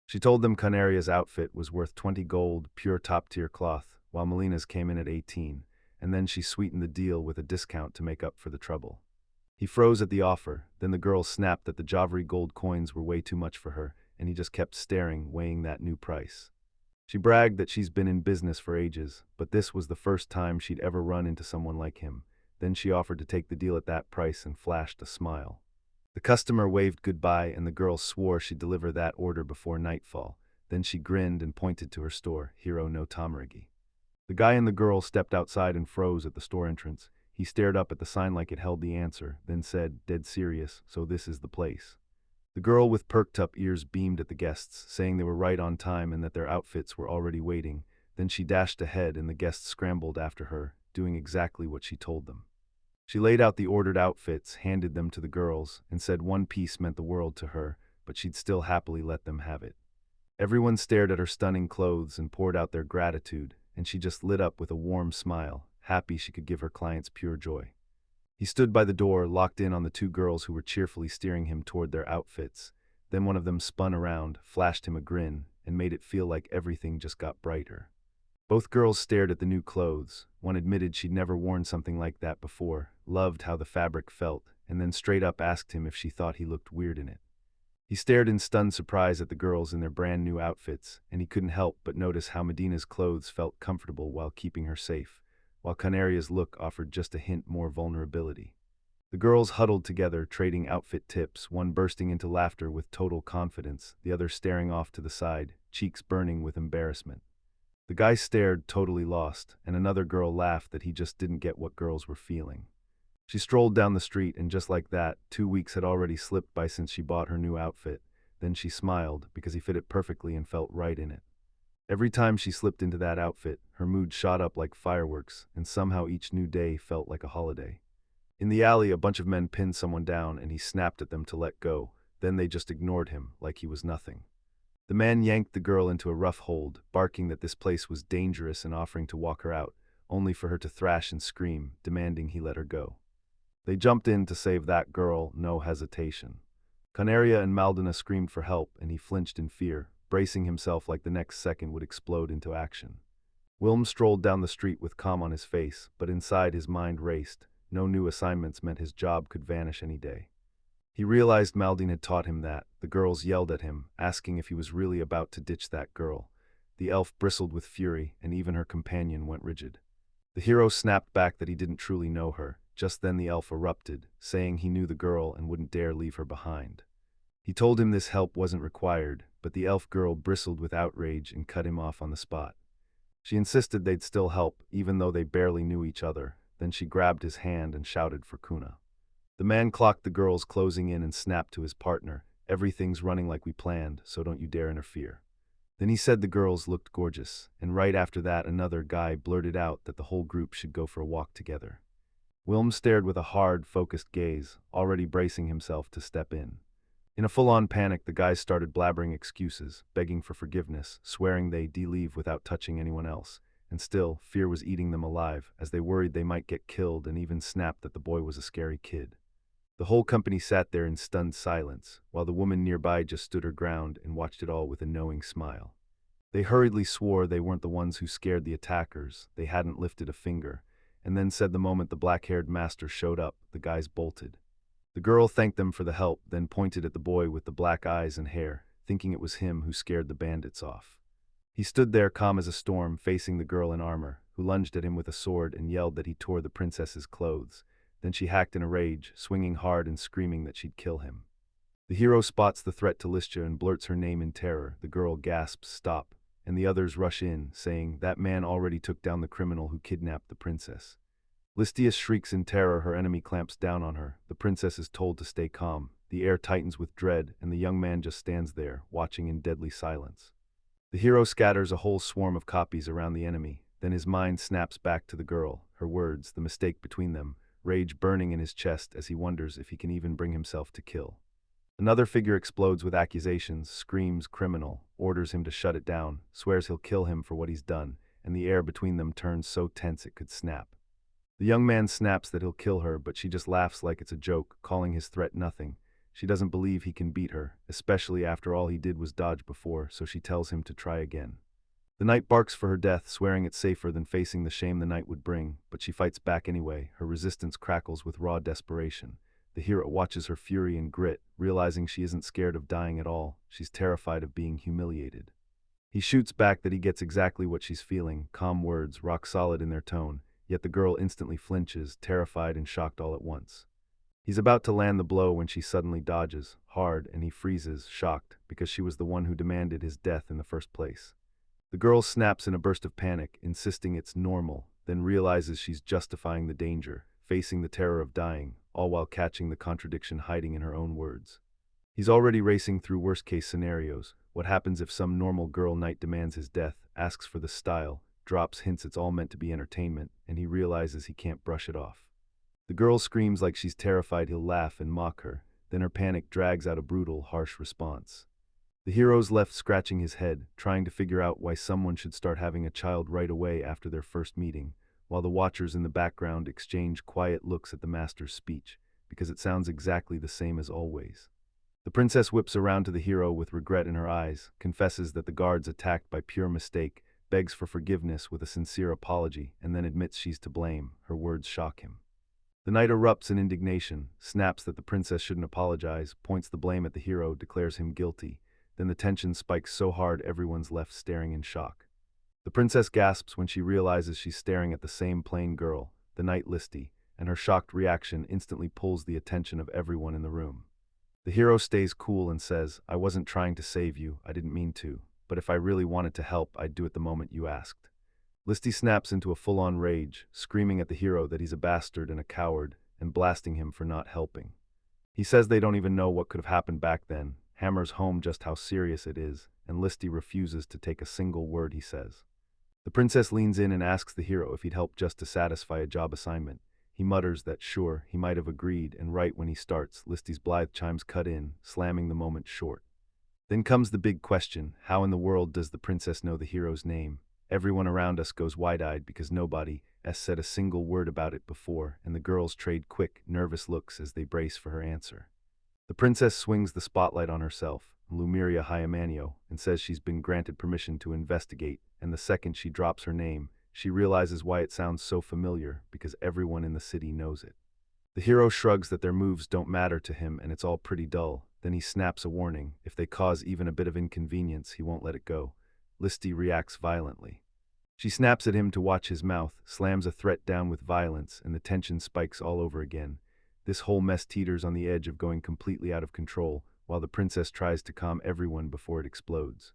She told them Canaria's outfit was worth 20 gold, pure top-tier cloth, while Melina's came in at 18, and then she sweetened the deal with a discount to make up for the trouble. He froze at the offer, then the girl snapped that the Javri gold coins were way too much for her, and he just kept staring, weighing that new price. She bragged that she's been in business for ages, but this was the first time she'd ever run into someone like him. Then she offered to take the deal at that price and flashed a smile. The customer waved goodbye, and the girl swore she'd deliver that order before nightfall. Then she grinned and pointed to her store, Hiro no Tamaragi. The guy and the girl stepped outside and froze at the store entrance. He stared up at the sign like it held the answer, then said, dead serious, "So this is the place." The girl with perked-up ears beamed at the guests, saying they were right on time and that their outfits were already waiting. Then she dashed ahead, and the guests scrambled after her, doing exactly what she told them. She laid out the ordered outfits, handed them to the girls, and said one piece meant the world to her, but she'd still happily let them have it. Everyone stared at her stunning clothes and poured out their gratitude, and she just lit up with a warm smile, happy she could give her clients pure joy. He stood by the door, locked in on the two girls who were cheerfully steering him toward their outfits. Then one of them spun around, flashed him a grin, and made it feel like everything just got brighter. Both girls stared at the new clothes. One admitted she'd never worn something like that before, loved how the fabric felt, and then straight up asked him if she thought he looked weird in it. He stared in stunned surprise at the girls in their brand new outfits, and he couldn't help but notice how Medina's clothes felt comfortable while keeping her safe, while Canaria's look offered just a hint more vulnerability. The girls huddled together, trading outfit tips, one bursting into laughter with total confidence, the other staring off to the side, cheeks burning with embarrassment. The guy stared, totally lost, and another girl laughed that he just didn't get what girls were feeling. She strolled down the street, and just like that, 2 weeks had already slipped by since she bought her new outfit. Then she smiled, because he fit it perfectly and felt right in it. Every time she slipped into that outfit, her mood shot up like fireworks, and somehow each new day felt like a holiday. In the alley, a bunch of men pinned someone down, and he snapped at them to let go. Then they just ignored him, like he was nothing. The man yanked the girl into a rough hold, barking that this place was dangerous and offering to walk her out, only for her to thrash and scream, demanding he let her go. They jumped in to save that girl, no hesitation. Canaria and Maldina screamed for help, and he flinched in fear, bracing himself like the next second would explode into action. Wilm strolled down the street with calm on his face, but inside his mind raced. No new assignments meant his job could vanish any day. He realized Maldine had taught him that. The girls yelled at him, asking if he was really about to ditch that girl. The elf bristled with fury, and even her companion went rigid. The hero snapped back that he didn't truly know her. Just then the elf erupted, saying he knew the girl and wouldn't dare leave her behind. He told him this help wasn't required, but the elf girl bristled with outrage and cut him off on the spot. She insisted they'd still help, even though they barely knew each other. Then she grabbed his hand and shouted for Kuna. The man clocked the girls closing in and snapped to his partner, "Everything's running like we planned, so don't you dare interfere." Then he said the girls looked gorgeous, and right after that another guy blurted out that the whole group should go for a walk together. Wilm stared with a hard, focused gaze, already bracing himself to step in. In a full-on panic, the guys started blabbering excuses, begging for forgiveness, swearing they'd leave without touching anyone else. And still, fear was eating them alive, as they worried they might get killed and even snapped that the boy was a scary kid. The whole company sat there in stunned silence, while the woman nearby just stood her ground and watched it all with a knowing smile. They hurriedly swore they weren't the ones who scared the attackers, they hadn't lifted a finger, and then said the moment the black-haired master showed up, the guys bolted. The girl thanked them for the help, then pointed at the boy with the black eyes and hair, thinking it was him who scared the bandits off. He stood there calm as a storm, facing the girl in armor, who lunged at him with a sword and yelled that he tore the princess's clothes. Then she hacked in a rage, swinging hard and screaming that she'd kill him. The hero spots the threat to Listia and blurts her name in terror. The girl gasps, "Stop," and the others rush in, saying, "That man already took down the criminal who kidnapped the princess." Listia shrieks in terror, her enemy clamps down on her. The princess is told to stay calm. The air tightens with dread, and the young man just stands there, watching in deadly silence. The hero scatters a whole swarm of copies around the enemy. Then his mind snaps back to the girl, her words, the mistake between them, rage burning in his chest as he wonders if he can even bring himself to kill. Another figure explodes with accusations, screams criminal, orders him to shut it down, swears he'll kill him for what he's done, and the air between them turns so tense it could snap. The young man snaps that he'll kill her, but she just laughs like it's a joke, calling his threat nothing. She doesn't believe he can beat her, especially after all he did was dodge before, so she tells him to try again. The knight barks for her death, swearing it's safer than facing the shame the night would bring, but she fights back anyway. Her resistance crackles with raw desperation. The hero watches her fury and grit, realizing she isn't scared of dying at all. She's terrified of being humiliated. He shoots back that he gets exactly what she's feeling, calm words, rock solid in their tone, yet the girl instantly flinches, terrified and shocked all at once. He's about to land the blow when she suddenly dodges, hard, and he freezes, shocked, because she was the one who demanded his death in the first place. The girl snaps in a burst of panic, insisting it's normal, then realizes she's justifying the danger, facing the terror of dying, all while catching the contradiction hiding in her own words. He's already racing through worst-case scenarios. What happens if some normal girl knight demands his death, asks for the style, drops hints it's all meant to be entertainment, and he realizes he can't brush it off. The girl screams like she's terrified he'll laugh and mock her, then her panic drags out a brutal, harsh response. The hero's left scratching his head, trying to figure out why someone should start having a child right away after their first meeting, while the watchers in the background exchange quiet looks at the master's speech, because it sounds exactly the same as always. The princess whips around to the hero with regret in her eyes, confesses that the guards attacked by pure mistake, begs for forgiveness with a sincere apology, and then admits she's to blame. Her words shock him. The knight erupts in indignation, snaps that the princess shouldn't apologize, points the blame at the hero, declares him guilty. Then the tension spikes so hard everyone's left staring in shock. The princess gasps when she realizes she's staring at the same plain girl, the knight Listy, and her shocked reaction instantly pulls the attention of everyone in the room. The hero stays cool and says, "I wasn't trying to save you, I didn't mean to, but if I really wanted to help, I'd do it the moment you asked." Listy snaps into a full-on rage, screaming at the hero that he's a bastard and a coward, and blasting him for not helping. He says they don't even know what could have happened back then, hammers home just how serious it is, and Listy refuses to take a single word he says. The princess leans in and asks the hero if he'd help just to satisfy a job assignment. He mutters that sure, he might have agreed, and right when he starts, Listy's blithe chimes cut in, slamming the moment short. Then comes the big question, how in the world does the princess know the hero's name? Everyone around us goes wide-eyed because nobody has said a single word about it before, and the girls trade quick, nervous looks as they brace for her answer. The princess swings the spotlight on herself, Lumiria Hyamanio, and says she's been granted permission to investigate, and the second she drops her name, she realizes why it sounds so familiar, because everyone in the city knows it. The hero shrugs that their moves don't matter to him and it's all pretty dull. Then he snaps a warning. If they cause even a bit of inconvenience, he won't let it go. Listy reacts violently. She snaps at him to watch his mouth, slams a threat down with violence, and the tension spikes all over again. This whole mess teeters on the edge of going completely out of control, while the princess tries to calm everyone before it explodes.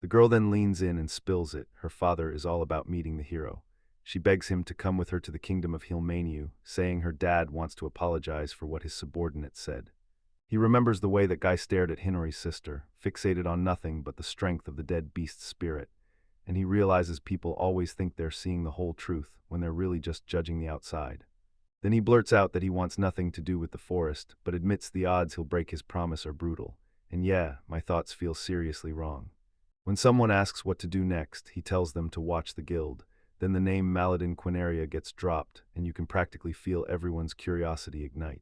The girl then leans in and spills it. Her father is all about meeting the hero. She begs him to come with her to the kingdom of Humania, saying her dad wants to apologize for what his subordinate said. He remembers the way that guy stared at Hinori's sister, fixated on nothing but the strength of the dead beast's spirit, and he realizes people always think they're seeing the whole truth when they're really just judging the outside. Then he blurts out that he wants nothing to do with the forest, but admits the odds he'll break his promise are brutal. And yeah, my thoughts feel seriously wrong. When someone asks what to do next, he tells them to watch the guild. Then the name Maladin Quinaria gets dropped, and you can practically feel everyone's curiosity ignite.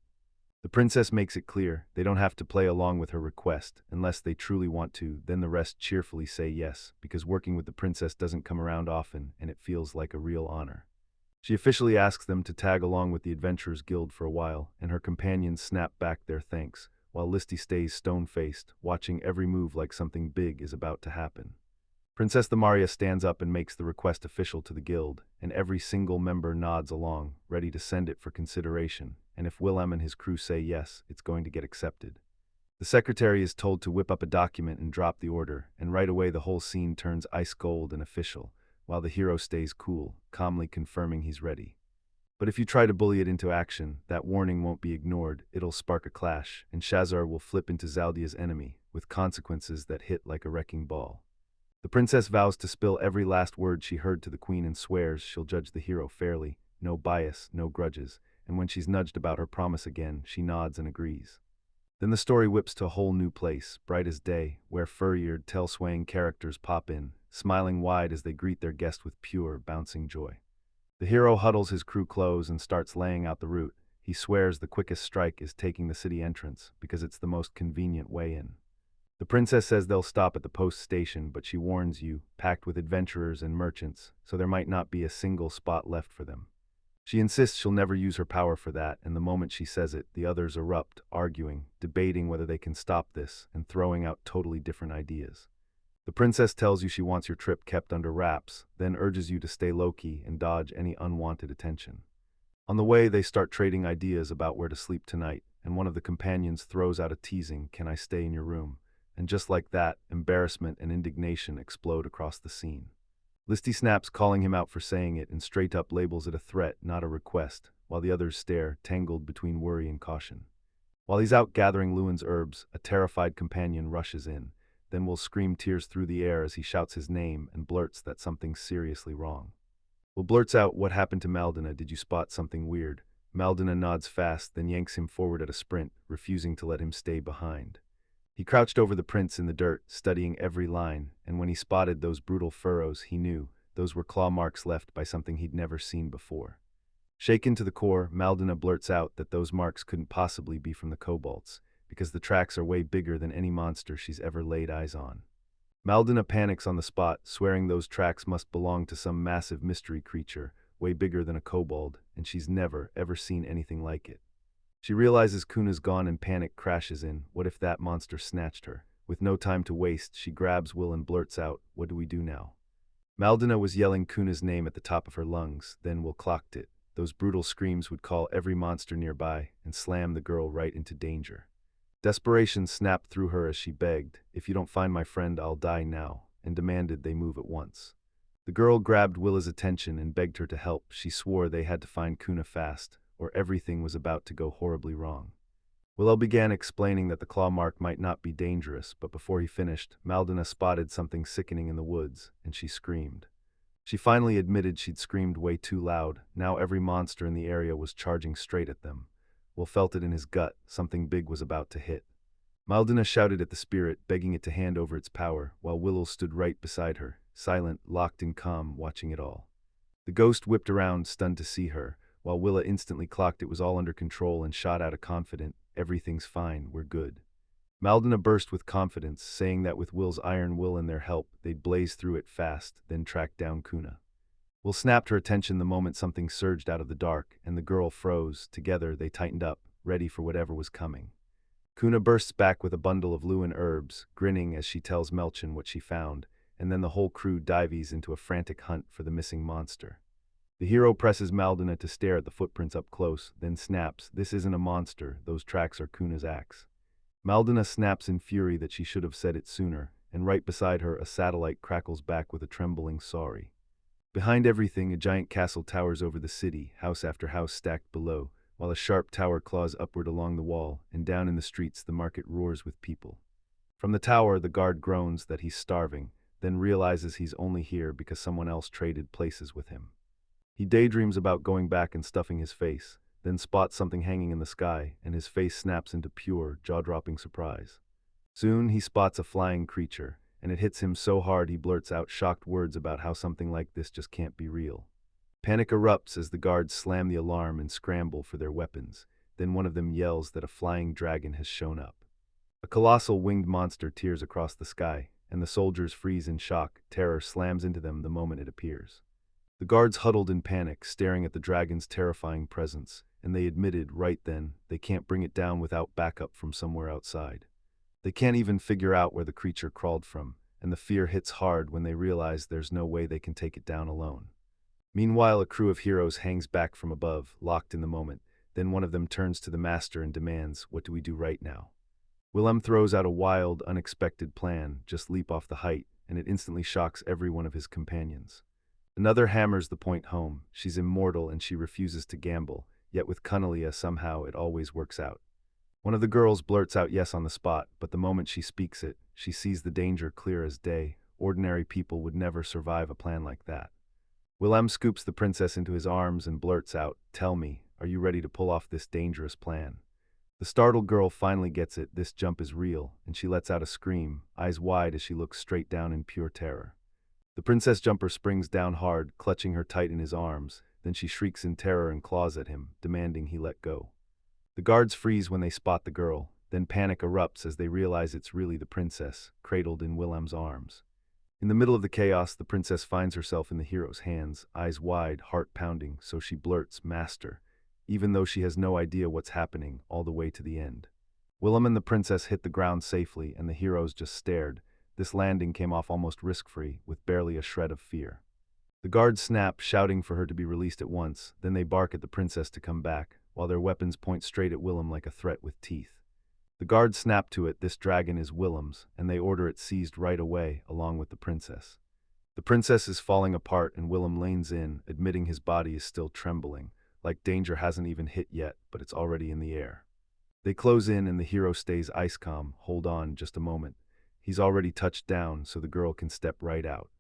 The princess makes it clear they don't have to play along with her request, unless they truly want to, then the rest cheerfully say yes, because working with the princess doesn't come around often, and it feels like a real honor. She officially asks them to tag along with the Adventurers Guild for a while, and her companions snap back their thanks, while Listy stays stone-faced, watching every move like something big is about to happen. Princess Thamaria stands up and makes the request official to the guild, and every single member nods along, ready to send it for consideration, and if Willem and his crew say yes, it's going to get accepted. The secretary is told to whip up a document and drop the order, and right away the whole scene turns ice cold and official, while the hero stays cool, calmly confirming he's ready. But if you try to bully it into action, that warning won't be ignored, it'll spark a clash, and Shazar will flip into Zaldia's enemy, with consequences that hit like a wrecking ball. The princess vows to spill every last word she heard to the queen and swears she'll judge the hero fairly, no bias, no grudges, and when she's nudged about her promise again, she nods and agrees. Then the story whips to a whole new place, bright as day, where fur-eared, tail-swaying characters pop in, smiling wide as they greet their guest with pure, bouncing joy. The hero huddles his crew close and starts laying out the route. He swears the quickest strike is taking the city entrance, because it's the most convenient way in. The princess says they'll stop at the post station, but she warns you, packed with adventurers and merchants, so there might not be a single spot left for them. She insists she'll never use her power for that, and the moment she says it, the others erupt, arguing, debating whether they can stop this, and throwing out totally different ideas. The princess tells you she wants your trip kept under wraps, then urges you to stay low-key and dodge any unwanted attention. On the way, they start trading ideas about where to sleep tonight, and one of the companions throws out a teasing, "Can I stay in your room?" And just like that, embarrassment and indignation explode across the scene. Listy snaps, calling him out for saying it, and straight up labels it a threat, not a request, while the others stare, tangled between worry and caution. While he's out gathering Lewin's herbs, a terrified companion rushes in, then will scream tears through the air as he shouts his name and blurts that something's seriously wrong. Will blurts out, "What happened to Maldina? Did you spot something weird?" Maldina nods fast, then yanks him forward at a sprint, refusing to let him stay behind. He crouched over the prints in the dirt, studying every line, and when he spotted those brutal furrows, he knew those were claw marks left by something he'd never seen before. Shaken to the core, Maldina blurts out that those marks couldn't possibly be from the kobolds, because the tracks are way bigger than any monster she's ever laid eyes on. Maldina panics on the spot, swearing those tracks must belong to some massive mystery creature, way bigger than a kobold, and she's never, ever seen anything like it. She realizes Kuna's gone and panic crashes in. What if that monster snatched her? With no time to waste, she grabs Will and blurts out, "What do we do now?" Maldina was yelling Kuna's name at the top of her lungs, then Will clocked it. Those brutal screams would call every monster nearby and slam the girl right into danger. Desperation snapped through her as she begged, "If you don't find my friend, I'll die now," and demanded they move at once. The girl grabbed Willa's attention and begged her to help. She swore they had to find Kuna fast, or everything was about to go horribly wrong. Willow began explaining that the claw mark might not be dangerous, but before he finished, Maldina spotted something sickening in the woods, and she screamed. She finally admitted she'd screamed way too loud. Now every monster in the area was charging straight at them. Will felt it in his gut, something big was about to hit. Maldina shouted at the spirit, begging it to hand over its power, while Willow stood right beside her, silent, locked in calm, watching it all. The ghost whipped around, stunned to see her, while Willa instantly clocked it was all under control and shot out a confident, "Everything's fine, we're good." Maldina burst with confidence, saying that with Will's iron will and their help, they'd blaze through it fast, then track down Kuna. Will snapped her attention the moment something surged out of the dark, and the girl froze. Together, they tightened up, ready for whatever was coming. Kuna bursts back with a bundle of Luan herbs, grinning as she tells Melchin what she found, and then the whole crew dives into a frantic hunt for the missing monster. The hero presses Maldina to stare at the footprints up close, then snaps, "This isn't a monster, those tracks are Kuna's axe." Maldina snaps in fury that she should have said it sooner, and right beside her a satellite crackles back with a trembling sorry. Behind everything, a giant castle towers over the city, house after house stacked below, while a sharp tower claws upward along the wall, and down in the streets the market roars with people. From the tower, the guard groans that he's starving, then realizes he's only here because someone else traded places with him. He daydreams about going back and stuffing his face, then spots something hanging in the sky, and his face snaps into pure, jaw-dropping surprise. Soon he spots a flying creature, and it hits him so hard he blurts out shocked words about how something like this just can't be real. Panic erupts as the guards slam the alarm and scramble for their weapons. Then one of them yells that a flying dragon has shown up. A colossal winged monster tears across the sky, and the soldiers freeze in shock. Terror slams into them the moment it appears. The guards huddled in panic, staring at the dragon's terrifying presence, and they admitted right then they can't bring it down without backup from somewhere outside. They can't even figure out where the creature crawled from, and the fear hits hard when they realize there's no way they can take it down alone. Meanwhile, a crew of heroes hangs back from above, locked in the moment. Then one of them turns to the master and demands, "What do we do right now?" Willem throws out a wild, unexpected plan, just leap off the height, and it instantly shocks every one of his companions. Another hammers the point home. She's immortal and she refuses to gamble, yet with Cunelia somehow it always works out. One of the girls blurts out yes on the spot, but the moment she speaks it, she sees the danger clear as day. Ordinary people would never survive a plan like that. Willem scoops the princess into his arms and blurts out, "Tell me, are you ready to pull off this dangerous plan?" The startled girl finally gets it, this jump is real, and she lets out a scream, eyes wide as she looks straight down in pure terror. The princess jumper springs down hard, clutching her tight in his arms, then she shrieks in terror and claws at him, demanding he let go. The guards freeze when they spot the girl, then panic erupts as they realize it's really the princess, cradled in Willem's arms. In the middle of the chaos, the princess finds herself in the hero's hands, eyes wide, heart pounding, so she blurts, "Master," even though she has no idea what's happening, all the way to the end. Willem and the princess hit the ground safely, and the heroes just stared. This landing came off almost risk-free, with barely a shred of fear. The guards snap, shouting for her to be released at once, then they bark at the princess to come back, while their weapons point straight at Willem like a threat with teeth. The guards snap to it, this dragon is Willem's, and they order it seized right away, along with the princess. The princess is falling apart and Willem leans in, admitting his body is still trembling, like danger hasn't even hit yet, but it's already in the air. They close in and the hero stays ice calm. "Hold on, just a moment. He's already touched down, so the girl can step right out."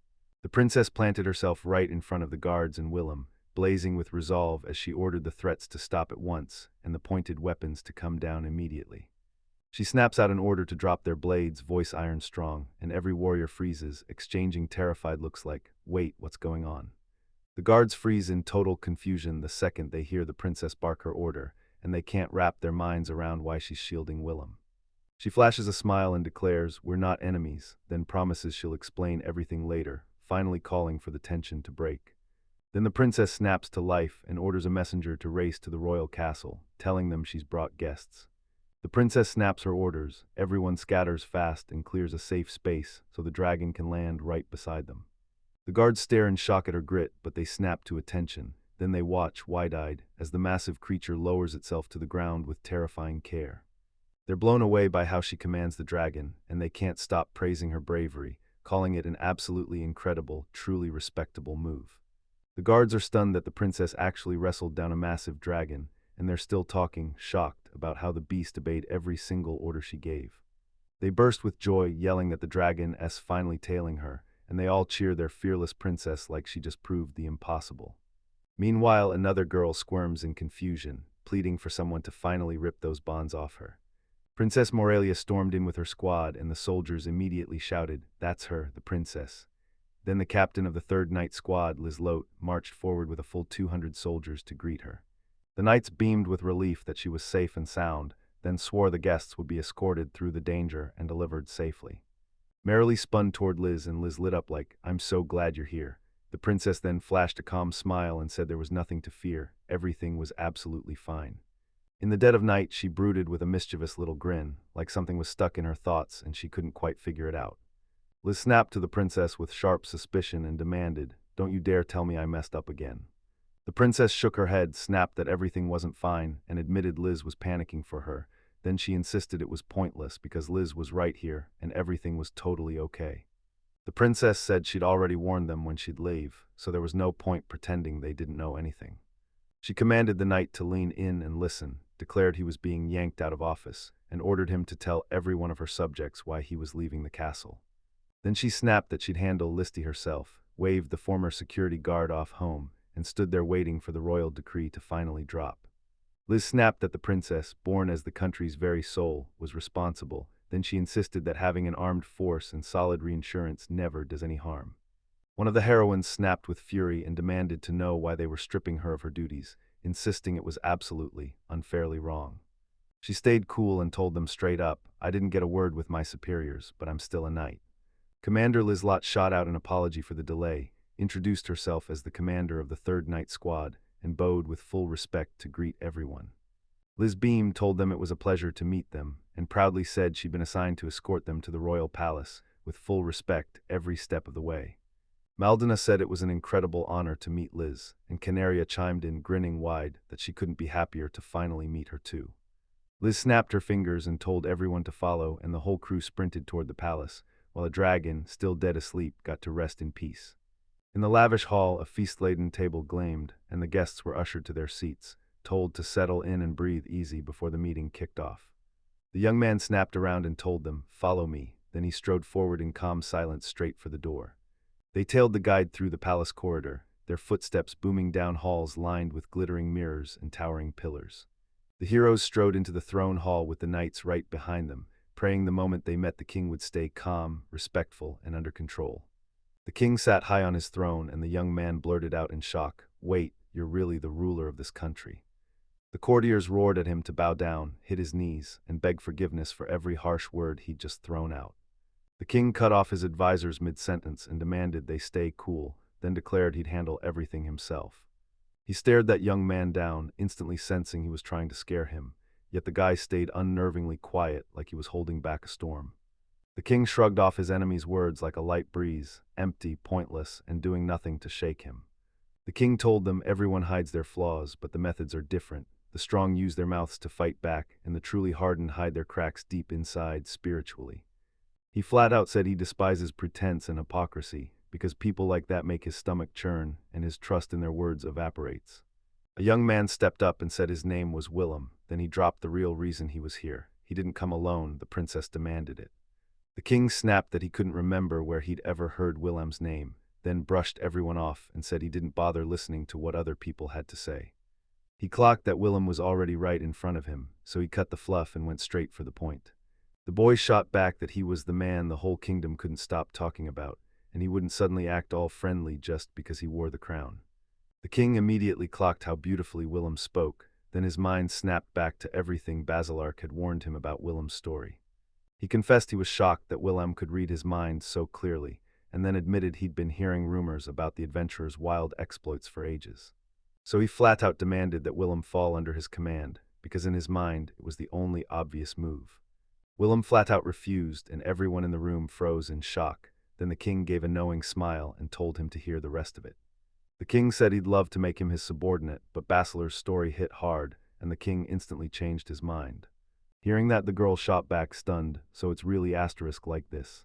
The princess planted herself right in front of the guards and Willem, blazing with resolve as she ordered the threats to stop at once and the pointed weapons to come down immediately. She snaps out an order to drop their blades, voice iron strong, and every warrior freezes, exchanging terrified looks like, "Wait, what's going on?" The guards freeze in total confusion the second they hear the princess bark her order, and they can't wrap their minds around why she's shielding Willem. She flashes a smile and declares, "We're not enemies," then promises she'll explain everything later, finally calling for the tension to break. Then the princess snaps to life and orders a messenger to race to the royal castle, telling them she's brought guests. The princess snaps her orders, everyone scatters fast and clears a safe space so the dragon can land right beside them. The guards stare in shock at her grit, but they snap to attention. Then they watch, wide-eyed, as the massive creature lowers itself to the ground with terrifying care. They're blown away by how she commands the dragon, and they can't stop praising her bravery, calling it an absolutely incredible, truly respectable move. The guards are stunned that the princess actually wrestled down a massive dragon, and they're still talking, shocked, about how the beast obeyed every single order she gave. They burst with joy, yelling that the dragon is finally tailing her, and they all cheer their fearless princess like she just proved the impossible. Meanwhile, another girl squirms in confusion, pleading for someone to finally rip those bonds off her. Princess Morelia stormed in with her squad, and the soldiers immediately shouted, "That's her, the princess." Then the captain of the 3rd Night Squad, Liz Lote, marched forward with a full 200 soldiers to greet her. The knights beamed with relief that she was safe and sound, then swore the guests would be escorted through the danger and delivered safely. Merrily spun toward Liz, and Liz lit up like, "I'm so glad you're here." The princess then flashed a calm smile and said there was nothing to fear, everything was absolutely fine. In the dead of night, she brooded with a mischievous little grin, like something was stuck in her thoughts and she couldn't quite figure it out. Liz snapped to the princess with sharp suspicion and demanded, "Don't you dare tell me I messed up again." The princess shook her head, snapped that everything wasn't fine, and admitted Liz was panicking for her. Then she insisted it was pointless because Liz was right here and everything was totally okay. The princess said she'd already warned them when she'd leave, so there was no point pretending they didn't know anything. She commanded the knight to lean in and listen, declared he was being yanked out of office, and ordered him to tell every one of her subjects why he was leaving the castle. Then she snapped that she'd handle Listy herself, waved the former security guard off home, and stood there waiting for the royal decree to finally drop. Liz snapped that the princess, born as the country's very soul, was responsible. Then she insisted that having an armed force and solid reinsurance never does any harm. One of the heroines snapped with fury and demanded to know why they were stripping her of her duties, insisting it was absolutely, unfairly wrong. She stayed cool and told them straight up, "I didn't get a word with my superiors, but I'm still a knight." Commander Lizlot shot out an apology for the delay, introduced herself as the commander of the 3rd Night Squad, and bowed with full respect to greet everyone. Liz Beam told them it was a pleasure to meet them, and proudly said she'd been assigned to escort them to the royal palace, with full respect every step of the way. Maldena said it was an incredible honor to meet Liz, and Canaria chimed in, grinning wide, that she couldn't be happier to finally meet her too. Liz snapped her fingers and told everyone to follow, and the whole crew sprinted toward the palace, while a dragon, still dead asleep, got to rest in peace. In the lavish hall, a feast-laden table gleamed, and the guests were ushered to their seats, told to settle in and breathe easy before the meeting kicked off. The young man snapped around and told them, "Follow me." Then he strode forward in calm silence straight for the door. They tailed the guide through the palace corridor, their footsteps booming down halls lined with glittering mirrors and towering pillars. The heroes strode into the throne hall with the knights right behind them, praying the moment they met the king would stay calm, respectful, and under control. The king sat high on his throne, and the young man blurted out in shock, "Wait, you're really the ruler of this country." The courtiers roared at him to bow down, hit his knees, and beg forgiveness for every harsh word he'd just thrown out. The king cut off his advisors mid-sentence and demanded they stay cool, then declared he'd handle everything himself. He stared that young man down, instantly sensing he was trying to scare him, yet the guy stayed unnervingly quiet like he was holding back a storm. The king shrugged off his enemy's words like a light breeze, empty, pointless, and doing nothing to shake him. The king told them everyone hides their flaws, but the methods are different. The strong use their mouths to fight back, and the truly hardened hide their cracks deep inside, spiritually. He flat out said he despises pretense and hypocrisy, because people like that make his stomach churn, and his trust in their words evaporates. A young man stepped up and said his name was Willem, then he dropped the real reason he was here. He didn't come alone, the princess demanded it. The king snapped that he couldn't remember where he'd ever heard Willem's name, then brushed everyone off and said he didn't bother listening to what other people had to say. He clocked that Willem was already right in front of him, so he cut the fluff and went straight for the point. The boy shot back that he was the man the whole kingdom couldn't stop talking about, and he wouldn't suddenly act all friendly just because he wore the crown. The king immediately clocked how beautifully Willem spoke, then his mind snapped back to everything Basilarch had warned him about Willem's story. He confessed he was shocked that Willem could read his mind so clearly, and then admitted he'd been hearing rumors about the adventurer's wild exploits for ages. So he flat out demanded that Willem fall under his command, because in his mind it was the only obvious move. Willem flat out refused, and everyone in the room froze in shock. Then the king gave a knowing smile and told him to hear the rest of it. The king said he'd love to make him his subordinate, but Basilar's story hit hard, and the king instantly changed his mind. Hearing that, the girl shot back stunned, so it's really asterisk like this.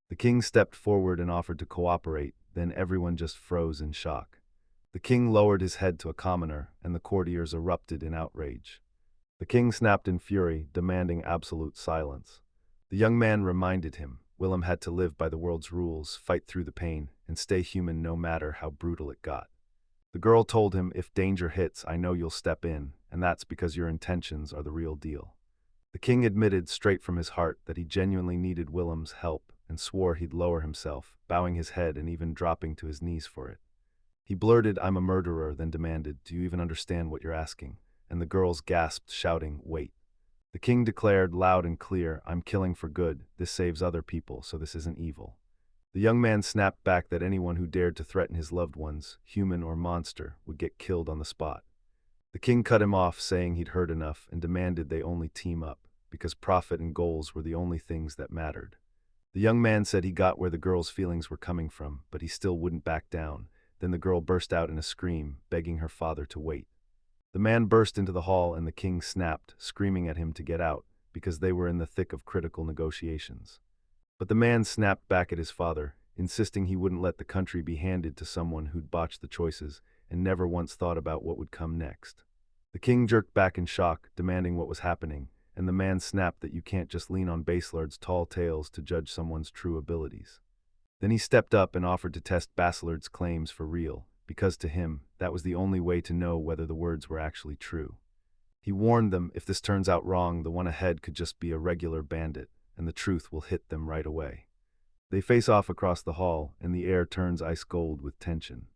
The king stepped forward and offered to cooperate, then everyone just froze in shock. The king lowered his head to a commoner, and the courtiers erupted in outrage. The king snapped in fury, demanding absolute silence. The young man reminded him, Willem had to live by the world's rules, fight through the pain, and stay human no matter how brutal it got. The girl told him, if danger hits, I know you'll step in, and that's because your intentions are the real deal. The king admitted straight from his heart that he genuinely needed Willem's help and swore he'd lower himself, bowing his head and even dropping to his knees for it. He blurted, "I'm a murderer," then demanded, "Do you even understand what you're asking?" And the girls gasped, shouting, "Wait." The king declared loud and clear, "I'm killing for good. This saves other people, so this isn't evil." The young man snapped back that anyone who dared to threaten his loved ones, human or monster, would get killed on the spot. The king cut him off, saying he'd heard enough, and demanded they only team up, because profit and goals were the only things that mattered. The young man said he got where the girl's feelings were coming from, but he still wouldn't back down. Then the girl burst out in a scream, begging her father to wait. The man burst into the hall and the king snapped, screaming at him to get out, because they were in the thick of critical negotiations. But the man snapped back at his father, insisting he wouldn't let the country be handed to someone who'd botched the choices and never once thought about what would come next. The king jerked back in shock, demanding what was happening, and the man snapped that you can't just lean on Baselard's tall tales to judge someone's true abilities. Then he stepped up and offered to test Baselard's claims for real, because to him, that was the only way to know whether the words were actually true. He warned them, if this turns out wrong, the one ahead could just be a regular bandit, and the truth will hit them right away. They face off across the hall, and the air turns ice cold with tension.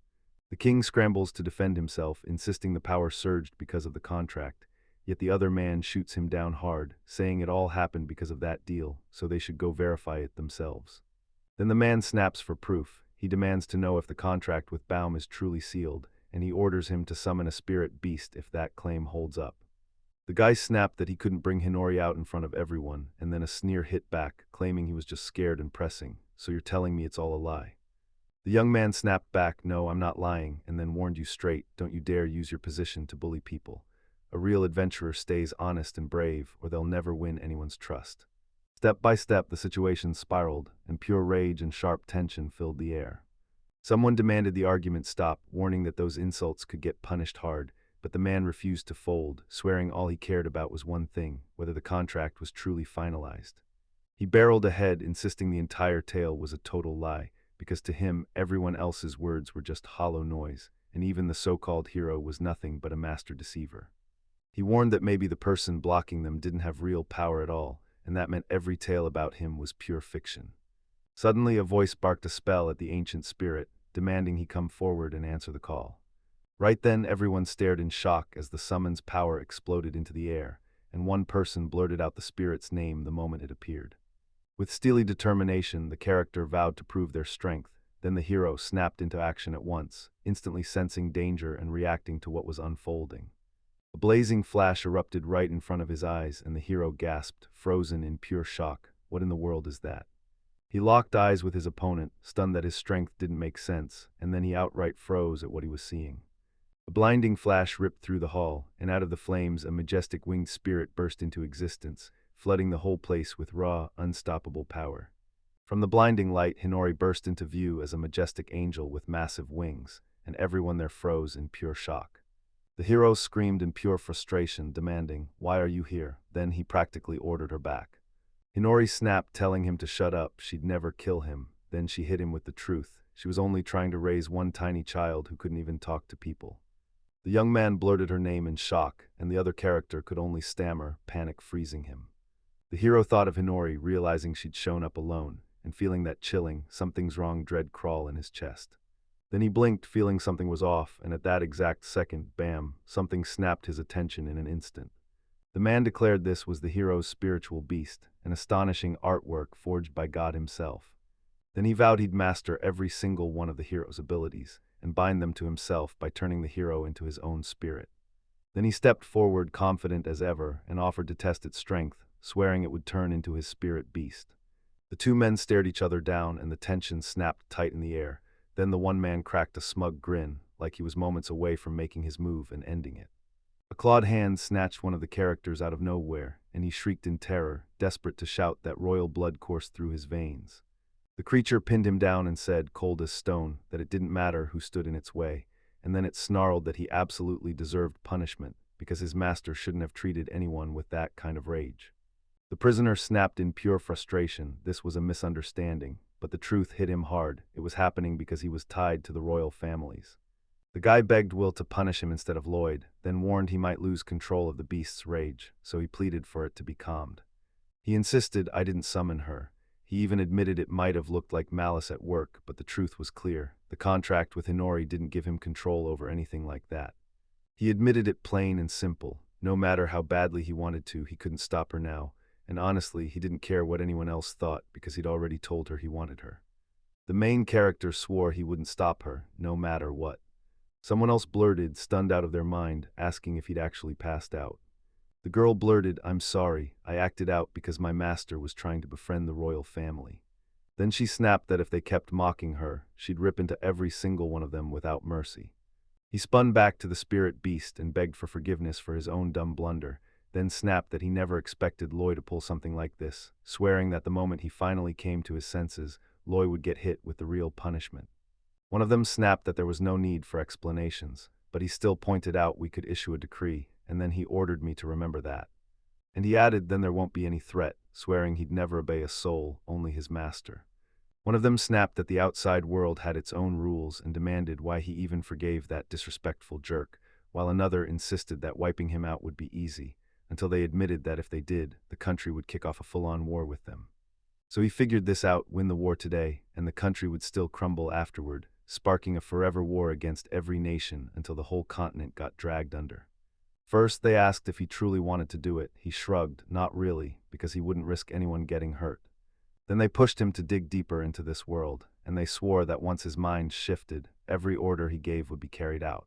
The king scrambles to defend himself, insisting the power surged because of the contract, yet the other man shoots him down hard, saying it all happened because of that deal, so they should go verify it themselves. Then the man snaps for proof. He demands to know if the contract with Baum is truly sealed, and he orders him to summon a spirit beast if that claim holds up. The guy snapped that he couldn't bring Hinori out in front of everyone, and then a sneer hit back, claiming he was just scared and pressing, "So you're telling me it's all a lie?" The young man snapped back, "No, I'm not lying," and then warned you straight, "Don't you dare use your position to bully people. A real adventurer stays honest and brave, or they'll never win anyone's trust." Step by step, the situation spiraled, and pure rage and sharp tension filled the air. Someone demanded the argument stop, warning that those insults could get punished hard, but the man refused to fold, swearing all he cared about was one thing, whether the contract was truly finalized. He barreled ahead, insisting the entire tale was a total lie, because to him, everyone else's words were just hollow noise, and even the so-called hero was nothing but a master deceiver. He warned that maybe the person blocking them didn't have real power at all, and that meant every tale about him was pure fiction. Suddenly, a voice barked a spell at the ancient spirit, demanding he come forward and answer the call. Right then, everyone stared in shock as the summons power exploded into the air, and one person blurted out the spirit's name the moment it appeared. With steely determination, the character vowed to prove their strength. Then the hero snapped into action at once, instantly sensing danger and reacting to what was unfolding. A blazing flash erupted right in front of his eyes, and the hero gasped, frozen in pure shock. What in the world is that? He locked eyes with his opponent, stunned that his strength didn't make sense, and then he outright froze at what he was seeing. A blinding flash ripped through the hall, and out of the flames a majestic winged spirit burst into existence, flooding the whole place with raw, unstoppable power. From the blinding light, Hinori burst into view as a majestic angel with massive wings, and everyone there froze in pure shock. The hero screamed in pure frustration, demanding, "Why are you here?" Then he practically ordered her back. Hinori snapped, telling him to shut up. She'd never kill him. Then she hit him with the truth. She was only trying to raise one tiny child who couldn't even talk to people. The young man blurted her name in shock, and the other character could only stammer, panic freezing him. The hero thought of Hinori, realizing she'd shown up alone, and feeling that chilling, something's wrong dread crawl in his chest. Then he blinked, feeling something was off, and at that exact second, bam, something snapped his attention in an instant. The man declared this was the hero's spiritual beast, an astonishing artwork forged by God himself. Then he vowed he'd master every single one of the hero's abilities, and bind them to himself by turning the hero into his own spirit. Then he stepped forward, confident as ever, and offered to test its strength, swearing it would turn into his spirit beast. The two men stared each other down, and the tension snapped tight in the air. Then the one man cracked a smug grin, like he was moments away from making his move and ending it. A clawed hand snatched one of the characters out of nowhere, and he shrieked in terror, desperate to shout that royal blood coursed through his veins. The creature pinned him down and said, cold as stone, that it didn't matter who stood in its way, and then it snarled that he absolutely deserved punishment, because his master shouldn't have treated anyone with that kind of rage. The prisoner snapped in pure frustration. This was a misunderstanding, but the truth hit him hard. It was happening because he was tied to the royal families. The guy begged Will to punish him instead of Lloyd, then warned he might lose control of the beast's rage, so he pleaded for it to be calmed. He insisted I didn't summon her. He even admitted it might have looked like malice at work, but the truth was clear. The contract with Hinori didn't give him control over anything like that. He admitted it plain and simple. No matter how badly he wanted to, he couldn't stop her now, and honestly, he didn't care what anyone else thought because he'd already told her he wanted her. The main character swore he wouldn't stop her, no matter what. Someone else blurted, stunned out of their mind, asking if he'd actually passed out. The girl blurted, "I'm sorry, I acted out because my master was trying to befriend the royal family." Then she snapped that if they kept mocking her, she'd rip into every single one of them without mercy. He spun back to the spirit beast and begged for forgiveness for his own dumb blunder, then snapped that he never expected Loy to pull something like this, swearing that the moment he finally came to his senses, Loy would get hit with the real punishment. One of them snapped that there was no need for explanations, but he still pointed out we could issue a decree, and then he ordered me to remember that. And he added then there won't be any threat, swearing he'd never obey a soul, only his master. One of them snapped that the outside world had its own rules and demanded why he even forgave that disrespectful jerk, while another insisted that wiping him out would be easy, until they admitted that if they did, the country would kick off a full-on war with them. So he figured this out, win the war today, and the country would still crumble afterward, sparking a forever war against every nation until the whole continent got dragged under. First, they asked if he truly wanted to do it. He shrugged, not really, because he wouldn't risk anyone getting hurt. Then they pushed him to dig deeper into this world, and they swore that once his mind shifted, every order he gave would be carried out.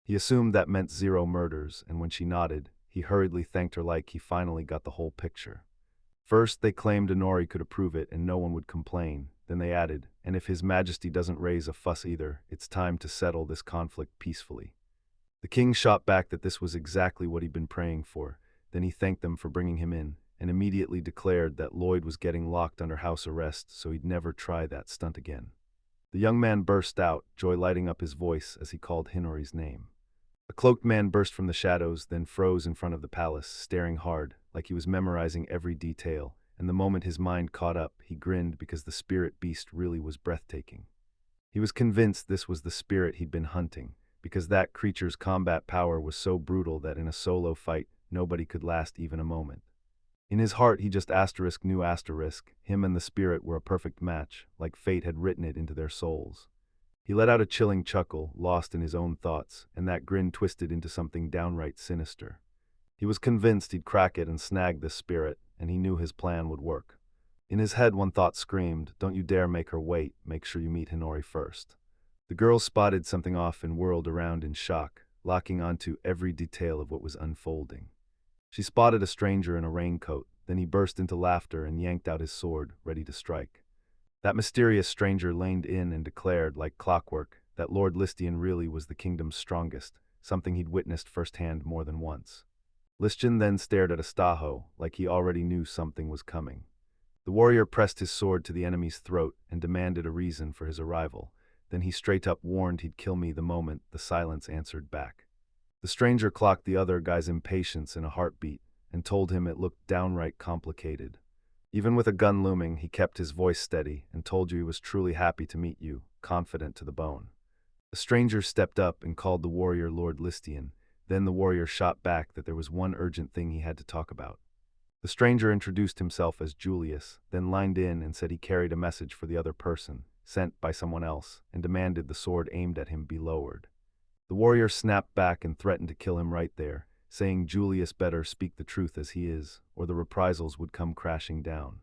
He assumed that meant 0 murders, and when she nodded, he hurriedly thanked her like he finally got the whole picture. First, they claimed Inori could approve it and no one would complain. Then they added, and if His Majesty doesn't raise a fuss either, it's time to settle this conflict peacefully. The king shot back that this was exactly what he'd been praying for. Then he thanked them for bringing him in, and immediately declared that Lloyd was getting locked under house arrest, so he'd never try that stunt again. The young man burst out, joy lighting up his voice as he called Hinori's name. A cloaked man burst from the shadows, then froze in front of the palace, staring hard, like he was memorizing every detail, and the moment his mind caught up, he grinned because the spirit beast really was breathtaking. He was convinced this was the spirit he'd been hunting, because that creature's combat power was so brutal that in a solo fight, nobody could last even a moment. In his heart, he just knew him and the spirit were a perfect match, like fate had written it into their souls. He let out a chilling chuckle, lost in his own thoughts, and that grin twisted into something downright sinister. He was convinced he'd crack it and snag this spirit, and he knew his plan would work. In his head, one thought screamed, "Don't you dare make her wait, make sure you meet Hinori first." The girl spotted something off and whirled around in shock, locking onto every detail of what was unfolding. She spotted a stranger in a raincoat, then he burst into laughter and yanked out his sword, ready to strike. That mysterious stranger leaned in and declared, like clockwork, that Lord Listian really was the kingdom's strongest, something he'd witnessed firsthand more than once. Listian then stared at Astajo, like he already knew something was coming. The warrior pressed his sword to the enemy's throat and demanded a reason for his arrival. Then he straight up warned he'd kill me the moment the silence answered back. The stranger clocked the other guy's impatience in a heartbeat and told him it looked downright complicated. Even with a gun looming, he kept his voice steady and told you he was truly happy to meet you, confident to the bone. The stranger stepped up and called the warrior Lord Listian. Then the warrior shot back that there was one urgent thing he had to talk about. The stranger introduced himself as Julius, then lined in and said he carried a message for the other person, sent by someone else, and demanded the sword aimed at him be lowered. The warrior snapped back and threatened to kill him right there, saying Julius better speak the truth as he is, or the reprisals would come crashing down.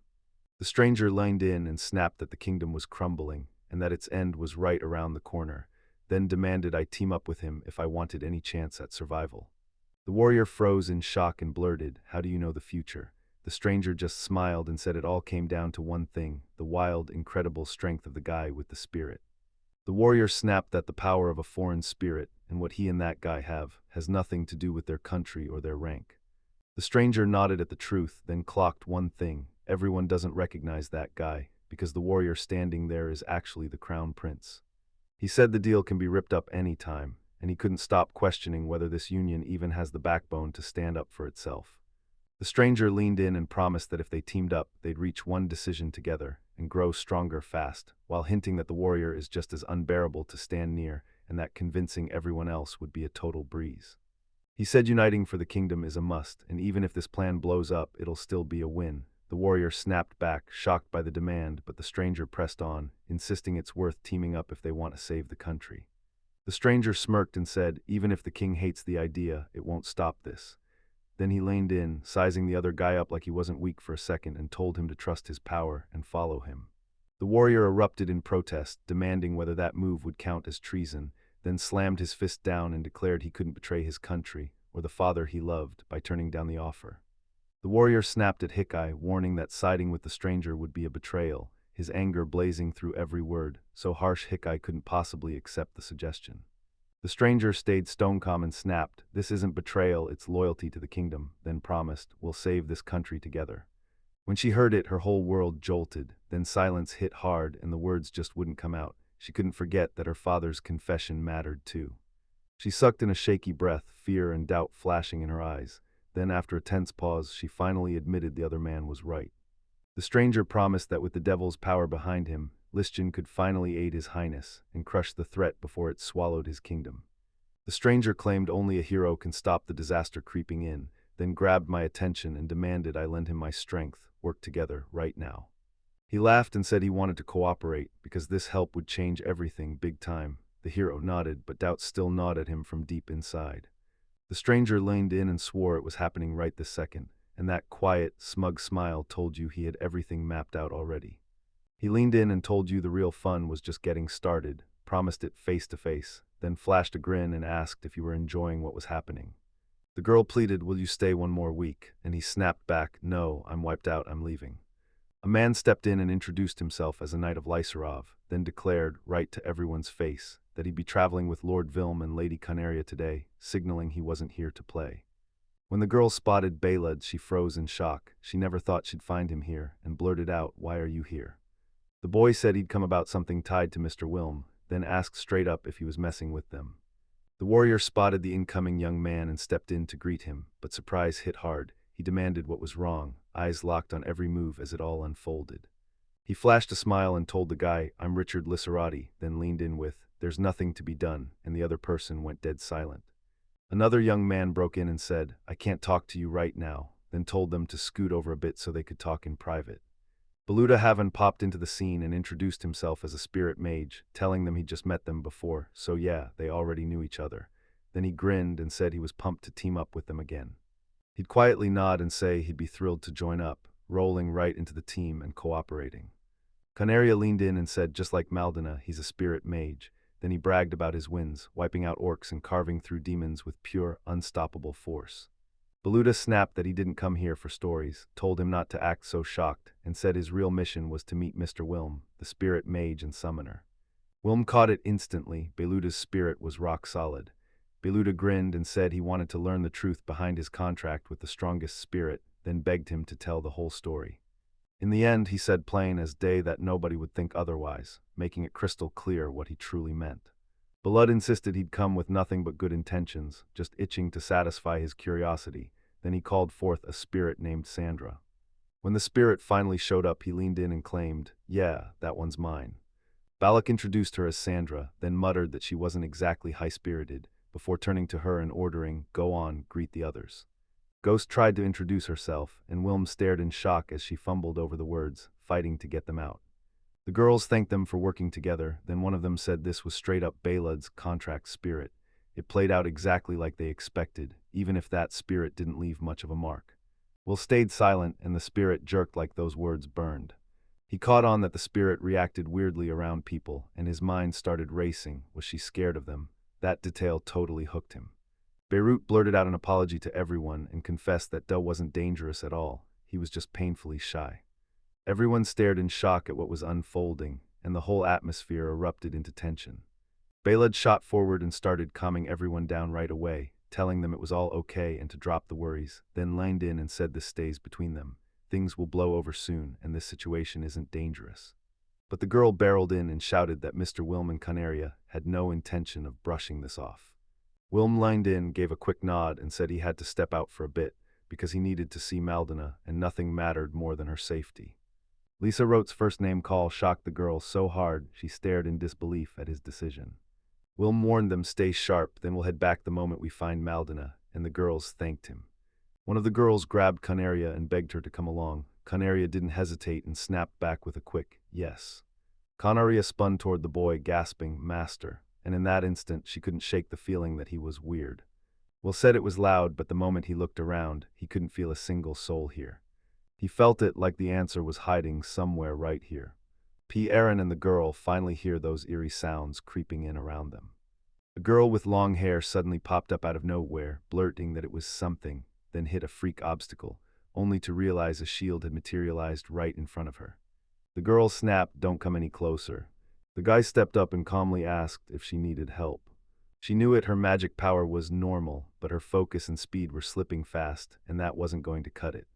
The stranger leaned in and snapped that the kingdom was crumbling, and that its end was right around the corner, then demanded I team up with him if I wanted any chance at survival. The warrior froze in shock and blurted, "How do you know the future?" The stranger just smiled and said it all came down to one thing, the wild, incredible strength of the guy with the spirit. The warrior snapped that the power of a foreign spirit, and what he and that guy have, has nothing to do with their country or their rank. The stranger nodded at the truth, then clocked one thing: everyone doesn't recognize that guy, because the warrior standing there is actually the crown prince. He said the deal can be ripped up any time, and he couldn't stop questioning whether this union even has the backbone to stand up for itself. The stranger leaned in and promised that if they teamed up, they'd reach one decision together and grow stronger fast, while hinting that the warrior is just as unbearable to stand near and that convincing everyone else would be a total breeze. He said uniting for the kingdom is a must, and even if this plan blows up, it'll still be a win. The warrior snapped back, shocked by the demand, but the stranger pressed on, insisting it's worth teaming up if they want to save the country. The stranger smirked and said, even if the king hates the idea, it won't stop this. Then he leaned in, sizing the other guy up like he wasn't weak for a second, and told him to trust his power and follow him. The warrior erupted in protest, demanding whether that move would count as treason, then slammed his fist down and declared he couldn't betray his country, or the father he loved, by turning down the offer. The warrior snapped at Hikai, warning that siding with the stranger would be a betrayal, his anger blazing through every word, so harsh Hikai couldn't possibly accept the suggestion. The stranger stayed stone calm and snapped, "This isn't betrayal, it's loyalty to the kingdom," then promised, "We'll save this country together." When she heard it, her whole world jolted, then silence hit hard and the words just wouldn't come out. She couldn't forget that her father's confession mattered too. She sucked in a shaky breath, fear and doubt flashing in her eyes. Then, after a tense pause, she finally admitted the other man was right. The stranger promised that with the devil's power behind him, Listian could finally aid his highness and crush the threat before it swallowed his kingdom. The stranger claimed only a hero can stop the disaster creeping in, then grabbed my attention and demanded I lend him my strength, work together, right now. He laughed and said he wanted to cooperate, because this help would change everything big time. The hero nodded, but doubt still gnawed at him from deep inside. The stranger leaned in and swore it was happening right this second, and that quiet, smug smile told you he had everything mapped out already. He leaned in and told you the real fun was just getting started, promised it face to face, then flashed a grin and asked if you were enjoying what was happening. The girl pleaded, "Will you stay one more week?" And he snapped back, "No, I'm wiped out, I'm leaving." A man stepped in and introduced himself as a knight of Lyserov, then declared, right to everyone's face, that he'd be traveling with Lord Vilm and Lady Canaria today, signaling he wasn't here to play. When the girl spotted Balud, she froze in shock. She never thought she'd find him here, and blurted out, "Why are you here?" The boy said he'd come about something tied to Mr. Wilm, then asked straight up if he was messing with them. The warrior spotted the incoming young man and stepped in to greet him, but surprise hit hard. He demanded what was wrong, eyes locked on every move as it all unfolded. He flashed a smile and told the guy, "I'm Richard Licerati," then leaned in with, "There's nothing to be done," and the other person went dead silent. Another young man broke in and said, "I can't talk to you right now," then told them to scoot over a bit so they could talk in private. Beluda Haven popped into the scene and introduced himself as a spirit mage, telling them he'd just met them before, so yeah, they already knew each other. Then he grinned and said he was pumped to team up with them again. He'd quietly nod and say he'd be thrilled to join up, rolling right into the team and cooperating. Canaria leaned in and said, just like Maldina, he's a spirit mage. Then he bragged about his wins, wiping out orcs and carving through demons with pure, unstoppable force. Beluda snapped that he didn't come here for stories, told him not to act so shocked, and said his real mission was to meet Mr. Wilm, the spirit mage and summoner. Wilm caught it instantly. Beluda's spirit was rock solid. Beluda grinned and said he wanted to learn the truth behind his contract with the strongest spirit, then begged him to tell the whole story. In the end, he said plain as day that nobody would think otherwise, making it crystal clear what he truly meant. Belud insisted he'd come with nothing but good intentions, just itching to satisfy his curiosity. Then he called forth a spirit named Sandra. When the spirit finally showed up, he leaned in and claimed, "Yeah, that one's mine." Balak introduced her as Sandra, then muttered that she wasn't exactly high-spirited, before turning to her and ordering, "Go on, greet the others." Ghost tried to introduce herself, and Wilm stared in shock as she fumbled over the words, fighting to get them out. The girls thanked them for working together, then one of them said this was straight-up Balud's contract spirit. It played out exactly like they expected, even if that spirit didn't leave much of a mark. Will stayed silent, and the spirit jerked like those words burned. He caught on that the spirit reacted weirdly around people, and his mind started racing. Was she scared of them? That detail totally hooked him. Beirut blurted out an apology to everyone and confessed that Doe wasn't dangerous at all. He was just painfully shy. Everyone stared in shock at what was unfolding, and the whole atmosphere erupted into tension. Balud shot forward and started calming everyone down right away, telling them it was all okay and to drop the worries, then leaned in and said this stays between them. Things will blow over soon, and this situation isn't dangerous. But the girl barreled in and shouted that Mr. Wilm and Canaria had no intention of brushing this off. Wilm leaned in, gave a quick nod, and said he had to step out for a bit, because he needed to see Maldina, and nothing mattered more than her safety. Lisa Rote's first name call shocked the girl so hard she stared in disbelief at his decision. We'll warn them, stay sharp, then we'll head back the moment we find Maldina," and the girls thanked him. One of the girls grabbed Canaria and begged her to come along. Canaria didn't hesitate and snapped back with a quick yes. Canaria spun toward the boy, gasping, "Master," and in that instant she couldn't shake the feeling that he was weird. Will said it was loud, but the moment he looked around, he couldn't feel a single soul here. He felt it like the answer was hiding somewhere right here. Aaron and the girl finally hear those eerie sounds creeping in around them. A girl with long hair suddenly popped up out of nowhere, blurting that it was something, then hit a freak obstacle, only to realize a shield had materialized right in front of her. The girl snapped, "Don't come any closer." The guy stepped up and calmly asked if she needed help. She knew it, her magic power was normal, but her focus and speed were slipping fast, and that wasn't going to cut it.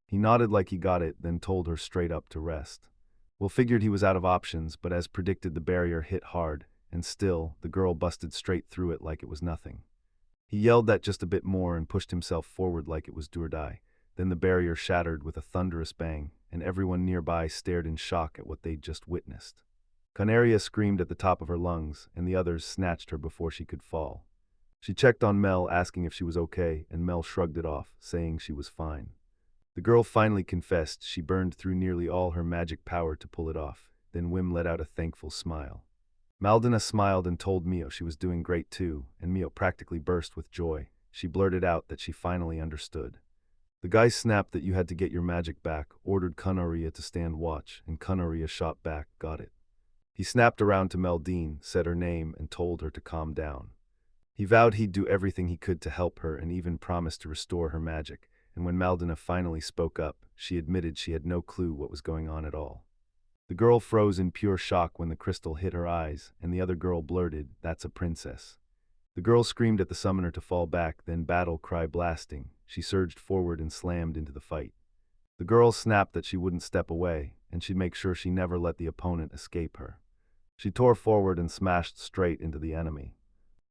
He nodded like he got it, then told her straight up to rest. Will figured he was out of options, but as predicted the barrier hit hard, and still, the girl busted straight through it like it was nothing. He yelled that just a bit more and pushed himself forward like it was do or die. Then the barrier shattered with a thunderous bang, and everyone nearby stared in shock at what they'd just witnessed. Canaria screamed at the top of her lungs, and the others snatched her before she could fall. She checked on Mel, asking if she was okay, and Mel shrugged it off, saying she was fine. The girl finally confessed she burned through nearly all her magic power to pull it off. Then Wim let out a thankful smile. Maldina smiled and told Mio she was doing great too, and Mio practically burst with joy. She blurted out that she finally understood. The guy snapped that you had to get your magic back, ordered Canaria to stand watch, and Canaria shot back, "Got it." He snapped around to Meldine, said her name, and told her to calm down. He vowed he'd do everything he could to help her and even promised to restore her magic. And when Maldina finally spoke up, she admitted she had no clue what was going on at all. The girl froze in pure shock when the crystal hit her eyes, and the other girl blurted, "That's a princess." The girl screamed at the summoner to fall back, then battle cry blasting. She surged forward and slammed into the fight. The girl snapped that she wouldn't step away, and she'd make sure she never let the opponent escape her. She tore forward and smashed straight into the enemy.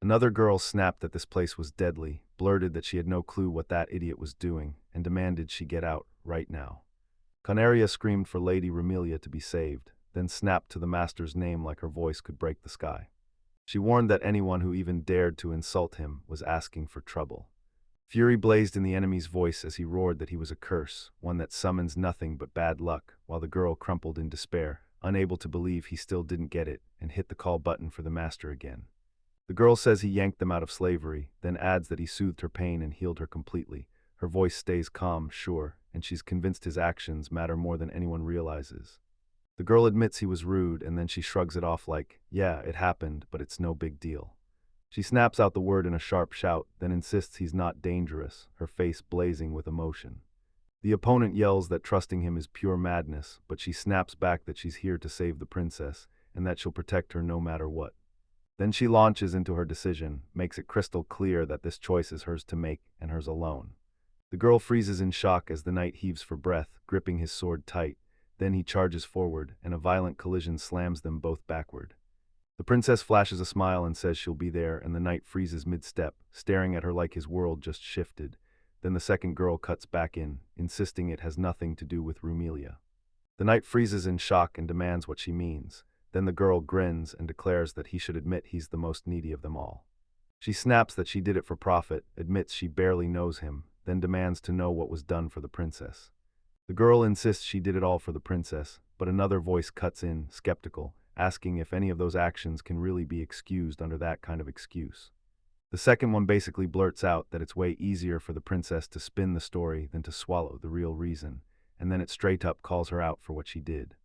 Another girl snapped that this place was deadly, blurted that she had no clue what that idiot was doing, and demanded she get out, right now. Canaria screamed for Lady Romelia to be saved, then snapped to the master's name like her voice could break the sky. She warned that anyone who even dared to insult him was asking for trouble. Fury blazed in the enemy's voice as he roared that he was a curse, one that summons nothing but bad luck, while the girl crumpled in despair, unable to believe he still didn't get it, and hit the call button for the master again. The girl says he yanked them out of slavery, then adds that he soothed her pain and healed her completely. Her voice stays calm, sure, and she's convinced his actions matter more than anyone realizes. The girl admits he was rude, and then she shrugs it off like, "Yeah, it happened, but it's no big deal." She snaps out the word in a sharp shout, then insists he's not dangerous, her face blazing with emotion. The opponent yells that trusting him is pure madness, but she snaps back that she's here to save the princess, and that she'll protect her no matter what. Then she launches into her decision, makes it crystal clear that this choice is hers to make, and hers alone. The girl freezes in shock as the knight heaves for breath, gripping his sword tight. Then he charges forward, and a violent collision slams them both backward. The princess flashes a smile and says she'll be there, and the knight freezes mid-step, staring at her like his world just shifted. Then the second girl cuts back in, insisting it has nothing to do with Romelia. The knight freezes in shock and demands what she means. Then the girl grins and declares that he should admit he's the most needy of them all. She snaps that she did it for profit, admits she barely knows him, then demands to know what was done for the princess. The girl insists she did it all for the princess, but another voice cuts in, skeptical, asking if any of those actions can really be excused under that kind of excuse. The second one basically blurts out that it's way easier for the princess to spin the story than to swallow the real reason, and then it straight up calls her out for what she did.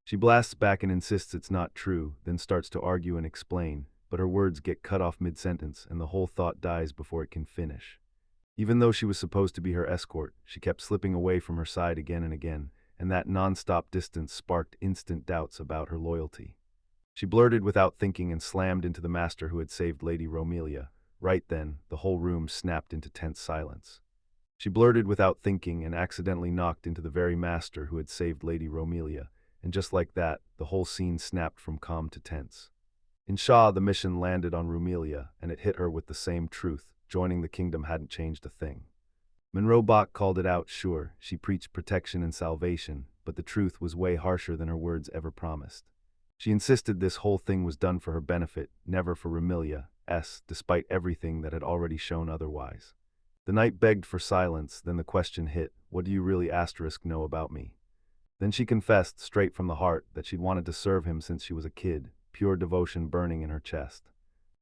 She blasts back and insists it's not true, then starts to argue and explain, but her words get cut off mid-sentence and the whole thought dies before it can finish. Even though she was supposed to be her escort, she kept slipping away from her side again and again, and that non-stop distance sparked instant doubts about her loyalty. She blurted without thinking and slammed into the master who had saved Lady Romelia. Right then, the whole room snapped into tense silence. She blurted without thinking and accidentally knocked into the very master who had saved Lady Romelia. And just like that, the whole scene snapped from calm to tense. In Shah, the mission landed on Romelia, and it hit her with the same truth. Joining the kingdom hadn't changed a thing. Monroe Bach called it out, sure, she preached protection and salvation, but the truth was way harsher than her words ever promised. She insisted this whole thing was done for her benefit, never for Remilia's, despite everything that had already shown otherwise. The knight begged for silence, then the question hit, what do you really know about me? Then she confessed, straight from the heart, that she'd wanted to serve him since she was a kid, pure devotion burning in her chest.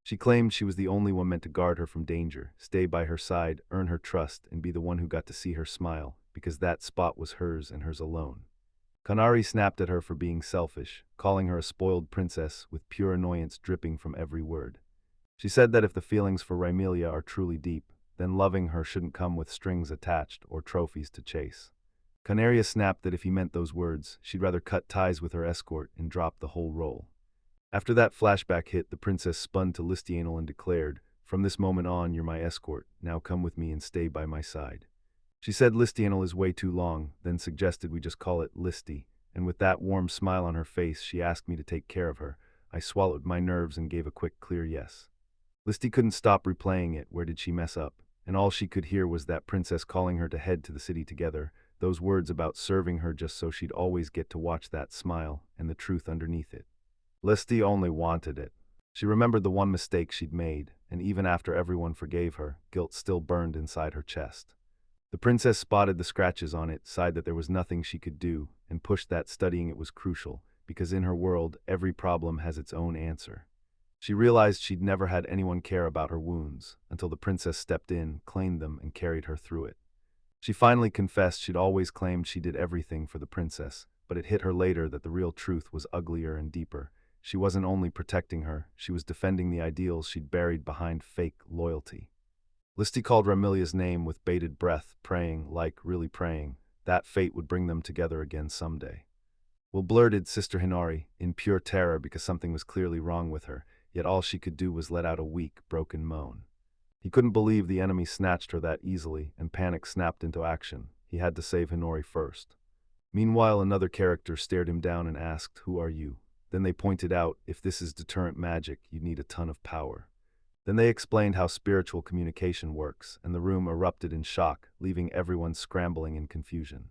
She claimed she was the only one meant to guard her from danger, stay by her side, earn her trust, and be the one who got to see her smile, because that spot was hers and hers alone. Kanari snapped at her for being selfish, calling her a spoiled princess with pure annoyance dripping from every word. She said that if the feelings for Raimelia are truly deep, then loving her shouldn't come with strings attached or trophies to chase. Canaria snapped that if he meant those words, she'd rather cut ties with her escort and drop the whole role. After that flashback hit, the princess spun to Listianel and declared, from this moment on, you're my escort, now come with me and stay by my side. She said Listianel is way too long, then suggested we just call it Listy, and with that warm smile on her face, she asked me to take care of her. I swallowed my nerves and gave a quick, clear yes. Listy couldn't stop replaying it, where did she mess up? And all she could hear was that princess calling her to head to the city together, those words about serving her just so she'd always get to watch that smile, and the truth underneath it. Listy only wanted it. She remembered the one mistake she'd made, and even after everyone forgave her, guilt still burned inside her chest. The princess spotted the scratches on it, sighed that there was nothing she could do, and pushed that studying it was crucial, because in her world, every problem has its own answer. She realized she'd never had anyone care about her wounds, until the princess stepped in, claimed them, and carried her through it. She finally confessed she'd always claimed she did everything for the princess, but it hit her later that the real truth was uglier and deeper. She wasn't only protecting her, she was defending the ideals she'd buried behind fake loyalty. Listy called Ramilia's name with bated breath, praying, like really praying, that fate would bring them together again someday. Well, blurted Sister Hinari, in pure terror because something was clearly wrong with her, yet all she could do was let out a weak, broken moan. He couldn't believe the enemy snatched her that easily, and panic snapped into action. He had to save Hinori first. Meanwhile, another character stared him down and asked, "Who are you?" Then they pointed out, if this is deterrent magic, you'd need a ton of power. Then they explained how spiritual communication works, and the room erupted in shock, leaving everyone scrambling in confusion.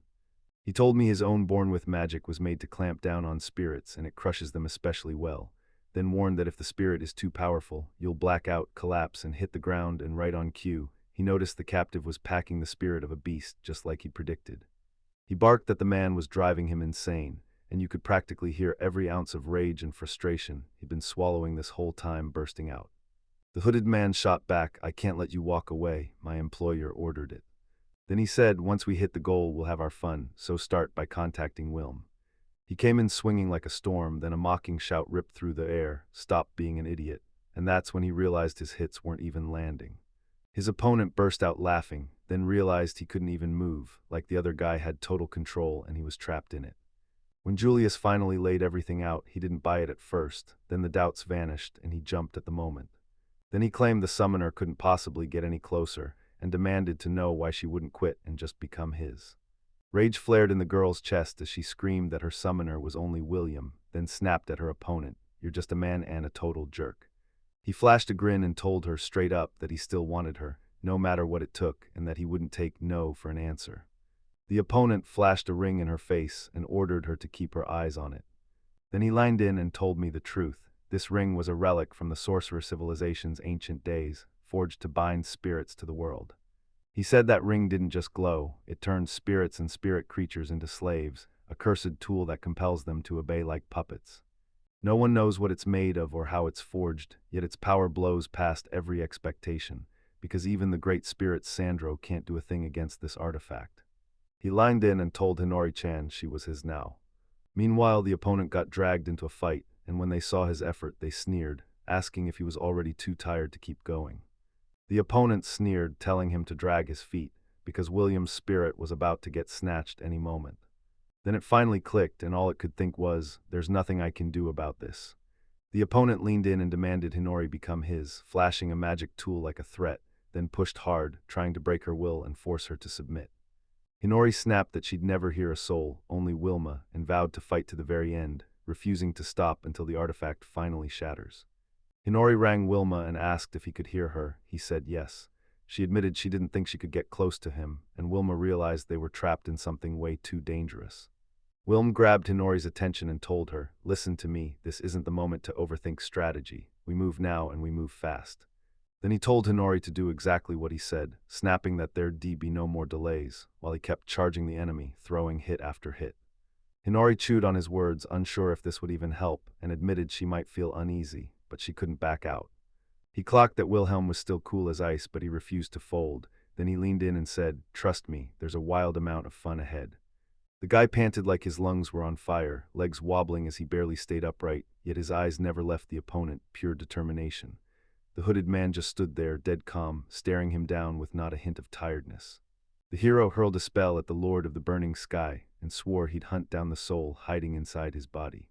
He told me his own Born with Magic was made to clamp down on spirits, and it crushes them especially well. Then warned that if the spirit is too powerful, you'll black out, collapse, and hit the ground, and right on cue, he noticed the captive was packing the spirit of a beast, just like he'd predicted. He barked that the man was driving him insane, and you could practically hear every ounce of rage and frustration he'd been swallowing this whole time bursting out. The hooded man shot back, "I can't let you walk away, my employer ordered it." Then he said, "Once we hit the goal, we'll have our fun, so start by contacting Wilm." He came in swinging like a storm, then a mocking shout ripped through the air, "Stop being an idiot," and that's when he realized his hits weren't even landing. His opponent burst out laughing, then realized he couldn't even move, like the other guy had total control and he was trapped in it. When Julius finally laid everything out, he didn't buy it at first, then the doubts vanished and he jumped at the moment. Then he claimed the summoner couldn't possibly get any closer, and demanded to know why she wouldn't quit and just become his. Rage flared in the girl's chest as she screamed that her summoner was only William, then snapped at her opponent, "You're just a man and a total jerk." He flashed a grin and told her straight up that he still wanted her, no matter what it took, and that he wouldn't take no for an answer. The opponent flashed a ring in her face and ordered her to keep her eyes on it. Then he lined in and told me the truth. This ring was a relic from the sorcerer civilization's ancient days, forged to bind spirits to the world. He said that ring didn't just glow, it turned spirits and spirit creatures into slaves, a cursed tool that compels them to obey like puppets. No one knows what it's made of or how it's forged, yet its power blows past every expectation, because even the great spirit Sandro can't do a thing against this artifact. He lined in and told Hinori-chan she was his now. Meanwhile, the opponent got dragged into a fight, and when they saw his effort, they sneered, asking if he was already too tired to keep going. The opponent sneered, telling him to drag his feet, because William's spirit was about to get snatched any moment. Then it finally clicked, and all it could think was, "There's nothing I can do about this." The opponent leaned in and demanded Hinori become his, flashing a magic tool like a threat, then pushed hard, trying to break her will and force her to submit. Hinori snapped that she'd never hear a soul, only Wilma, and vowed to fight to the very end, refusing to stop until the artifact finally shatters. Hinori rang Wilma and asked if he could hear her. He said yes. She admitted she didn't think she could get close to him, and Wilma realized they were trapped in something way too dangerous. Wilm grabbed Hinori's attention and told her, "Listen to me, this isn't the moment to overthink strategy. We move now and we move fast." Then he told Hinori to do exactly what he said, snapping that there'd be no more delays, while he kept charging the enemy, throwing hit after hit. Hinori chewed on his words, unsure if this would even help, and admitted she might feel uneasy, but she couldn't back out. He clocked that Wilhelm was still cool as ice, but he refused to fold. Then he leaned in and said, "Trust me, there's a wild amount of fun ahead." The guy panted like his lungs were on fire, legs wobbling as he barely stayed upright, yet his eyes never left the opponent, pure determination. The hooded man just stood there, dead calm, staring him down with not a hint of tiredness. The hero hurled a spell at the Lord of the Burning Sky and swore he'd hunt down the soul hiding inside his body.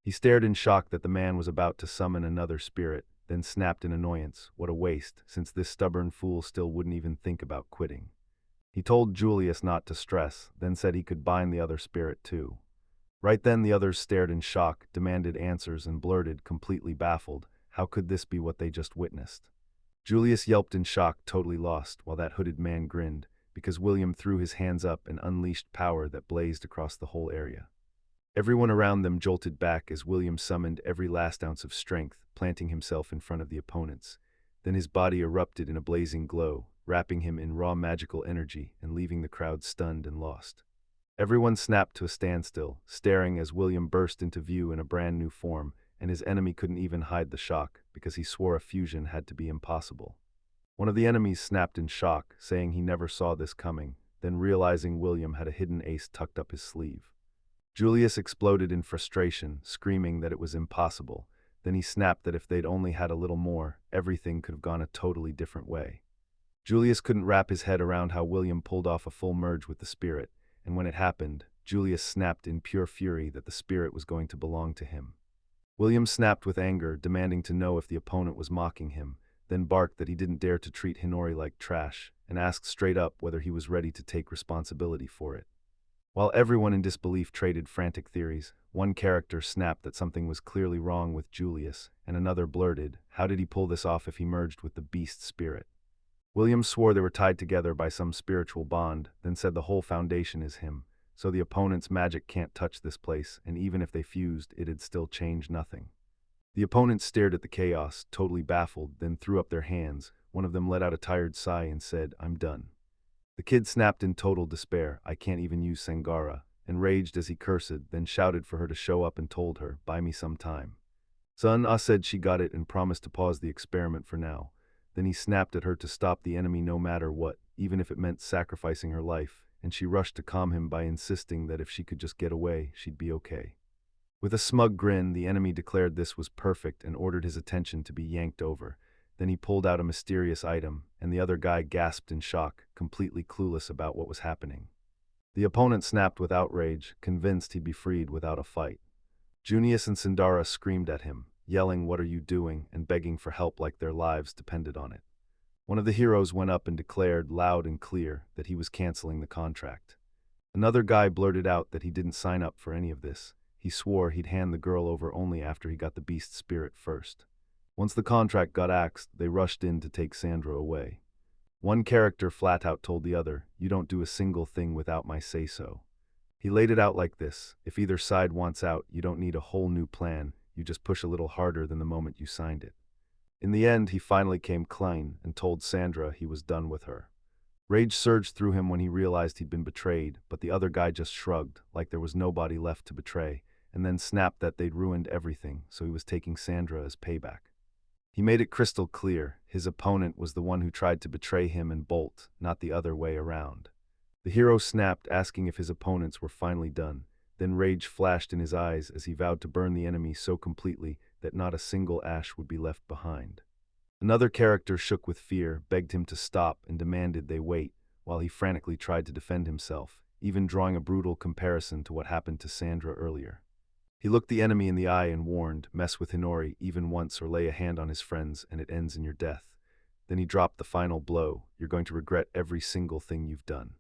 He stared in shock that the man was about to summon another spirit, then snapped in annoyance, "What a waste, since this stubborn fool still wouldn't even think about quitting." He told Julius not to stress, then said he could bind the other spirit too. Right then the others stared in shock, demanded answers, and blurted, completely baffled, how could this be what they just witnessed? Julius yelped in shock, totally lost, while that hooded man grinned, because William threw his hands up and unleashed power that blazed across the whole area. Everyone around them jolted back as William summoned every last ounce of strength, planting himself in front of the opponents. Then his body erupted in a blazing glow, wrapping him in raw magical energy and leaving the crowd stunned and lost. Everyone snapped to a standstill, staring as William burst into view in a brand new form, and his enemy couldn't even hide the shock, because he swore a fusion had to be impossible. One of the enemies snapped in shock, saying he never saw this coming, then realizing William had a hidden ace tucked up his sleeve. Julius exploded in frustration, screaming that it was impossible. Then he snapped that if they'd only had a little more, everything could have gone a totally different way. Julius couldn't wrap his head around how William pulled off a full merge with the spirit, and when it happened, Julius snapped in pure fury that the spirit was going to belong to him. William snapped with anger, demanding to know if the opponent was mocking him, then barked that he didn't dare to treat Hinori like trash, and asked straight up whether he was ready to take responsibility for it. While everyone in disbelief traded frantic theories, one character snapped that something was clearly wrong with Julius, and another blurted, how did he pull this off if he merged with the beast spirit? William swore they were tied together by some spiritual bond, then said the whole foundation is him, so the opponent's magic can't touch this place, and even if they fused, it'd still change nothing. The opponents stared at the chaos, totally baffled, then threw up their hands. One of them let out a tired sigh and said, "I'm done." The kid snapped in total despair, "I can't even use Sangara," and raged as he cursed, then shouted for her to show up and told her, "Buy me some time." Sun-Ah said she got it and promised to pause the experiment for now. Then he snapped at her to stop the enemy no matter what, even if it meant sacrificing her life, and she rushed to calm him by insisting that if she could just get away, she'd be okay. With a smug grin, the enemy declared this was perfect and ordered his attention to be yanked over. Then he pulled out a mysterious item, and the other guy gasped in shock, completely clueless about what was happening. The opponent snapped with outrage, convinced he'd be freed without a fight. Junius and Sindara screamed at him, yelling, "What are you doing?" and begging for help like their lives depended on it. One of the heroes went up and declared, loud and clear, that he was canceling the contract. Another guy blurted out that he didn't sign up for any of this. He swore he'd hand the girl over only after he got the beast spirit first. Once the contract got axed, they rushed in to take Sandra away. One character flat out told the other, "You don't do a single thing without my say-so." He laid it out like this: if either side wants out, you don't need a whole new plan, you just push a little harder than the moment you signed it. In the end, he finally came clean and told Sandra he was done with her. Rage surged through him when he realized he'd been betrayed, but the other guy just shrugged, like there was nobody left to betray, and then snapped that they'd ruined everything, so he was taking Sandra as payback. He made it crystal clear, his opponent was the one who tried to betray him and bolt, not the other way around. The hero snapped, asking if his opponents were finally done. Then rage flashed in his eyes as he vowed to burn the enemy so completely that not a single ash would be left behind. Another character shook with fear, begged him to stop, and demanded they wait, while he frantically tried to defend himself, even drawing a brutal comparison to what happened to Sandra earlier. He looked the enemy in the eye and warned, "Mess with Hinori even once or lay a hand on his friends and it ends in your death." Then he dropped the final blow, "You're going to regret every single thing you've done."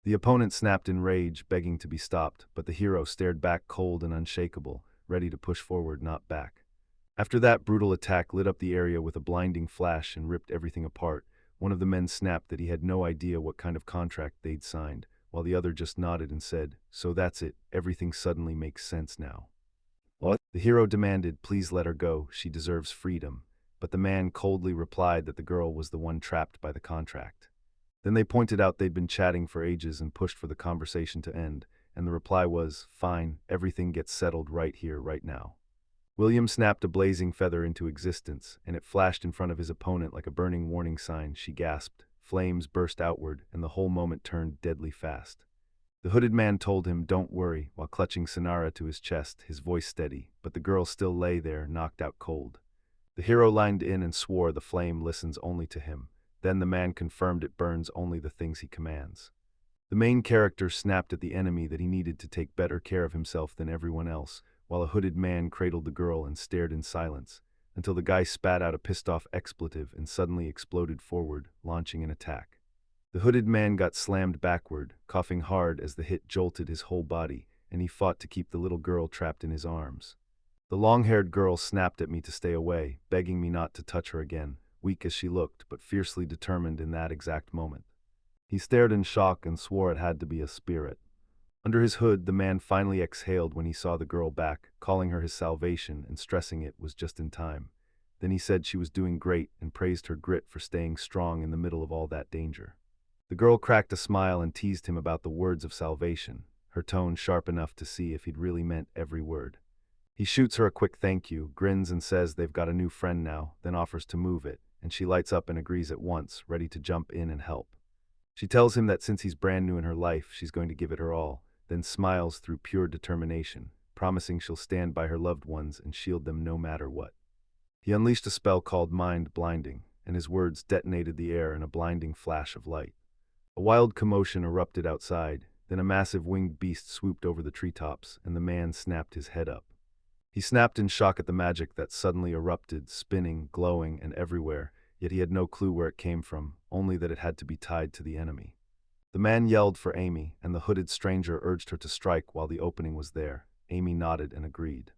The opponent snapped in rage, begging to be stopped, but the hero stared back cold and unshakable, ready to push forward, not back. After that brutal attack lit up the area with a blinding flash and ripped everything apart, one of the men snapped that he had no idea what kind of contract they'd signed, while the other just nodded and said, "So that's it, everything suddenly makes sense now." What? The hero demanded, "Please let her go, she deserves freedom," but the man coldly replied that the girl was the one trapped by the contract. Then they pointed out they'd been chatting for ages and pushed for the conversation to end, and the reply was, "Fine, everything gets settled right here, right now." William snapped a blazing feather into existence, and it flashed in front of his opponent like a burning warning sign. She gasped, flames burst outward, and the whole moment turned deadly fast. The hooded man told him, "Don't worry," while clutching Sonara to his chest, his voice steady, but the girl still lay there, knocked out cold. The hero lined in and swore the flame listens only to him. Then the man confirmed it burns only the things he commands. The main character snapped at the enemy that he needed to take better care of himself than everyone else, while a hooded man cradled the girl and stared in silence, until the guy spat out a pissed-off expletive and suddenly exploded forward, launching an attack. The hooded man got slammed backward, coughing hard as the hit jolted his whole body, and he fought to keep the little girl trapped in his arms. The long-haired girl snapped at me to stay away, begging me not to touch her again, weak as she looked, but fiercely determined in that exact moment. He stared in shock and swore it had to be a spirit. Under his hood, the man finally exhaled when he saw the girl back, calling her his salvation and stressing it was just in time. Then he said she was doing great and praised her grit for staying strong in the middle of all that danger. The girl cracked a smile and teased him about the words of salvation, her tone sharp enough to see if he'd really meant every word. He shoots her a quick thank you, grins and says they've got a new friend now, then offers to move it, and she lights up and agrees at once, ready to jump in and help. She tells him that since he's brand new in her life, she's going to give it her all, then smiles through pure determination, promising she'll stand by her loved ones and shield them no matter what. He unleashed a spell called Mind Blinding, and his words detonated the air in a blinding flash of light. A wild commotion erupted outside, then a massive winged beast swooped over the treetops, and the man snapped his head up. He snapped in shock at the magic that suddenly erupted, spinning, glowing, and everywhere, yet he had no clue where it came from, only that it had to be tied to the enemy. The man yelled for Amy, and the hooded stranger urged her to strike while the opening was there. Amy nodded and agreed.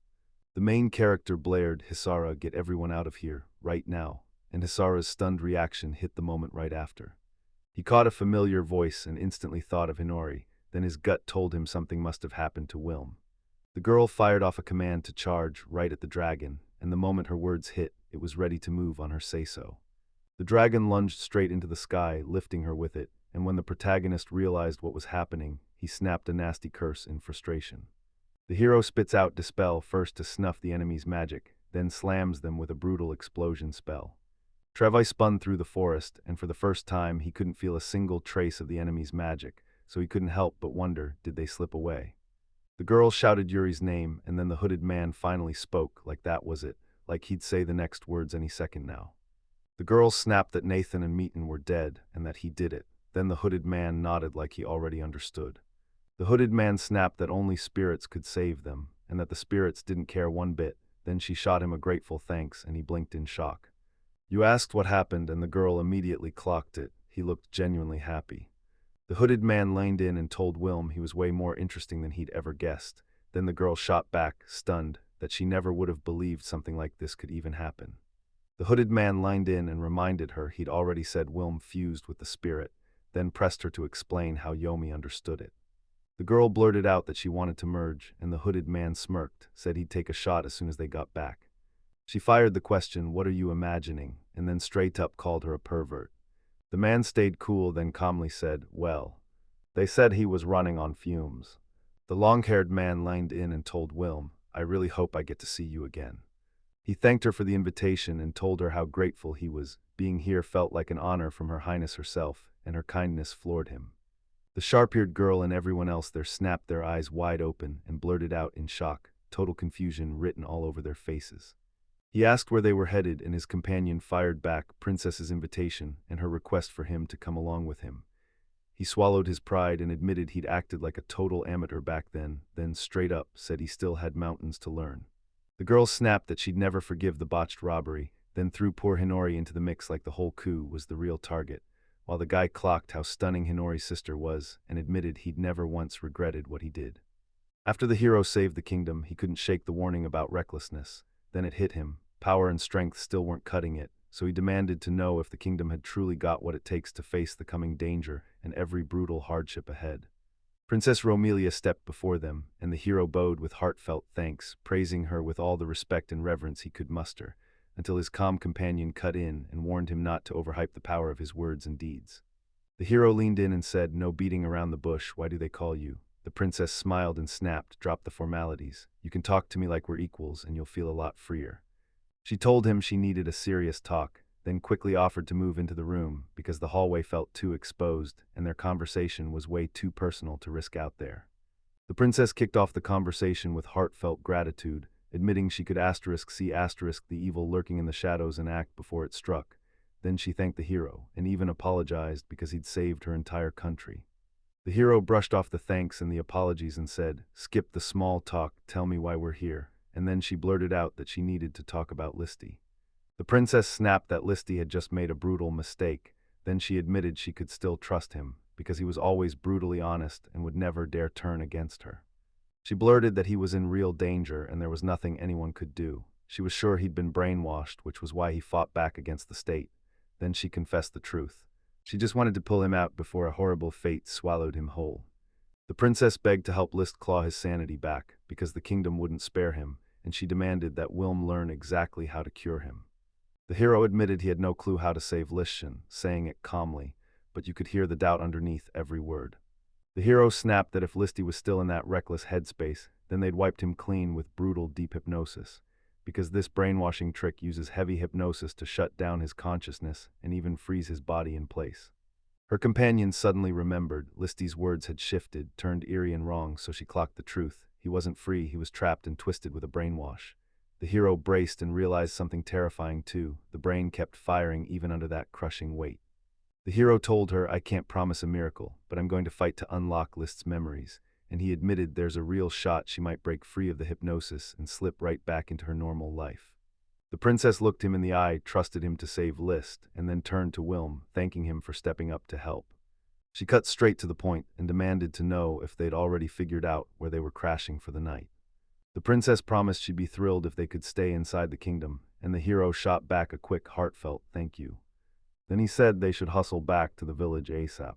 The main character blared, "Hisara, get everyone out of here, right now," and Hisara's stunned reaction hit the moment right after. He caught a familiar voice and instantly thought of Hinori, then his gut told him something must have happened to Wilm. The girl fired off a command to charge right at the dragon, and the moment her words hit, it was ready to move on her say-so. The dragon lunged straight into the sky, lifting her with it, and when the protagonist realized what was happening, he snapped a nasty curse in frustration. The hero spits out Dispel first to snuff the enemy's magic, then slams them with a brutal explosion spell. Trevi spun through the forest, and for the first time he couldn't feel a single trace of the enemy's magic, so he couldn't help but wonder, did they slip away? The girl shouted Yuri's name, and then the hooded man finally spoke, like that was it, like he'd say the next words any second now. The girl snapped that Nathan and Meaton were dead, and that he did it. Then the hooded man nodded like he already understood. The hooded man snapped that only spirits could save them, and that the spirits didn't care one bit. Then she shot him a grateful thanks, and he blinked in shock. You asked what happened, and the girl immediately clocked it. He looked genuinely happy. The hooded man leaned in and told Wilm he was way more interesting than he'd ever guessed. Then the girl shot back, stunned, that she never would have believed something like this could even happen. The hooded man leaned in and reminded her he'd already said Wilm fused with the spirit, then pressed her to explain how Yomi understood it. The girl blurted out that she wanted to merge, and the hooded man smirked, said he'd take a shot as soon as they got back. She fired the question, "What are you imagining?" and then straight up called her a pervert. The man stayed cool, then calmly said, "Well, they said he was running on fumes." The long-haired man leaned in and told Wilm, "I really hope I get to see you again." He thanked her for the invitation and told her how grateful he was. Being here felt like an honor from Her Highness herself, and her kindness floored him. The sharp-eared girl and everyone else there snapped their eyes wide open and blurted out in shock, total confusion written all over their faces. He asked where they were headed, and his companion fired back Princess's invitation and her request for him to come along with him. He swallowed his pride and admitted he'd acted like a total amateur back then straight up said he still had mountains to learn. The girl snapped that she'd never forgive the botched robbery, then threw poor Hinori into the mix like the whole coup was the real target, while the guy clocked how stunning Hinori's sister was and admitted he'd never once regretted what he did. After the hero saved the kingdom, he couldn't shake the warning about recklessness. Then it hit him. Power and strength still weren't cutting it, so he demanded to know if the kingdom had truly got what it takes to face the coming danger and every brutal hardship ahead. Princess Romelia stepped before them, and the hero bowed with heartfelt thanks, praising her with all the respect and reverence he could muster, until his calm companion cut in and warned him not to overhype the power of his words and deeds. The hero leaned in and said, "No beating around the bush, why do they call you?" The princess smiled and snapped, "Drop the formalities. You can talk to me like we're equals, and you'll feel a lot freer." She told him she needed a serious talk, then quickly offered to move into the room because the hallway felt too exposed and their conversation was way too personal to risk out there. The princess kicked off the conversation with heartfelt gratitude, admitting she could see the evil lurking in the shadows and act before it struck. Then she thanked the hero and even apologized because he'd saved her entire country. The hero brushed off the thanks and the apologies and said, "Skip the small talk, tell me why we're here," and then she blurted out that she needed to talk about Listy. The princess snapped that Listy had just made a brutal mistake, then she admitted she could still trust him, because he was always brutally honest and would never dare turn against her. She blurted that he was in real danger and there was nothing anyone could do. She was sure he'd been brainwashed, which was why he fought back against the state. Then she confessed the truth. She just wanted to pull him out before a horrible fate swallowed him whole. The princess begged to help List claw his sanity back, because the kingdom wouldn't spare him, and she demanded that Wilm learn exactly how to cure him. The hero admitted he had no clue how to save Lishan, saying it calmly, but you could hear the doubt underneath every word. The hero snapped that if Listy was still in that reckless headspace, then they'd wiped him clean with brutal deep hypnosis, because this brainwashing trick uses heavy hypnosis to shut down his consciousness and even freeze his body in place. Her companion suddenly remembered. Listy's words had shifted, turned eerie and wrong, so she clocked the truth. He wasn't free, he was trapped and twisted with a brainwash. The hero braced and realized something terrifying too. The brain kept firing even under that crushing weight. The hero told her, "I can't promise a miracle, but I'm going to fight to unlock List's memories," and he admitted there's a real shot she might break free of the hypnosis and slip right back into her normal life. The princess looked him in the eye, trusted him to save List, and then turned to Wilm, thanking him for stepping up to help. She cut straight to the point and demanded to know if they'd already figured out where they were crashing for the night. The princess promised she'd be thrilled if they could stay inside the kingdom, and the hero shot back a quick, heartfelt thank you. Then he said they should hustle back to the village ASAP.